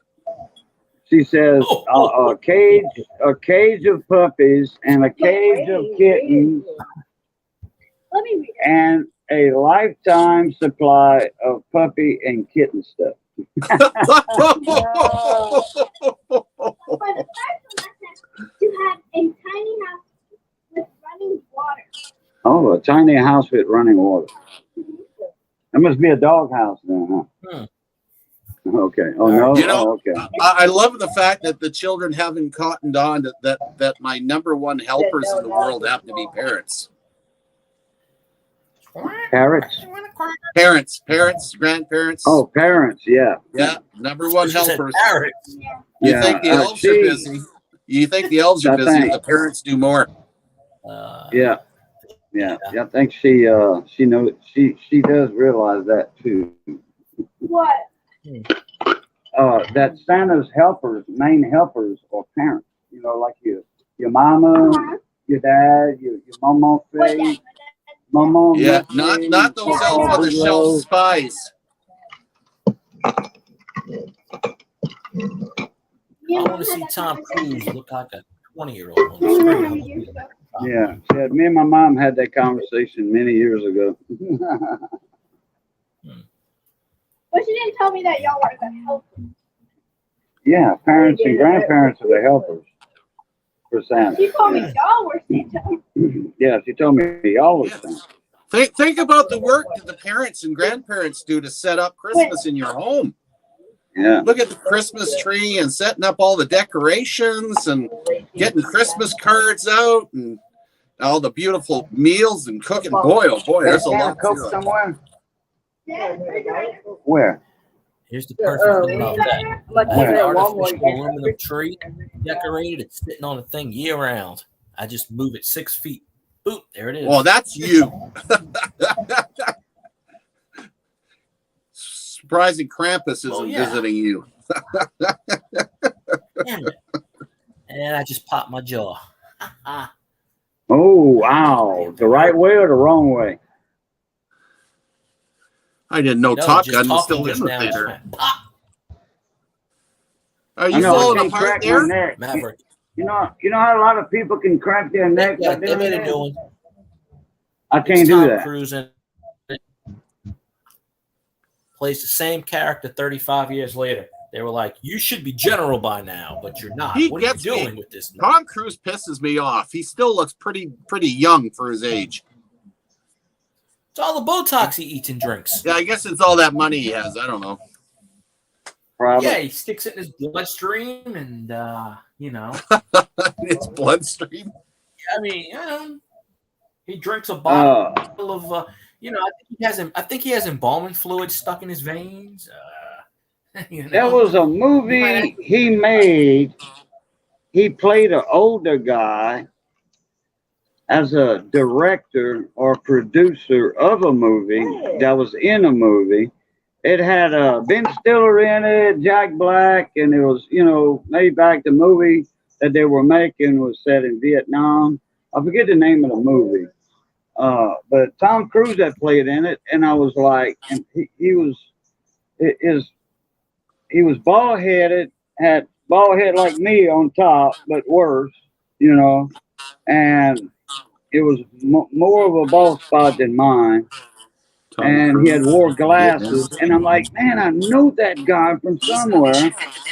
She says a cage of puppies and a cage of kittens Let me read it. and a lifetime supply of puppy and kitten stuff. For the first one, I said to have a tiny house with running water. Oh, a tiny house with running water. That must be a dog house then, huh? Okay. Oh no. You know, okay. I love the fact that the children haven't cottoned on that my number one helpers in the world happen to be parents. Parrots. Parents, grandparents. Oh, parents. Yeah. Yeah, number one She said helpers. parrots. You Yeah, think the elves are busy? You think the elves are I busy? think- The parents do more. Yeah. I think she knows she does realize that too. What? That Santa's main helpers are parents. You know, like your mama, your dad, your mama What face, dad? mama. Yeah, Mama, not those elf on the shelf spies. I want to see Tom Cruise look like a 20-year-old on the screen. Yeah, me and my mom had that conversation many years ago. But she didn't tell me that y'all were the helpers. Yeah, parents and grandparents are the helpers for Santa. She told me y'all were Santa. Yeah, she told me y'all was Santa. Think about the work that the parents and grandparents do to set up Christmas in your home. Yeah. Look at the Christmas tree and setting up all the decorations and getting Christmas cards out and all the beautiful meals and cooking. Boy, oh boy, there's a lot Coke to it. somewhere. Yeah, Where? Here's the perfect thing about that. Like I have an Yeah. artificial aluminum tree decorated. It's sitting on the thing year round. I just move it 6 feet. Boop, there it is. Well, that's you. Surprising Krampus isn't visiting you. Damn it. And I just popped my jaw. Oh, wow. The right way or the wrong way? I didn't know No, Top just Gun was talking still in just the now, theater. just went pop. Are I you know, I falling can't apart crack there? my neck. Maverick. You know how a lot of people can crack their neck. Yeah, by they doing made that? a new one. I can't It's do Tom that. Cruise in it. Plays the same character 35 years later. They were like, "You should be general by now, but you're not. He What are you gets me. doing with this?" Tom Cruise pisses me off. He still looks pretty young for his age. It's all the Botox he eats and drinks. Yeah, I guess it's all that money he has. I don't know. Probably. Yeah, he sticks it in his bloodstream, and It's bloodstream. I mean, he drinks a bottle of You know, I think he has embalming fluid stuck in his veins. You There know? was a You might movie he made. He played an older guy as a director or producer of a movie that was in a movie. It had Ben Stiller in it, Jack Black, and it was, made back the movie that they were making was set in Vietnam. I forget the name of the movie. But Tom Cruise had played in it, and I was like, and he was bald headed, had bald head like me on top, but worse, and it was more of a bald spot than mine. Tom And he had Cruise, wore Vietnam. glasses, and I'm like, man, I know that guy from somewhere.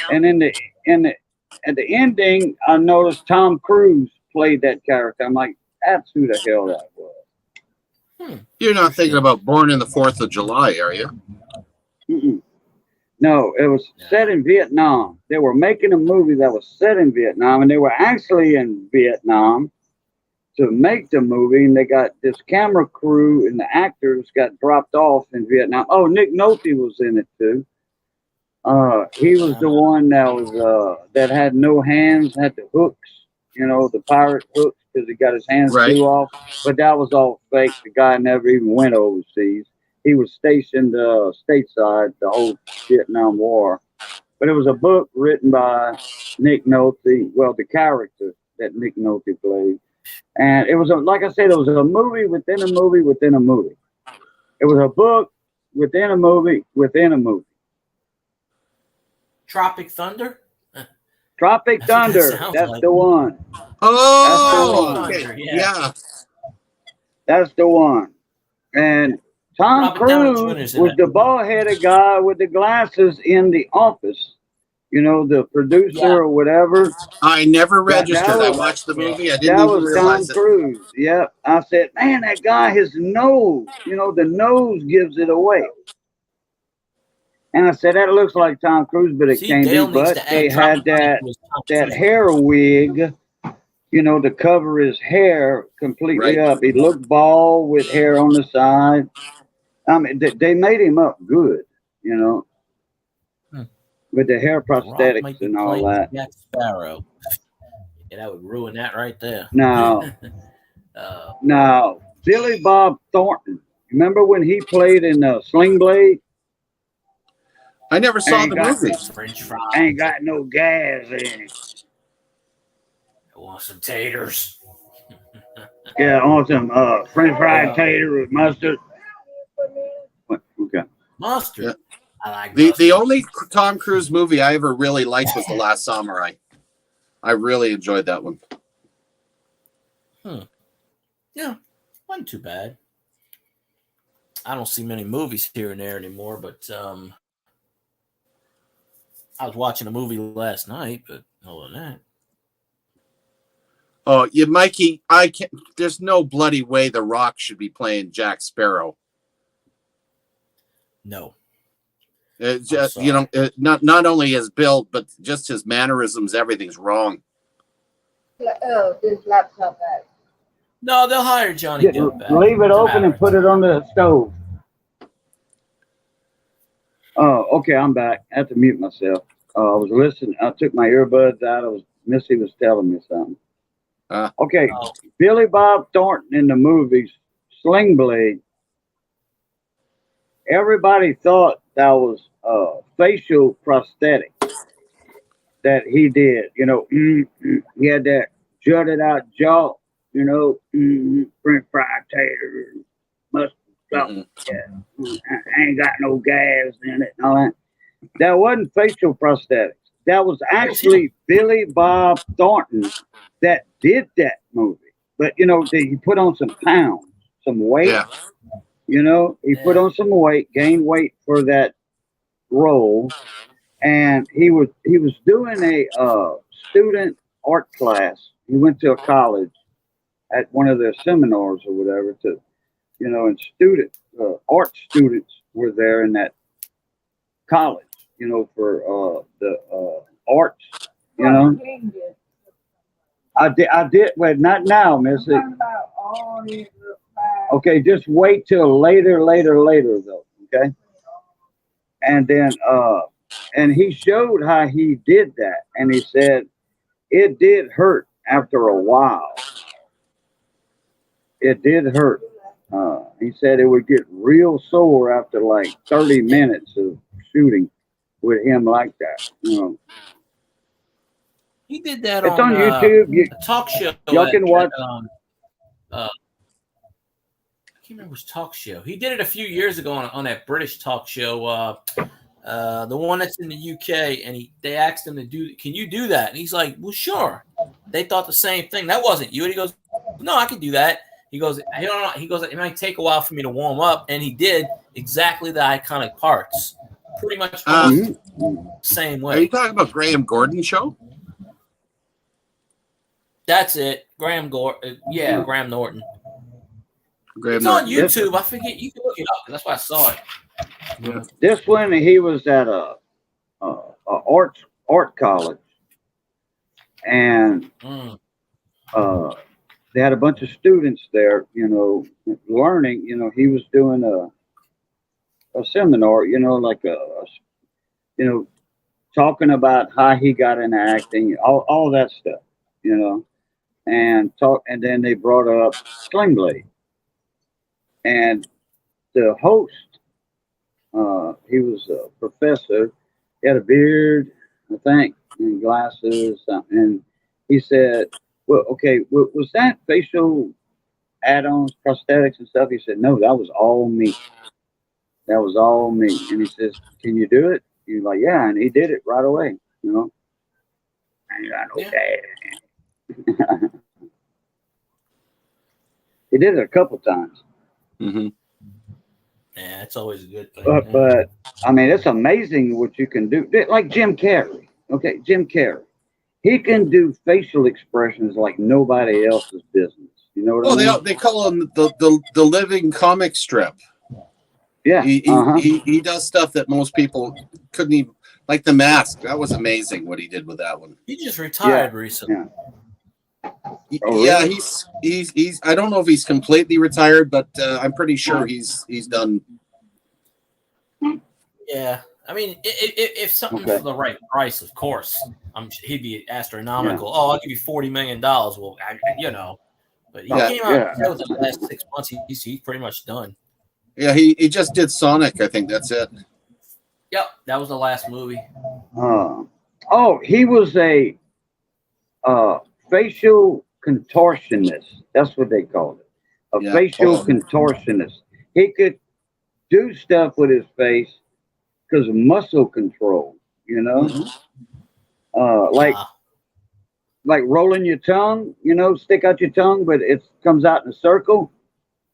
And at the ending, I noticed Tom Cruise played that character. I'm like, that's who the hell that was. You're not thinking about Born in the 4th of July, are you? Mm-mm. No, it was set in Vietnam. They were making a movie that was set in Vietnam, and they were actually in Vietnam to make the movie, and they got this camera crew and the actors got dropped off in Vietnam. Oh, Nick Nolte was in it too. He was the one that was that had no hands, had the hooks, the pirate hooks, because he got his hands flew off. But that was all fake. The guy never even went overseas. He was stationed stateside the whole Vietnam War. But it was a book written by Nick Nolte, well, the character that Nick Nolte played. And it was, like I said, it was a movie within a movie within a movie. It was a book within a movie within a movie. Tropic Thunder? Tropic Thunder, that's the one. Oh, That's the one. okay. Yeah. That's the one. And Tom Robert Downey Jr. Cruise is in was it. the bald-headed guy with the glasses in The Office. The producer or whatever. I never registered. I was- watched the movie. I didn't That even was Tom realize it. Cruise. Yep. I said, man, that guy, his nose, the nose gives it away. And I said, that looks like Tom Cruise, but it See, can't Dale be. needs But to add they Tropic had Thunder to his top that three. hair wig, to cover his hair completely Right. up. He looked bald with hair on the side. I mean, they made him up good, with the hair Rock prosthetics might be and all playing that. Jack Sparrow. Yeah, that would ruin that right there. Now, Billy Bob Thornton. Remember when he played in Sling Blade? I never saw Ain't the got movie. French fries. Ain't got no gas in it. I want some taters. Yeah, I want some French fried tater with mustard. What? Okay. Mustard. Yeah. I like The mustard. only Tom Cruise movie I ever really liked was The Last Samurai. I really enjoyed that one. Yeah, wasn't too bad. I don't see many movies here and there anymore, but I was watching a movie last night, but other than that. Oh, yeah, Mikey, I can't. There's no bloody way The Rock should be playing Jack Sparrow. No. Just, not only his build, but just his mannerisms, everything's wrong. Oh, this laptop back. No, they'll hire Johnny Depp back. Leave it Doesn't open and matter. put it on the stove. Oh, okay, I'm back. I had to mute myself. I was listening. I took my earbuds out. Missy was telling me something. Okay, Oh. Billy Bob Thornton in the movies Sling Blade. Everybody thought that was facial prosthetic that he did. He had that jutted out jaw. French fried tater, mustard, something. I ain't got no gas in it and all that. That wasn't facial prosthetics. That was actually Billy Bob Thornton that did that movie. But, he put on some pounds, some weight. Yeah. He put on some weight, gained weight for that role. And he was doing a student art class. He went to a college at one of their seminars or whatever and art students were there in that college, for the arts, I did, well, not now, Missy. Talking about all these little Okay, just wait till later though. Okay, and then and he showed how he did that, and he said it did hurt after a while. It did hurt. He said it would get real sore after like 30 minutes of shooting with him like that. You know, He did that it's on YouTube. a talk show. Y'all can watch. I can't remember which talk show. He did it a few years ago on that British talk show, the one that's in the UK, and they asked him to do. Can you do that? And he's like, well, sure. They thought the same thing. That wasn't you. And he goes, no, I can do that. He goes, I don't know. He goes, it might take a while for me to warm up, and he did exactly the iconic parts, pretty much the same way. Are you talking about Graham Gordon show? That's it, Graham Gordon. Yeah, Graham Norton. Graham It's Norton. on YouTube. I forget. You can look it up. That's why I saw it. Yeah. This one, he was at a art college, and they had a bunch of students there, you know, learning. You know, he was doing a seminar, you know, like you know, talking about how he got into acting, all that stuff, you know, and then they brought up Sling Blade, and the host, he was a professor. He had a beard, I think, and glasses, and he said, well, okay, was that facial add-ons, prosthetics and stuff? He said, no, that was all me. That was all me. And he says, can you do it? He's like, yeah, and he did it right away, you know. And you're like, okay. He did it a couple times. Mm-hmm. Yeah, it's always a good thing. But I mean, it's amazing what you can do. Like Jim Carrey. Okay, Jim Carrey. He can do facial expressions like nobody else's business. You know what I mean? They call him the living comic strip. Yeah. He does stuff that most people couldn't even, like The Mask. That was amazing what he did with that one. He just retired recently. Yeah. Oh, yeah, really? He's I don't know if he's completely retired, but I'm pretty sure he's done. Yeah. I mean, if something for the right price, of course, he'd be astronomical. Yeah. Oh, I'll give you $40 million. Well, you know, but he came out that was the last 6 months. He's pretty much done. Yeah, he just did Sonic. I think that's it. Yep, that was the last movie. He was a facial contortionist. That's what they called it. A facial contortionist. He could do stuff with his face because of muscle control, you know? Like rolling your tongue, you know, stick out your tongue, but it comes out in a circle.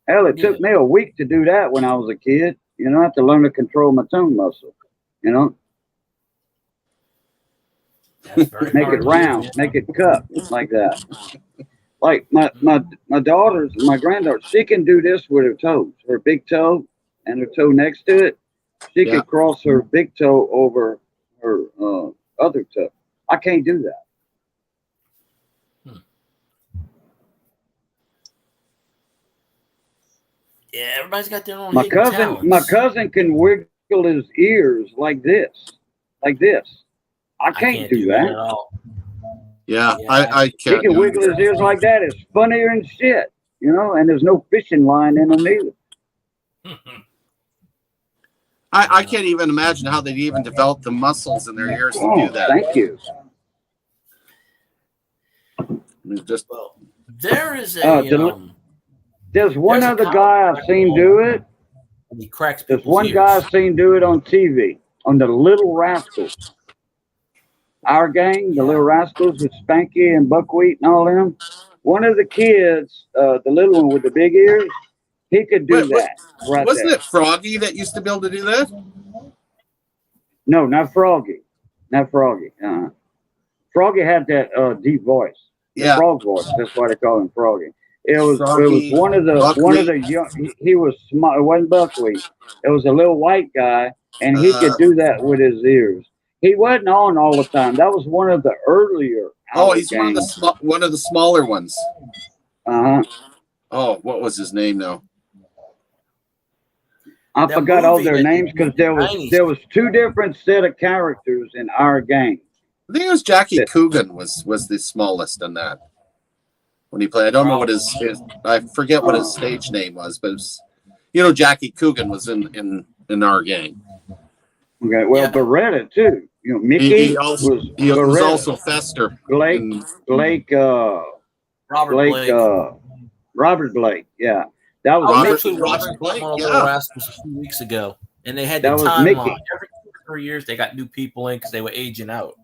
Hell, it took me a week to do that when I was a kid. You know, I have to learn to control my tongue muscle, you know? Make it round, make it cup like that. Like my daughter's, my granddaughter, she can do this with her toes, her big toe and her toe next to it. She could cross her big toe over her other toe. I can't do that. Yeah, everybody's got their own. My cousin can wiggle his ears like this. I can't do that. At all. Yeah, I can't. He can wiggle his ears like that. It's funnier than shit, you know. And there's no fishing line in them either. I can't even imagine how they'd even develop the muscles in their ears to do that. Thank you. Just there is a. There's one other guy I've seen do it. He cracks. There's one guy I've seen do it on TV on the Little Rascals. Our gang, the Little Rascals with Spanky and Buckwheat and all them. One of the kids, the little one with the big ears, he could do that. Wasn't it Froggy that used to be able to do that? No, not Froggy. Not Froggy. Froggy had that deep voice. Yeah. Frog voice. That's why they call him Froggy. It was one of the young. He was smart. It wasn't Buckwheat. It was a little white guy, and he could do that with his ears. He wasn't on all the time. That was one of the earlier. He's one of the smaller ones. Oh, what was his name now? I That forgot all movie their that they names because did in the 90s. there was two different set of characters in Our Gang. I think it was Jackie Yeah. Coogan was the smallest in that when he played. I don't know what his I forget what his stage name was, but it was, Jackie Coogan was in Our Gang. Okay, well, Yeah. Beretta too. Mickey He was was Beretta. also Fester. Blake, in- Blake, Robert Blake. Robert Blake. Yeah, that was I was Robert- actually watching Robert Blake, one of yeah. Little Rascals a few weeks ago, and they had the That was timeline. Mickey. Every 2 or 3 years, they got new people in because they were aging out.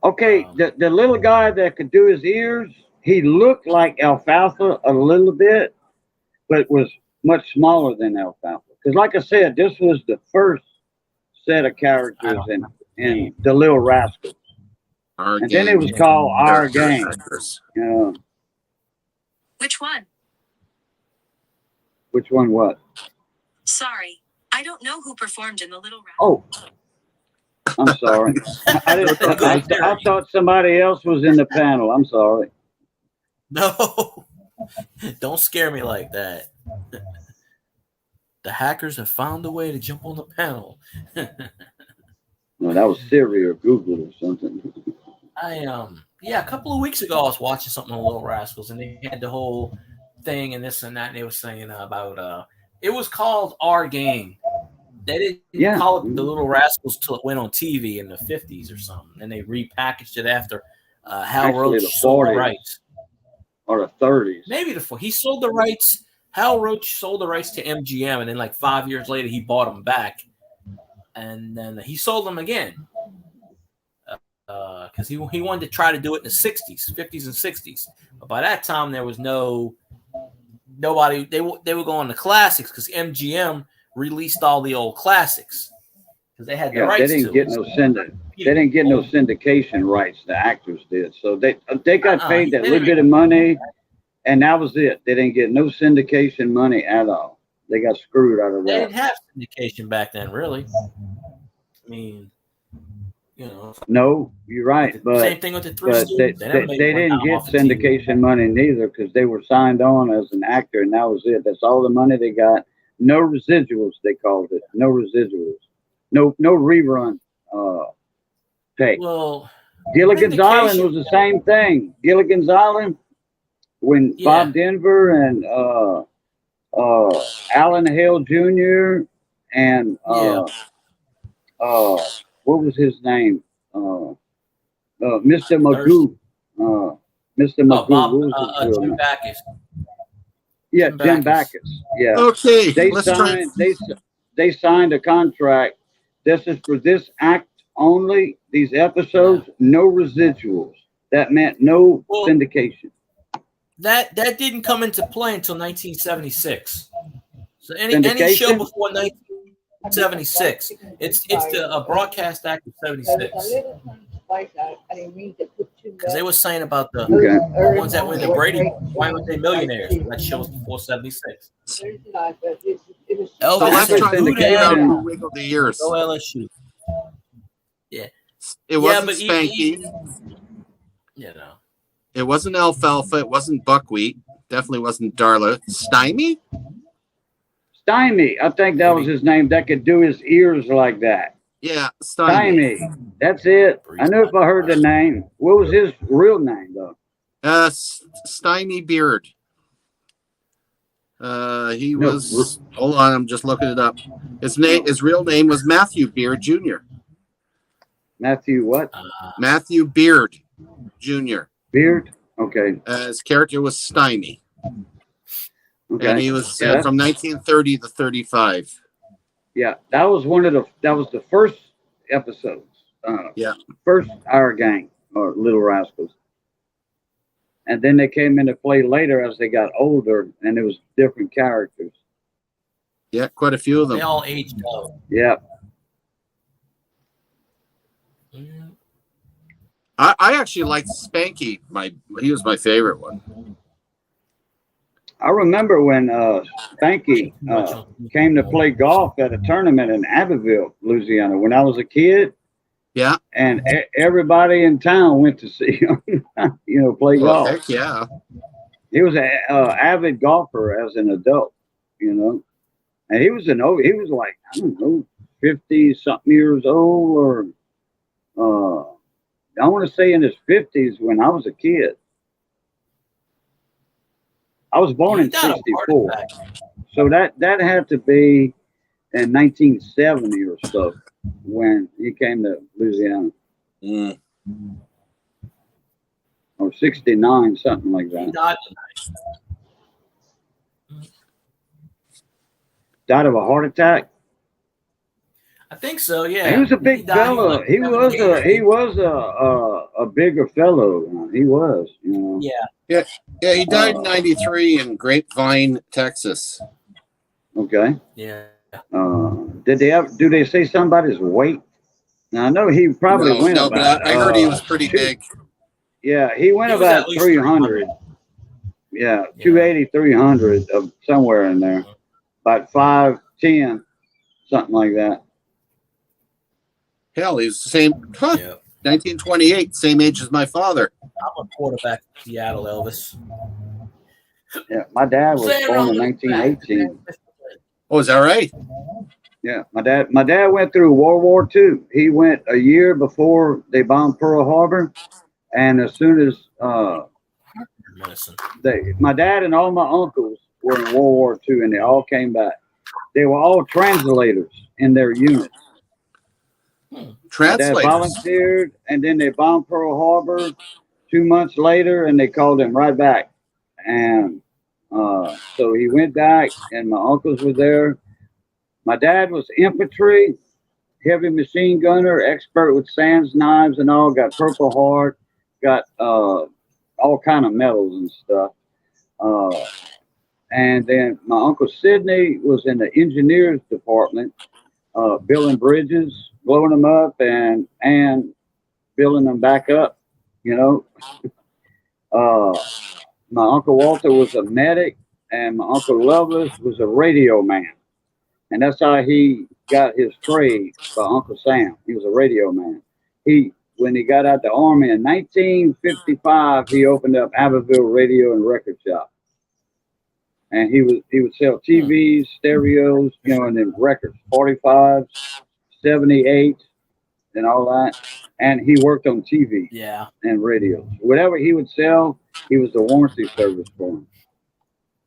Okay, the little guy that could do his ears, he looked like Alfalfa a little bit, but was much smaller than Alfalfa. Because, like I said, this was the first set of characters in the Little Rascals, Our and Gang. then it was called Our character Gang. actors. Which one? Which one? What? Sorry, I don't know who performed in the Little Rascals. Oh, I'm sorry. I thought somebody else was in the panel. I'm sorry. No, don't scare me like that. The hackers have found a way to jump on the panel. No, that was Siri or Google or something. A couple of weeks ago, I was watching something on Little Rascals, and they had the whole thing and this and that, and they were saying about it was called Our Gang. They didn't call it the Little Rascals till it went on TV in the 50s or something, and they repackaged it after Hal Actually, Roach the sold the 40s. rights. Or the 30s. Maybe he sold the rights. Hal Roach sold the rights to MGM, and then like 5 years later, he bought them back, and then he sold them again because he wanted to try to do it in the 60s, 50s, and 60s. But by that time, there was nobody. They were going to classics because MGM released all the old classics because they had the rights. They didn't get no syndication rights. The actors did, so they got paid that little bit of money. And that was it. They didn't get no syndication money at all. They got screwed out of They that. didn't have syndication back then, really. I mean, No, you're right. But same thing with the Three But Stooges. they didn't get off the TV. syndication money neither because they were signed on as an actor, and that was it. That's all the money they got. No residuals, they called it. No residuals. No rerun pay. Well, Gilligan's Island syndication- was the same thing. Gilligan's Island, when Bob Denver and Alan Hale Jr. and what was his name? Mr. Magoo. Mr. Magoo. Bob, what was his real Jim name? Backus. Yeah, Jim Jim Backus. Backus. Yeah. Okay, They let's signed. try. They signed a contract. This is for this act only. These episodes, no residuals. That meant no syndication. That didn't come into play until 1976. So any Syndication? show before 1976, it's the broadcast act of 76. Because they were saying about the Okay. ones that win the Brady, why weren't they millionaires? That show's before 76. So Elvis let's said, try to "Who the figure out hell? who wiggled the ears. Go LSU." It wasn't but Spanky. It wasn't Alfalfa. It wasn't Buckwheat. Definitely wasn't Darla. Stymie? Stymie. I think that was his name. That could do his ears like that. Yeah, Stymie. Stymie. That's it. I knew if I heard the name. What was his real name though? Stymie Beard. He No, was. Hold on, I'm just looking it up. His real name was Matthew Beard Jr. Matthew what? Matthew Beard Jr. Beard? Okay. His character was Stymie, Okay. and he was Yeah. from 1930 to 35. Yeah, that was the first episodes. Yeah. First Our Gang or Little Rascals. And then they came into play later as they got older, and it was different characters. Yeah, quite a few of They them. all aged out. Yeah. I actually liked Spanky. He was my favorite one. I remember when Spanky came to play golf at a tournament in Abbeville, Louisiana, when I was a kid. Yeah. And everybody in town went to see him, play golf. Heck yeah. He was an avid golfer as an adult, And he was like, I don't know, 50 something years old, or I want to say in his 50s when I was a kid. I was born in He died of a heart 64. attack. So that had to be in 1970 or so when he came to Louisiana, Mm. or 69, something like He that. died. Died of a heart attack. I think so. Yeah. He was a big died, fellow. like He was 78. a bigger fellow. He was, you know. Yeah. Yeah, he died in 93 in Grapevine, Texas. Okay. Yeah. Do they say somebody's weight? Now I know he probably went No, about. but I heard he was pretty big. Yeah, he went He was about at least 300. Yeah, 280, 300 of somewhere in there. About 5'10", something like that. Hell, he's the same. Huh, Yeah. 1928, same age as my father. I'm a quarterback in Seattle, Elvis. Yeah, my dad was born in 1918. Oh, is that right? Yeah, my dad went through World War II. He went a year before they bombed Pearl Harbor, and as soon as Medicine. my dad and all my uncles were in World War II, and they all came back. They were all translators in their units. Dad Translators. volunteered, and then they bombed Pearl Harbor 2 months later, and they called him right back. And so he went back, and my uncles were there. My dad was infantry, heavy machine gunner, expert with sands, knives, and all. Got Purple Heart, got all kind of medals and stuff. And then my uncle Sidney was in the engineers department, building bridges, blowing them up, and building them back up. You know, my uncle Walter was a medic, and my uncle Lovelace was a radio man, and that's how he got his trade by Uncle Sam. He was a radio man. When he got out the army in 1955, he opened up Abbeville Radio and Record Shop, and he would sell TVs, stereos, you know, and then records, 45s, 78s, and all that. And he worked on TV Yeah. and radios. Whatever he would sell, he was the warranty service for him.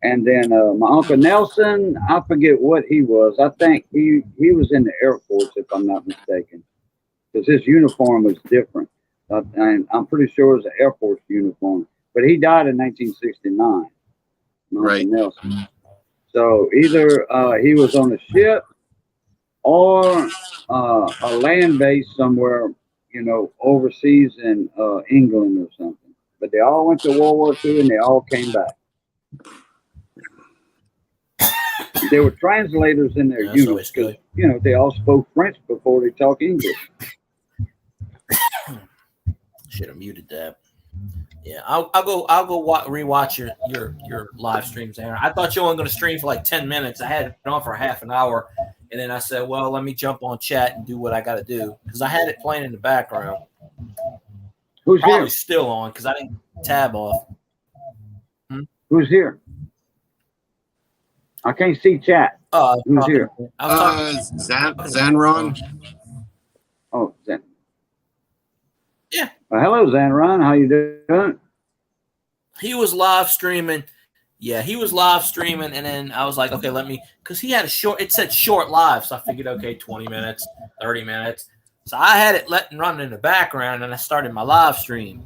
And then my Uncle Nelson, I forget what he was. I think he was in the Air Force, if I'm not mistaken, because his uniform was different. And I'm pretty sure it was an Air Force uniform. But he died in 1969. Right. Nelson. So either he was on a ship or a land base somewhere, you know, overseas in England or something. But they all went to World War II, and they all came back. They were translators in their That's units always because, good. you know, they all spoke French before they talked English. Should have muted that. Yeah, I'll go rewatch your live streams, Aaron. I thought you were only going to stream for like 10 minutes. I had it on for half an hour, and then I said, well, let me jump on chat and do what I got to do because I had it playing in the background. Who's Probably here? still on because I didn't tab off. Who's here? I can't see chat. Who's Talking- here? I was talking. Zanron. Oh, Zan. Yeah. Well, hello, Zanron. How you doing? He was live streaming. Yeah, he was live streaming, and then I was like, okay, let me, because he had it said short live, so I figured, okay, 20 minutes, 30 minutes. So I had it run in the background, and I started my live stream.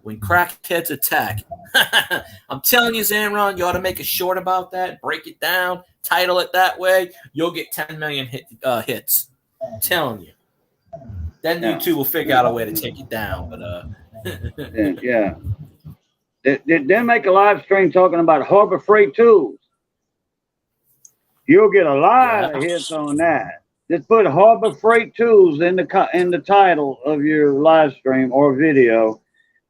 When crackheads attack. I'm telling you, Zanron, you ought to make a short about that, break it down, title it that way. You'll get 10 million hits. I'm telling you. Then Yeah. YouTube will figure out a way to take it down. But Yeah. They make a live stream talking about Harbor Freight tools. You'll get a lot of hits on that. Just put Harbor Freight tools in the title of your live stream or video,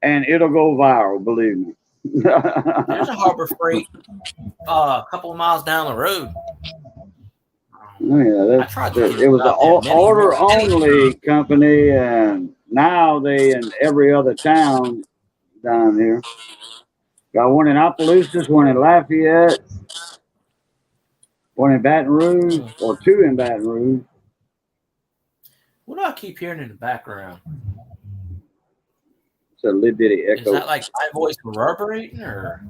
and it'll go viral. Believe me. there's a Harbor Freight a couple of miles down the road. Oh, yeah, I tried to it was an about that order many- only company, and now they in every other town down here. Got one in Opelousas, one in Lafayette. One in Baton Rouge or two in Baton Rouge. What do I keep hearing in the background? It's a little bitty Is echo. that like my voice reverberating, or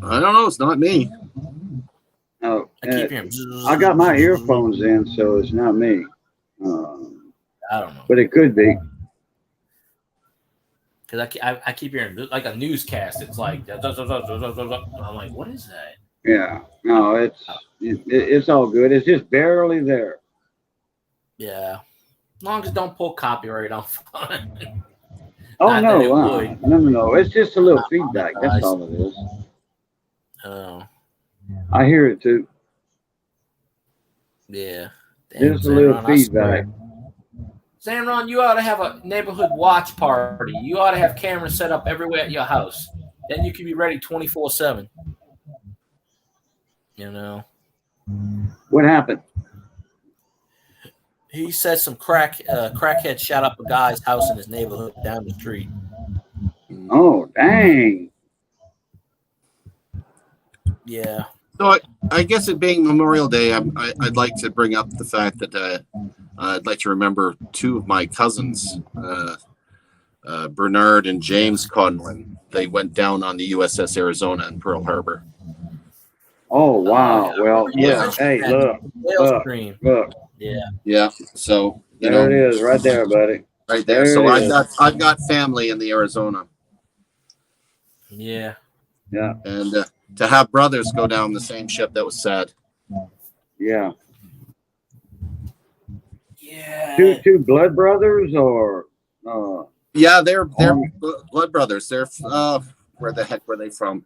I don't know. It's not me. Oh, I keep hearing? I got my earphones in, so it's not me. I don't know, But it could be. because I keep hearing like a newscast. It's like I'm like, what is that? Yeah. No, it's all good. It's just barely there. Yeah, as long as it don't pull copyright off. Oh Not that no, it would. no. It's just a little Not feedback. That's monetized. all it is. Oh, I hear it too. yeah. Damn, Just a little Zanron, I swear. feedback. Zanron, you ought to have a neighborhood watch party. You ought to have cameras set up everywhere at your house. Then you can be ready 24/7. You know, What happened? he said some crackhead shot up a guy's house in his neighborhood down the street. Oh, dang. Yeah. So I guess it being Memorial Day, I'd like to bring up the fact that I'd like to remember two of my cousins, Bernard and James Conlon. They went down on the USS Arizona in Pearl Harbor. Oh, wow. yeah. Well, Yeah. hey, look. Whale stream. Look. Yeah. Yeah, so you There know, it is, right there, buddy. right there. There So it is. I've got family in the Arizona, Yeah. Yeah, and to have brothers go down the same ship, that was sad. yeah. Yeah. Two blood brothers or Yeah, they're blood brothers. They're where the heck were they from?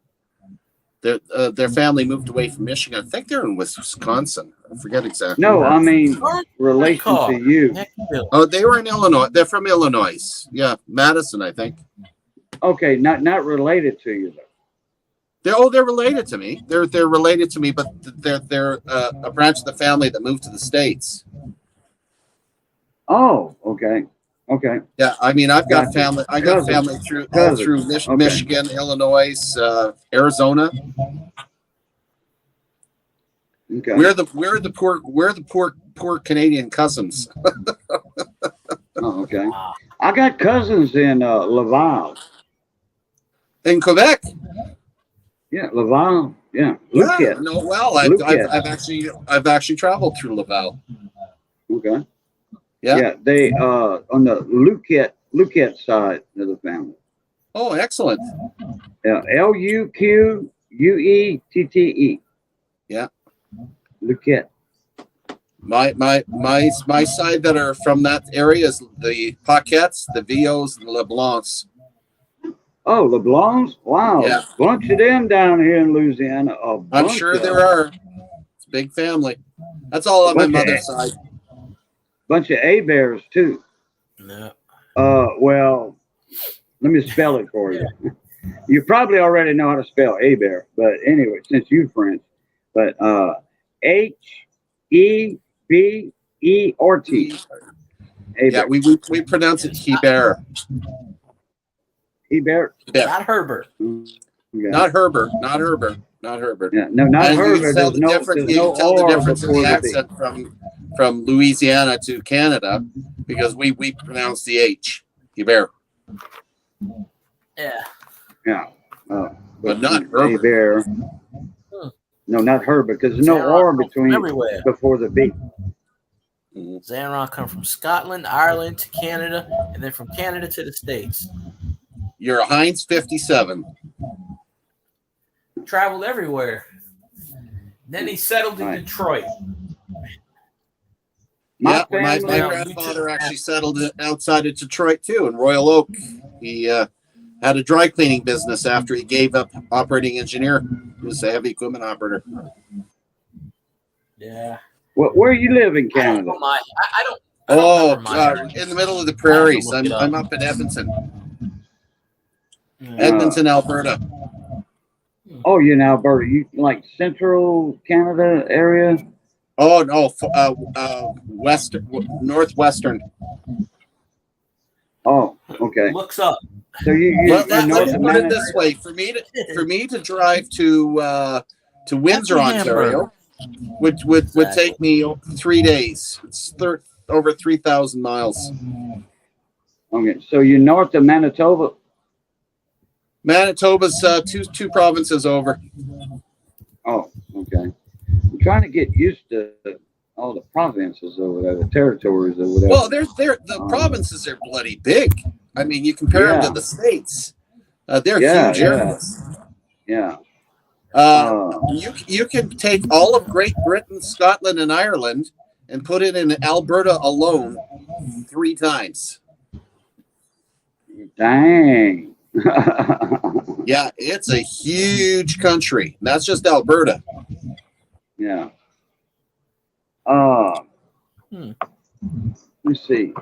Their family moved away from Michigan. I think they're in Wisconsin. I forget exactly. no, where. I mean What? relation Car. to you. Heck, Bill. Oh, they were in Illinois. They're from Illinois. Yeah, Madison, I think. Okay, not related to you though. They're related to me. They're related to me, but they're a branch of the family that moved to the States. Oh, okay. Okay. Yeah, I mean, I've got Gotcha. family. I got Cousins. family through Cousins. Okay. Michigan, Illinois, Arizona. Okay. We're the poor Canadian cousins. Oh, okay. I got cousins in Laval. In Quebec. Yeah, Laval. Yeah. Yeah, Luquette. no, well, Luquette. I've actually traveled through Laval. Okay. Yeah. Yeah, they on the Luquette side of the family. Oh, excellent. Yeah, Luquette. Yeah. Luquette. My side that are from that area is the Paquettes, the Villos, and the LeBlancs. Oh, LeBlancs? Wow. Yeah. Bunch of them down here in Louisiana. I'm sure there are. It's a big family. That's all on my Okay. mother's side. Bunch of A-bears too. No. Well, let me spell it for you. You probably already know how to spell A-bear, but anyway, since you French, but H-E-B-E-R-T. Yeah, we pronounce it Hebert. A-bear. Yeah. Not Herbert. Okay. Not Herbert. Not Herbert. Not Herbert. Yeah, no, not And you Herbert. can tell There's the no, difference. there's You no can tell the R difference in before the the B. accent from Louisiana to Canada because we pronounce the H. Hebert. Yeah. Yeah. But not Herbert. A-bear. No, not Herbert, because there's no Zanron R come from between everywhere. before the B. Zanron come from Scotland, Ireland to Canada, and then from Canada to the States. You're a Heinz 57. Traveled everywhere. Then he settled in Right. Detroit. My family- grandfather actually settled outside of Detroit too, in Royal Oak. He had a dry cleaning business after he gave up operating engineer. He was a heavy equipment operator. Yeah. Where you live in I don't Canada? know my. I don't. Oh, remember my God, in the middle of the prairies. look it up. I'm up in Edmonton, Yeah. Edmonton, Alberta. Oh, you're in Alberta. You like central Canada area? Oh no, northwestern. Oh, okay. Looks up. So you're Let North me put it America. this way: for me to drive to Windsor, That's a Ontario, would Exactly. take me 3 days. It's over 3,000 miles. Okay, so you're north of Manitoba. Manitoba's two provinces over. Oh, okay. I'm trying to get used to all the provinces over there, the territories or whatever. Well, the provinces are bloody big. I mean, you compare them to the states. They're Yeah, huge yeah. areas. Yeah. You can take all of Great Britain, Scotland, and Ireland and put it in Alberta alone 3 times. Dang. Yeah, it's a huge country. That's just Alberta. Yeah. Hmm. Let's see.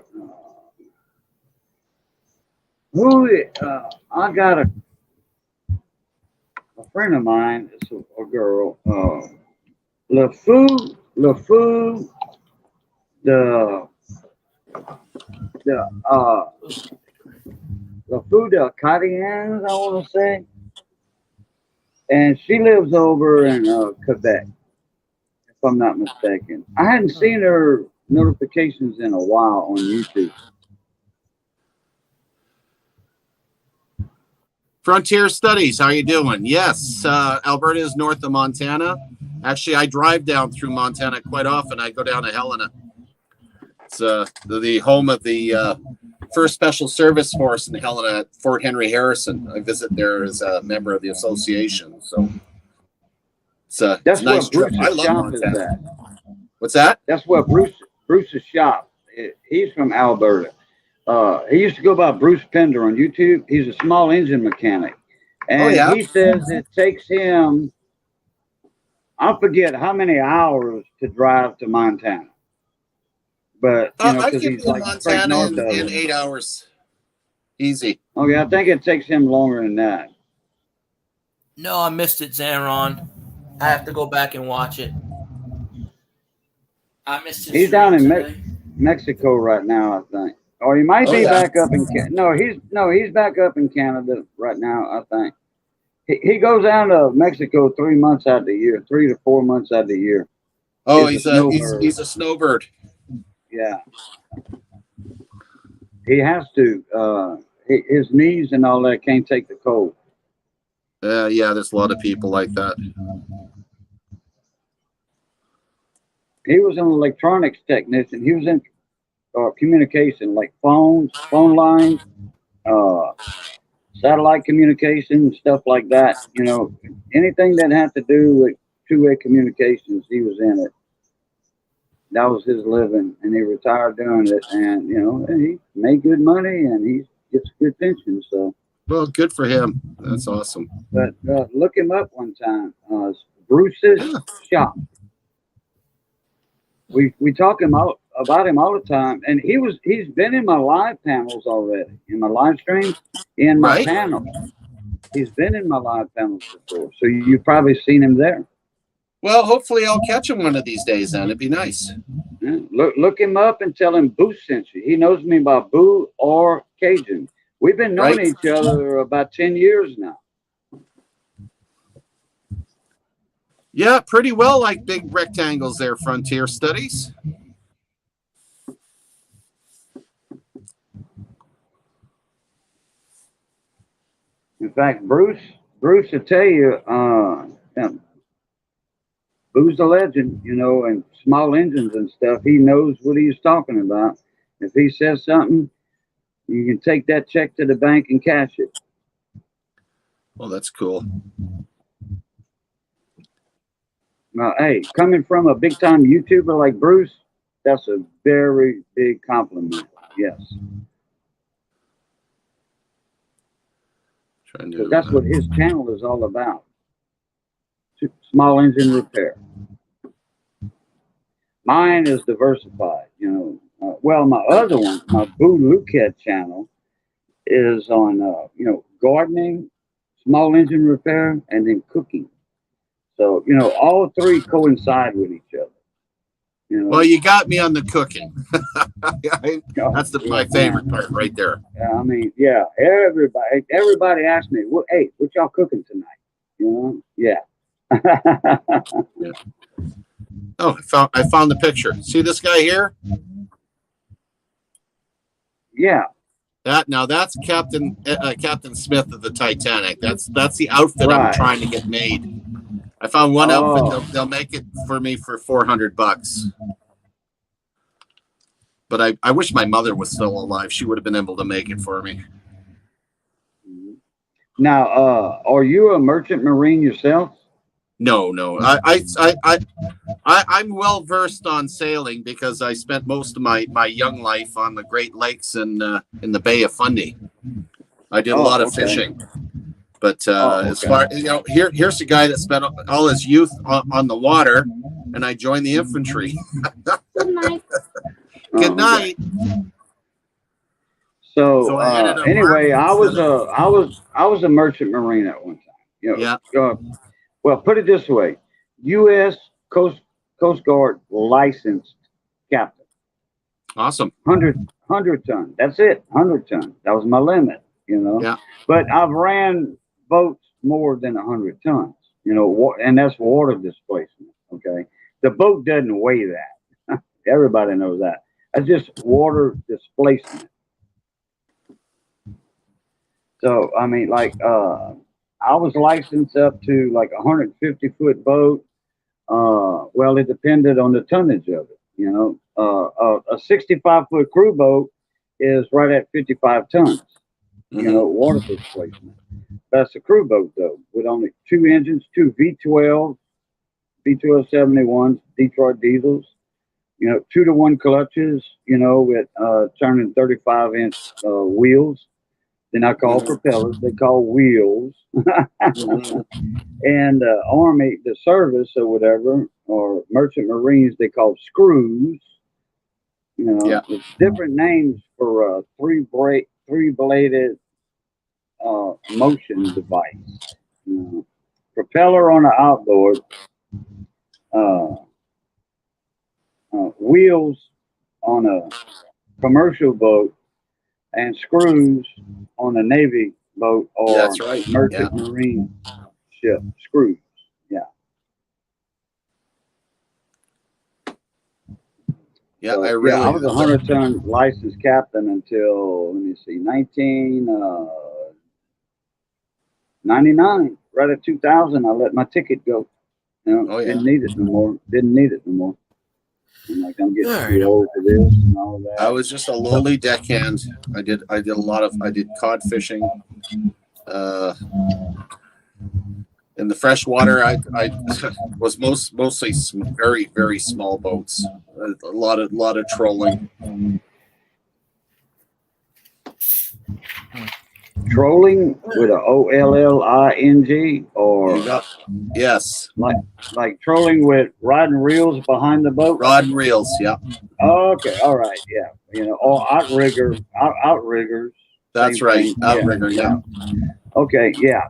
I got a friend of mine. It's a girl. LeFou, the LeFou de Cadiens, I want to say, and she lives over in Quebec, if I'm not mistaken. I hadn't seen her notifications in a while on YouTube. Frontier Studies, how you doing? Yes, Alberta is north of Montana. Actually, I drive down through Montana quite often. I go down to Helena. It's the home of the First Special Service Force in Helena at Fort Henry Harrison. I visit there as a member of the association. So it's a nice trip. I love Montana. What's that? That's where Bruce's shop. He's from Alberta. He used to go by Bruce Pender on YouTube. He's a small engine mechanic. And he says it takes him, I forget how many hours to drive to Montana. But, you know, I because get he's to like Montana in 8 hours. Easy. Okay, I think it takes him longer than that. No, I missed it, Zanron. I have to go back and watch it. I missed it. He's down in Mexico right now, I think. Or he might be back up in he's back up in Canada right now, I think. He goes down to Mexico 3 months out of the year, 3 to 4 months out of the year. Oh, he's a snowbird. Yeah. He has to. His knees and all that can't take the cold. Yeah, there's a lot of people like that. He was an electronics technician. He was in communication, like phone lines, satellite communication, stuff like that. You know, anything that had to do with two-way communications, he was in it. That was his living, and he retired doing it. And you know, he made good money, and he gets a good pension. So, well, good for him. That's awesome. But look him up one time. Bruce's shop. We talk about him all the time, and he's been in my live panels already, in my live streams, in my panel. He's been in my live panels before, so you've probably seen him there. Well, hopefully I'll catch him one of these days. Then it'd be nice. Yeah. Look him up and tell him Boo sent you. He knows me by Boo or Cajun. We've been knowing each other about 10 years now. Yeah, pretty well like big rectangles there, Frontier Studies. In fact, Bruce will tell you, Boo's a legend, you know, and small engines and stuff. He knows what he's talking about. If he says something, you can take that check to the bank and cash it. Well, that's cool. Now, hey, coming from a big-time YouTuber like Bruce, that's a very big compliment. Yes. Because that's what his channel is all about. Small engine repair. Mine is diversified, you know. Well, my other one, my Boo Luquette channel, is on, you know, gardening, small engine repair, and then cooking. So, you know, all three coincide with each other. You know? Well, you got me on the cooking. That's my favorite part right there. I mean, yeah, everybody asks me, well, hey, what y'all cooking tonight? You know? Yeah. Yeah. Oh, I found the picture. See this guy here? Yeah. That's Captain Smith of the Titanic. That's the outfit I'm Right. trying to get made. I found one Oh. outfit. They'll make it for me for $400. But I wish my mother was still alive. She would have been able to make it for me. Now, are you a merchant marine yourself? No. I'm well versed on sailing because I spent most of my young life on the Great Lakes and in the Bay of Fundy. I did a lot of fishing. But as far here's a guy that spent all his youth on the water, and I joined the infantry. Good night. Good night. So, I ended up anyway, I marketing was a merchant marine at one time. You know, Yeah. Well, put it this way: U.S. Coast Guard licensed captain, Awesome. 100 ton. That's it, 100 ton. That was my limit. You know. Yeah. But I've ran boats more than 100 tons. You know, and that's water displacement. Okay. The boat doesn't weigh that. Everybody knows that. That's just water displacement. So, I mean, like, I was licensed up to like a 150-foot boat. Well, it depended on the tonnage of it. You know, a 65-foot crew boat is right at 55 tons. Mm-hmm. You know, water displacement. That's a crew boat, though, with only 2 engines, 2 V12, V1271s, Detroit diesels. You know, 2-to-1 clutches. You know, with turning 35-inch wheels. They're not called propellers; they call wheels. And Army, the service or whatever, or Merchant Marines, they call screws. You know, it's different names for three-bladed motion device. You know, propeller on the outboard, wheels on a commercial boat, and screws on a Navy boat or That's right. Merchant Marine ship. Screws. Yeah, So, I really. I was a 100-ton licensed captain until 1999. Right at 2000, I let my ticket go. You know, didn't need it no more. I'm like, I'm getting too old for this and all that. I was just a lowly deckhand. I did cod fishing. In the freshwater, I was mostly very, very small boats. A lot of trolling. Trolling with a OLLING, or yes, like trolling with rod and reels behind the boat. Rod and reels, yeah. Okay, all right, yeah. You know, or outriggers. That's right, outrigger, yeah. Okay, yeah.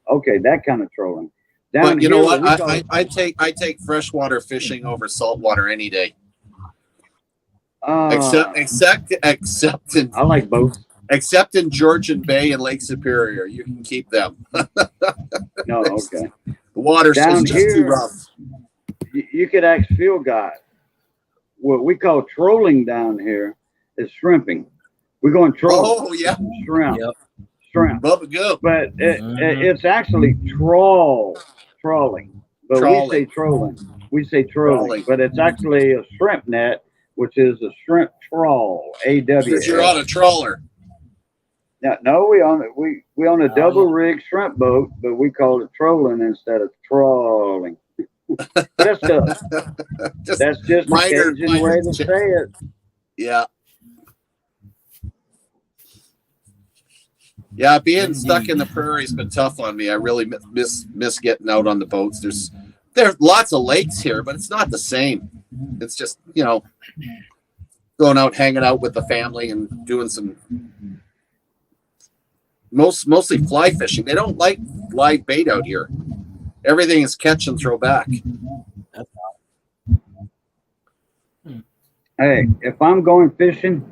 Okay, that kind of trolling. But you know what? I take freshwater fishing over saltwater any day. Except in, I like both. Except in Georgian Bay and Lake Superior, you can keep them. No, okay. The water's just too rough. You could ask field guys. What we call trolling down here is shrimping. We're going troll. Oh yeah, shrimp. Yep. Shrimp. Bubba go. But it's actually trawling. But we say trolling. We say trolling. But it's actually a shrimp net, which is a shrimp trawl. AW. Because you're on a trawler. No, we own a double rig shrimp boat, but we call it trolling instead of trawling. That's just a Cajun way to say it. Yeah. Yeah, being stuck in the prairie's been tough on me. I really miss getting out on the boats. There's lots of lakes here, but it's not the same. It's just, you know, going out, hanging out with the family and doing some mostly fly fishing. They don't like live bait out here. Everything is catch and throw back. Hey, if I'm going fishing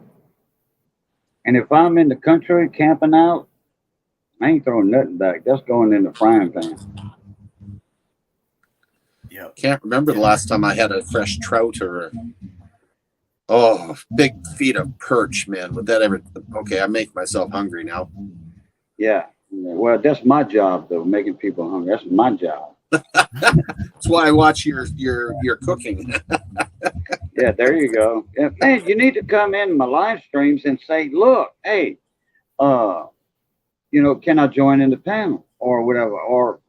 and if I'm in the country camping out, I ain't throwing nothing back. That's going in the frying pan. Yep. Can't remember the last time I had a fresh trout or big feet of perch, man. Would that ever? Okay, I make myself hungry now. Yeah. Well, that's my job though, making people hungry. That's my job. That's why I watch your cooking. Yeah, there you go. Yeah, man, you need to come in my live streams and say, look, hey, can I join in the panel or whatever? Or,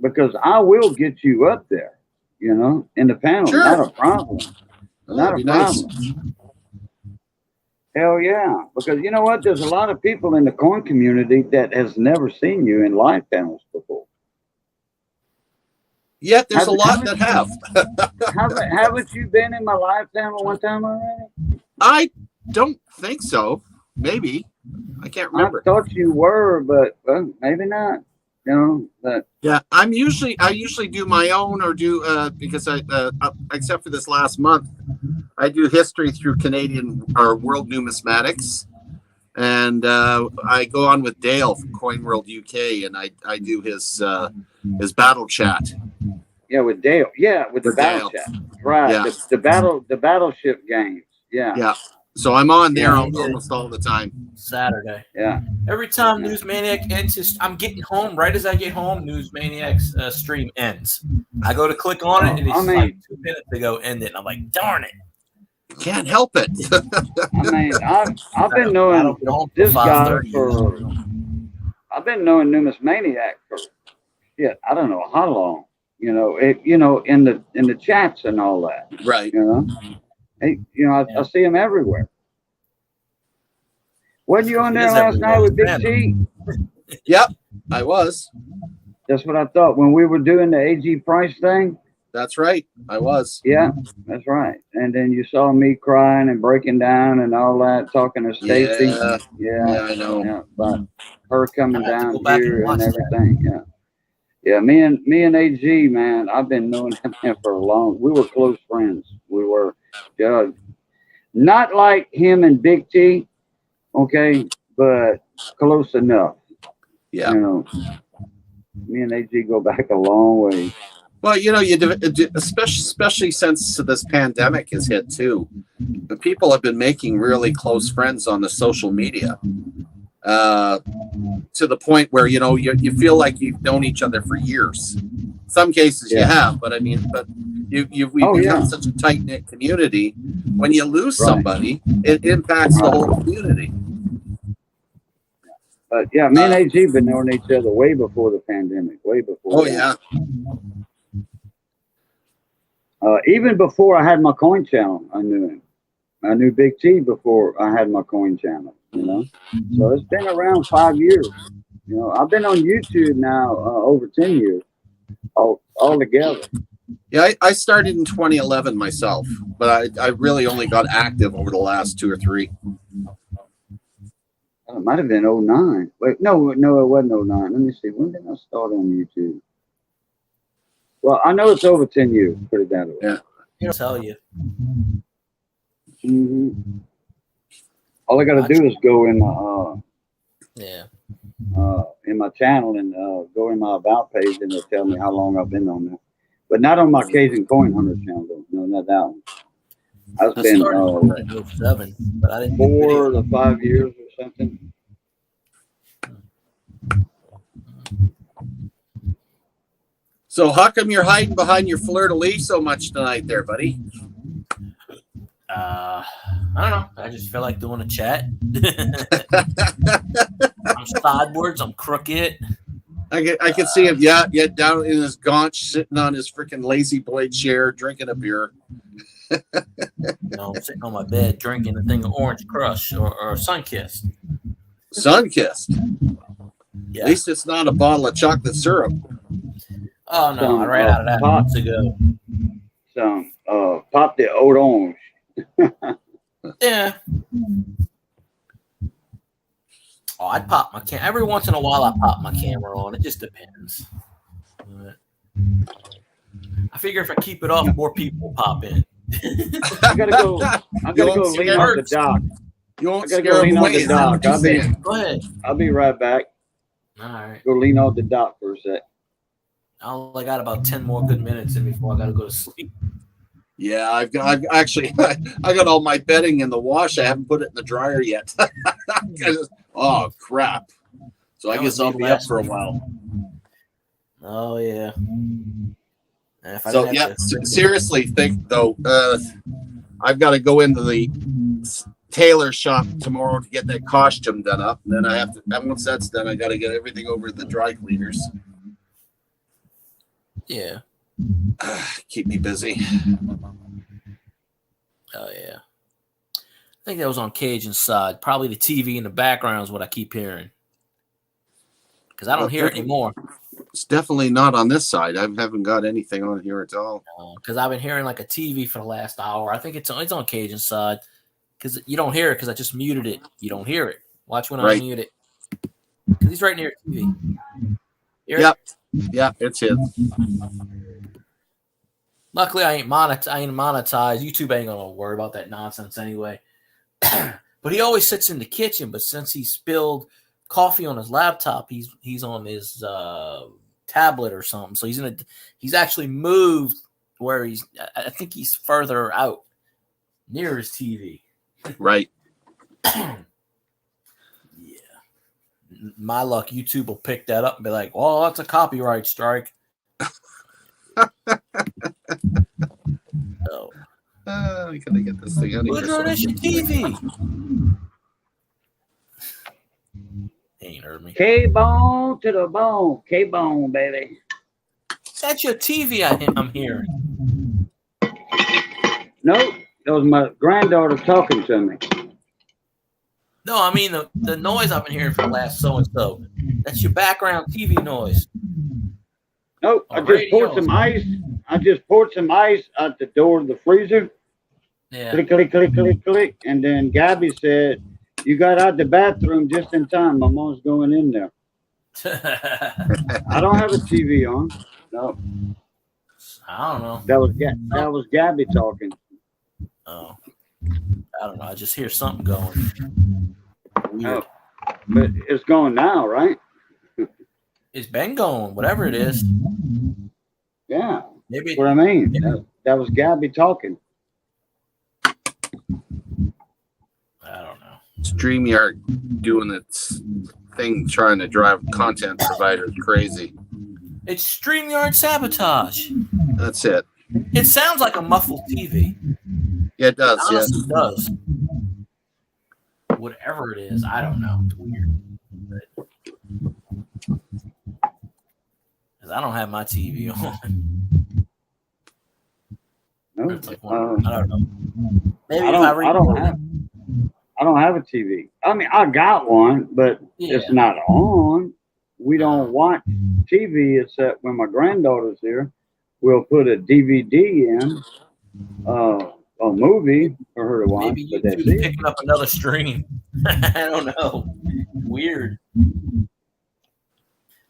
because I will get you up there, in the panel. Sure. Not a problem. Not a That'd be nice. problem. Hell yeah. Because you know what? There's a lot of people in the corn community that has never seen you in live panels before. Yet there's a lot that have. Haven't you been in my live panel one time already? I don't think so. Maybe. I can't remember. I thought you were, but maybe not. But Yeah, I usually do my own or do because I except for this last month, I do history through Canadian or World Numismatics, and I go on with Dale from Coin World UK, and I do his battle chat. yeah, with Dale. Yeah, with the With battle Dale. chat. Right. Yeah. The battleship games. Yeah. Yeah, so I'm on there Yeah, almost all the time. Saturday. Yeah. Every time Newsmaniac ends, I'm getting home. Right as I get home, Newsmaniac's stream ends. I go to click on it, and it's like 2 minutes to go end it. And I'm like, darn it! Can't help it. I mean, I've been I knowing don't get home till this guy 5:30. for. I've been knowing Numismaniac for I don't know how long. In the chats and all that. Right. Hey, I see him everywhere. Wasn't you on He there is last night with Big everywhere. T? Yep, I was. That's what I thought when we were doing the AG Price thing. That's right. I was. Yeah, that's right. And then you saw me crying and breaking down and all that, talking to Stacy. Yeah. Yeah, Yeah, I know. yeah, but her coming I have to down go back here and watch and that. everything. Yeah, yeah. Me and AG, man, I've been knowing him for a long. We were close friends. We were, not like him and Big T, okay, but close enough. Yeah. Me and AG go back a long way. Well, especially since this pandemic has hit too, the people have been making really close friends on the social media, to the point where you feel like you've known each other for years. Some cases you have, but we've become such a tight knit community. When you lose somebody, it impacts the whole community. But yeah, me and AG been knowing each other way before the pandemic, way before. Oh that. yeah. Even before I had my coin channel, I knew him. I knew Big T before I had my coin channel, So it's been around 5 years. I've been on YouTube now over 10 years, all together. Yeah, I started in 2011 myself, but I really only got active over the last 2 or 3. It might have been 09. Wait, no, it wasn't 09. Let me see. When did I start on YouTube? Well, I know it's over 10 years. Put it that way. Yeah. He'll tell you. Mm-hmm. All I got to do is go in my channel and go in my about page, and it'll tell me how long I've been on there. But not on my Cajun Coin Hunter channel, though. No, not that one. I've I been started in 07, but I didn't do 4 video. to 5 years or something. So how come you're hiding behind your fleur-de-lis so much tonight there, buddy? I don't know. I just feel like doing a chat. I'm sideways. I'm crooked. I can see him, down in his gaunch, sitting on his freaking lazy boy chair, drinking a beer. I'm sitting on my bed drinking a thing of Orange Crush or Sunkist. Sun-kissed. Yeah. At least it's not a bottle of chocolate syrup. Oh no, I ran out of that months ago. Some pop the old orange. Yeah. Oh, I'd pop my camera. Every once in a while, I pop my camera on. It just depends. But I figure if I keep it off, more people will pop in. I gotta go lean on the dock. You I won't gotta scare go him lean on away. the is that dock. what you're saying? Go ahead. I'll be right back. All right. Go lean on the dock for a sec. I only got about 10 more good minutes in before I got to go to sleep. Yeah, I've actually I got all my bedding in the wash. I haven't put it in the dryer yet. Oh crap! So I That guess would I'll be be up last for a week. while. Oh, yeah. And if I So didn't yeah, have to- seriously, think though. I've got to go into the tailor shop tomorrow to get that costume done up. And then I have to. And once that's done, I got to get everything over to the dry cleaners. Yeah. Keep me busy. Oh, yeah. I think that was on Cajun side. Probably the TV in the background is what I keep hearing. Because I don't hear it anymore. It's definitely not on this side. I haven't got anything on here at all. Because I've been hearing like a TV for the last hour. I think it's on Cajun side. Because you don't hear it because I just muted it. You don't hear it. Watch when Right. I mute it. Because he's right near TV. Hear it? Yep. Yeah, it's it. Luckily, I ain't monetized. YouTube ain't gonna worry about that nonsense anyway. But he always sits in the kitchen. But since he spilled coffee on his laptop, he's on his tablet or something. So he's actually moved where I think he's further out near his TV. Right. Yeah. My luck, YouTube will pick that up and be like, "Well, that's a copyright strike." So, I gotta get this thing out of put here. on your TV. He ain't heard me. K-Bone to the bone. K-Bone, baby. That's your TV I'm hearing. Nope. That was my granddaughter talking to me. No, I mean the noise I've been hearing for the last so and so. That's your background TV noise. Nope. On I just poured radio. some ice. I just poured some ice out the door of the freezer. Yeah. Click, click, click, click, click. And then Gabby said, "You got out the bathroom just in time. My mom's going in there." I don't have a TV on. No, I don't know. that was Gabby talking. Oh, I don't know. I just hear something going. Weird. Oh, but it's going now, right? It's been going, whatever it is. Yeah. Maybe That's what I mean. That was Gabby talking. I don't know. StreamYard doing its thing, trying to drive content providers crazy. It's StreamYard sabotage. That's it. It sounds like a muffled TV. Yeah, it does. It Yeah. honestly does. Whatever it is, I don't know. It's weird. Because I don't have my TV on. No, It's like I don't know. Maybe I if I don't have a TV. I mean, I got one, but Yeah. it's not on. We don't watch TV except when my granddaughter's here. We'll put a DVD in, a movie for her to watch. Maybe But that's YouTube's it. picking up another stream. I don't know. Weird.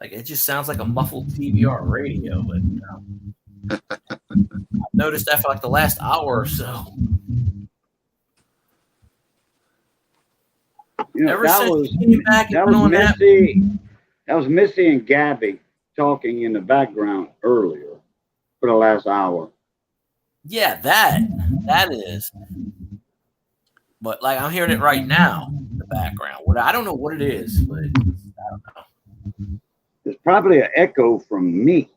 Like it just sounds like a muffled TV or a radio, but I've noticed that for like the last hour or so. You know, Ever that since was you came back and that went was on that, Missy. That was Missy and Gabby talking in the background earlier for the last hour. yeah, that is. But like I'm hearing it right now in the background. I don't know what it is, but I don't know. It's probably an echo from me,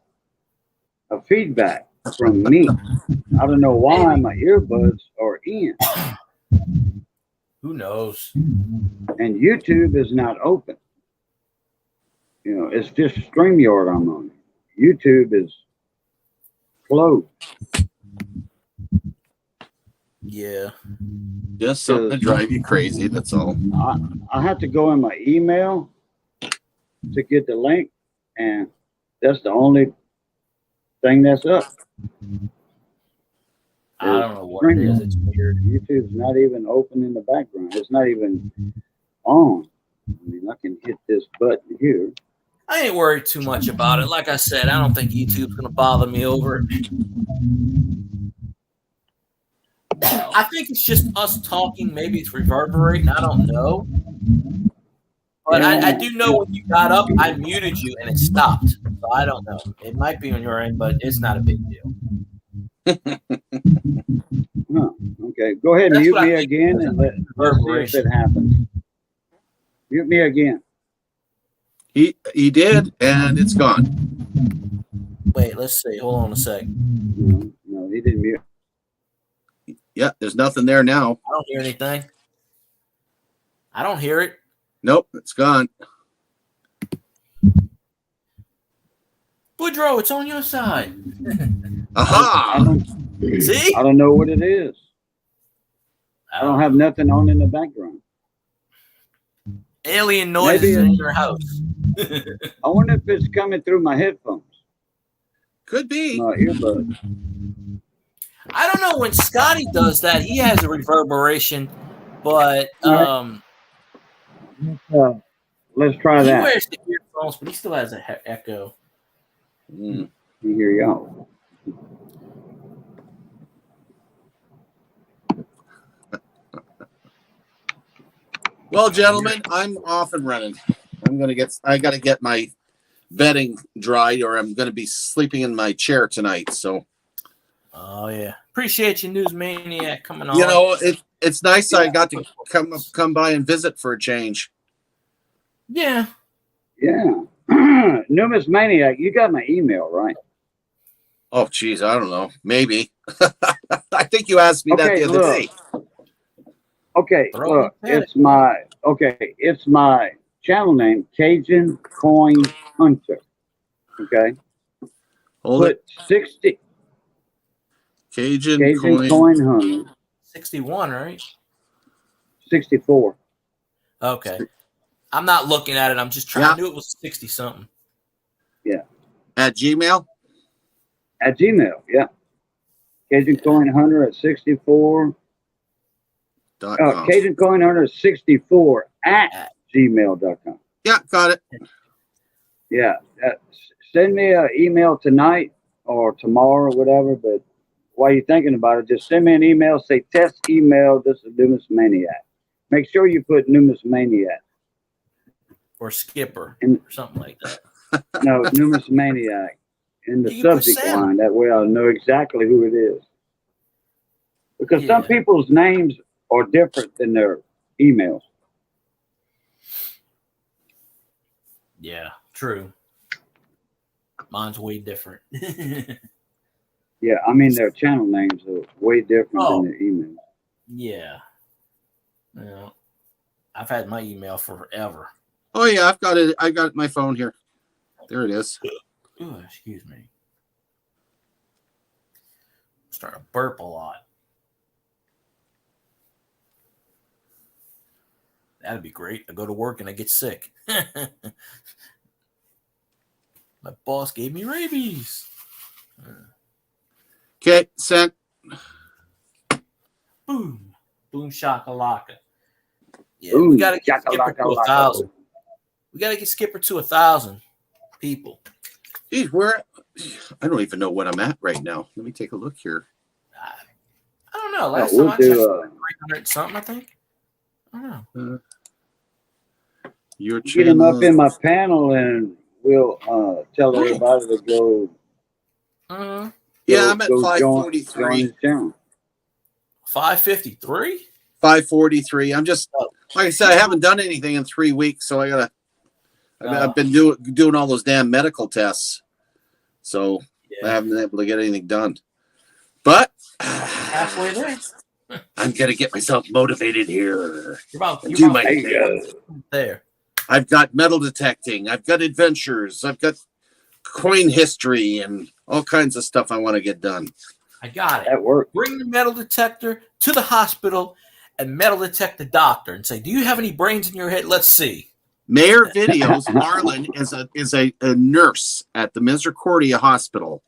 a feedback from me. I don't know why my earbuds are in, Who knows? and YouTube is not open. You know, it's just StreamYard I'm on. YouTube is closed. Yeah. Just something to drive you crazy. That's all. I have to go in my email to get the link, and that's the only thing that's up. I don't know what it is. It's weird. YouTube's not even open in the background. It's not even on. I mean, I can hit this button here. I ain't worried too much about it. Like I said, I don't think YouTube's gonna bother me over it. I think it's just us talking. Maybe it's reverberating. I don't know. But I do know when you got up, I muted you and it stopped. So So I don't know. It might be on your end, but it's not a big deal. Huh. Okay, go ahead and That's mute what I me think. again and let's see if it happens. Mute me again. He did, and it's gone. Wait, let's see. Hold on a sec. No, he didn't mute. Yeah, there's nothing there now. I don't hear anything. I don't hear it. Nope, it's gone. Woodrow, it's on your side. Aha! See? I don't know what it is. I don't have nothing on in the background. Alien noises Maybe in your house. I wonder if it's coming through my headphones, Could be. my earbuds. I don't know when Scotty does that. He has a reverberation, but Let's try he that. wears the earphones, but he still has an echo. Mm. You hear y'all. Well, gentlemen, I'm off and running. I got to get my bedding dried, or I'm going to be sleeping in my chair tonight. So, Oh yeah, appreciate you, News Maniac, coming on. you know, it's nice I got to come by and visit for a change. Yeah. Yeah. Numis Maniac, you got my email, right? Oh, geez, I don't know. Maybe. I think you asked me that Okay, the other look. day. Okay, Throw look, it at it's my channel name, Cajun Coin Hunter. Okay. Hold it. Put 60 Cajun Cajun coin. Coin Hunter, 61, right? 64. Okay. I'm not looking at it. I'm just trying. Yeah. I knew it was 60 something. At Gmail? At Gmail, yeah. Cajun Coin Hunter at 64. Cajun Coin Hunter 64 at gmail.com. Yeah, got it. Yeah. Send me an email tonight or tomorrow or whatever, but while you're thinking about it, just send me an email, say test email, this is Numis Maniac. Make sure you put Numis Maniac. Or Skipper And- or something like that. No, Numis Maniac in the You can put subject Sam. line. That way I'll know exactly who it is. Because some Yeah. people's names are different than their emails. Yeah, true. Mine's way different. Yeah, I mean their channel names are way different Oh. than their emails. Yeah. Yeah. I've had my email forever. Oh, yeah, I've got it. I got my phone here. There it is. Ooh, excuse me. I'm starting to burp a lot. That'd be great. I go to work and I get sick. My boss gave me rabies. Okay, sent. Boom. Boom shakalaka. Yeah, Boom, we gotta get Skipper to shakalaka. 1,000. We gotta get Skipper to 1,000 people. Geez, I don't even know what I'm at right now. Let me take a look here. I don't know. Last We'll time I checked, do 300 something, I think. I don't know. Your get them channel. up in my panel and we'll tell everybody to go. Yeah, I'm at go join 543. his channel. 553? 543. I'm just, like I said, I haven't done anything in 3 weeks, so I've been doing all those damn medical tests. So I haven't been able to get anything done. But Halfway there. I'm going to get myself motivated here. You're Do about my There you go. there. I've got metal detecting. I've got adventures. I've got coin history and all kinds of stuff I want to get done. I got it. That worked. Bring the metal detector to the hospital and metal detect the doctor and say, do you have any brains in your head? Let's see. Mayor Videos, Marlon is a nurse at the Misericordia Hospital.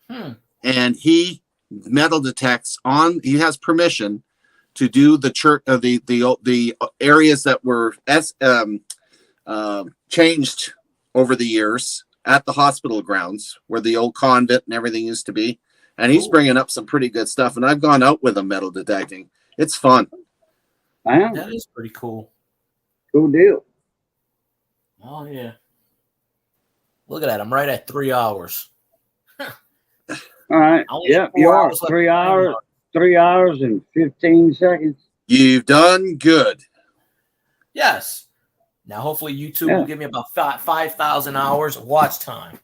And he metal detects he has permission to do the church the areas that were changed over the years at the hospital grounds where the old convent and everything used to be. And he's bringing up some pretty good stuff. And I've gone out with him metal detecting. It's fun. Wow. That is pretty cool. Cool deal. Oh, yeah. Look at that. I'm right at 3 hours. All right. Only Yep, 4 you are. hours left. 3 hours and 15 seconds. You've done good. Yes. Now, hopefully, YouTube Yeah. will give me about 5,000 hours of watch time.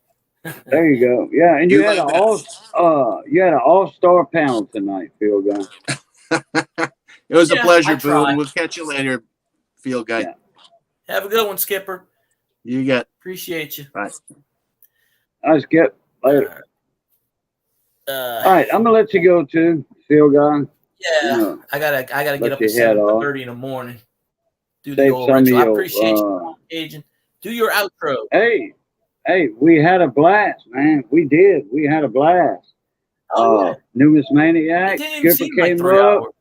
There you go. Yeah, and you Do had my an best. all-star panel tonight, Field Guy. It was a Yeah, pleasure, I Boone. tried. We'll catch you later, Field Guy. Yeah. Have a good one, Skipper. You get. Appreciate you. Bye. All right, Skip. Later. Uh, All right, I'm gonna let you go too, Field Guy. yeah, I gotta get Let up your at head off. 7:30 in the morning. Do the Save old some of ritual. I your. appreciate you, Agent. Do your outro. Hey, we had a blast, man. We did. We had a blast. Oh, yeah. Numismaniac, It didn't even Skipper seem like came 3 up. hours.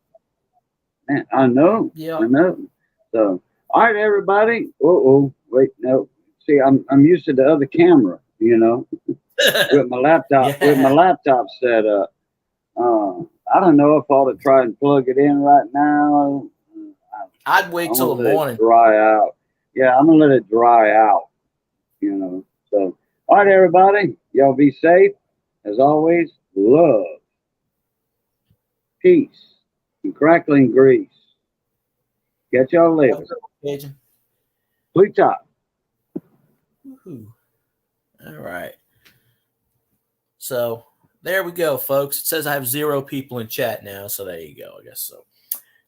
Man, I know. Yeah. I know. So, all right, everybody. Wait, no. See, I'm used to the other camera, with my laptop, set up. I don't know if I ought to try and plug it in right now. I'd wait I'm till gonna the let morning. it dry out. Yeah, I'm gonna let it dry out. So, all right, everybody. Y'all be safe. As always, love, peace, and crackling grease. Catch y'all later. Agent. Sweet top. Woohoo. All right. So there we go, folks. It says I have 0 people in chat now, so there you go. I guess so.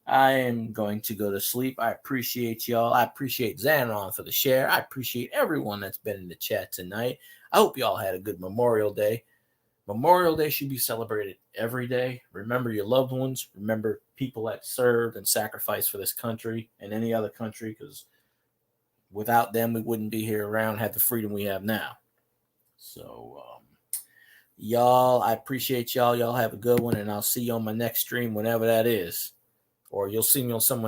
I am going to go to sleep. I appreciate y'all. I appreciate Xanon for the share. I appreciate everyone that's been in the chat tonight. I hope y'all had a good Memorial Day. Memorial Day should be celebrated every day. Remember your loved ones. Remember people that served and sacrificed for this country and any other country, because without them, we wouldn't be here around, have the freedom we have now. So, y'all, I appreciate y'all. Y'all have a good one, and I'll see you on my next stream, whenever that is. Or you'll see me on someone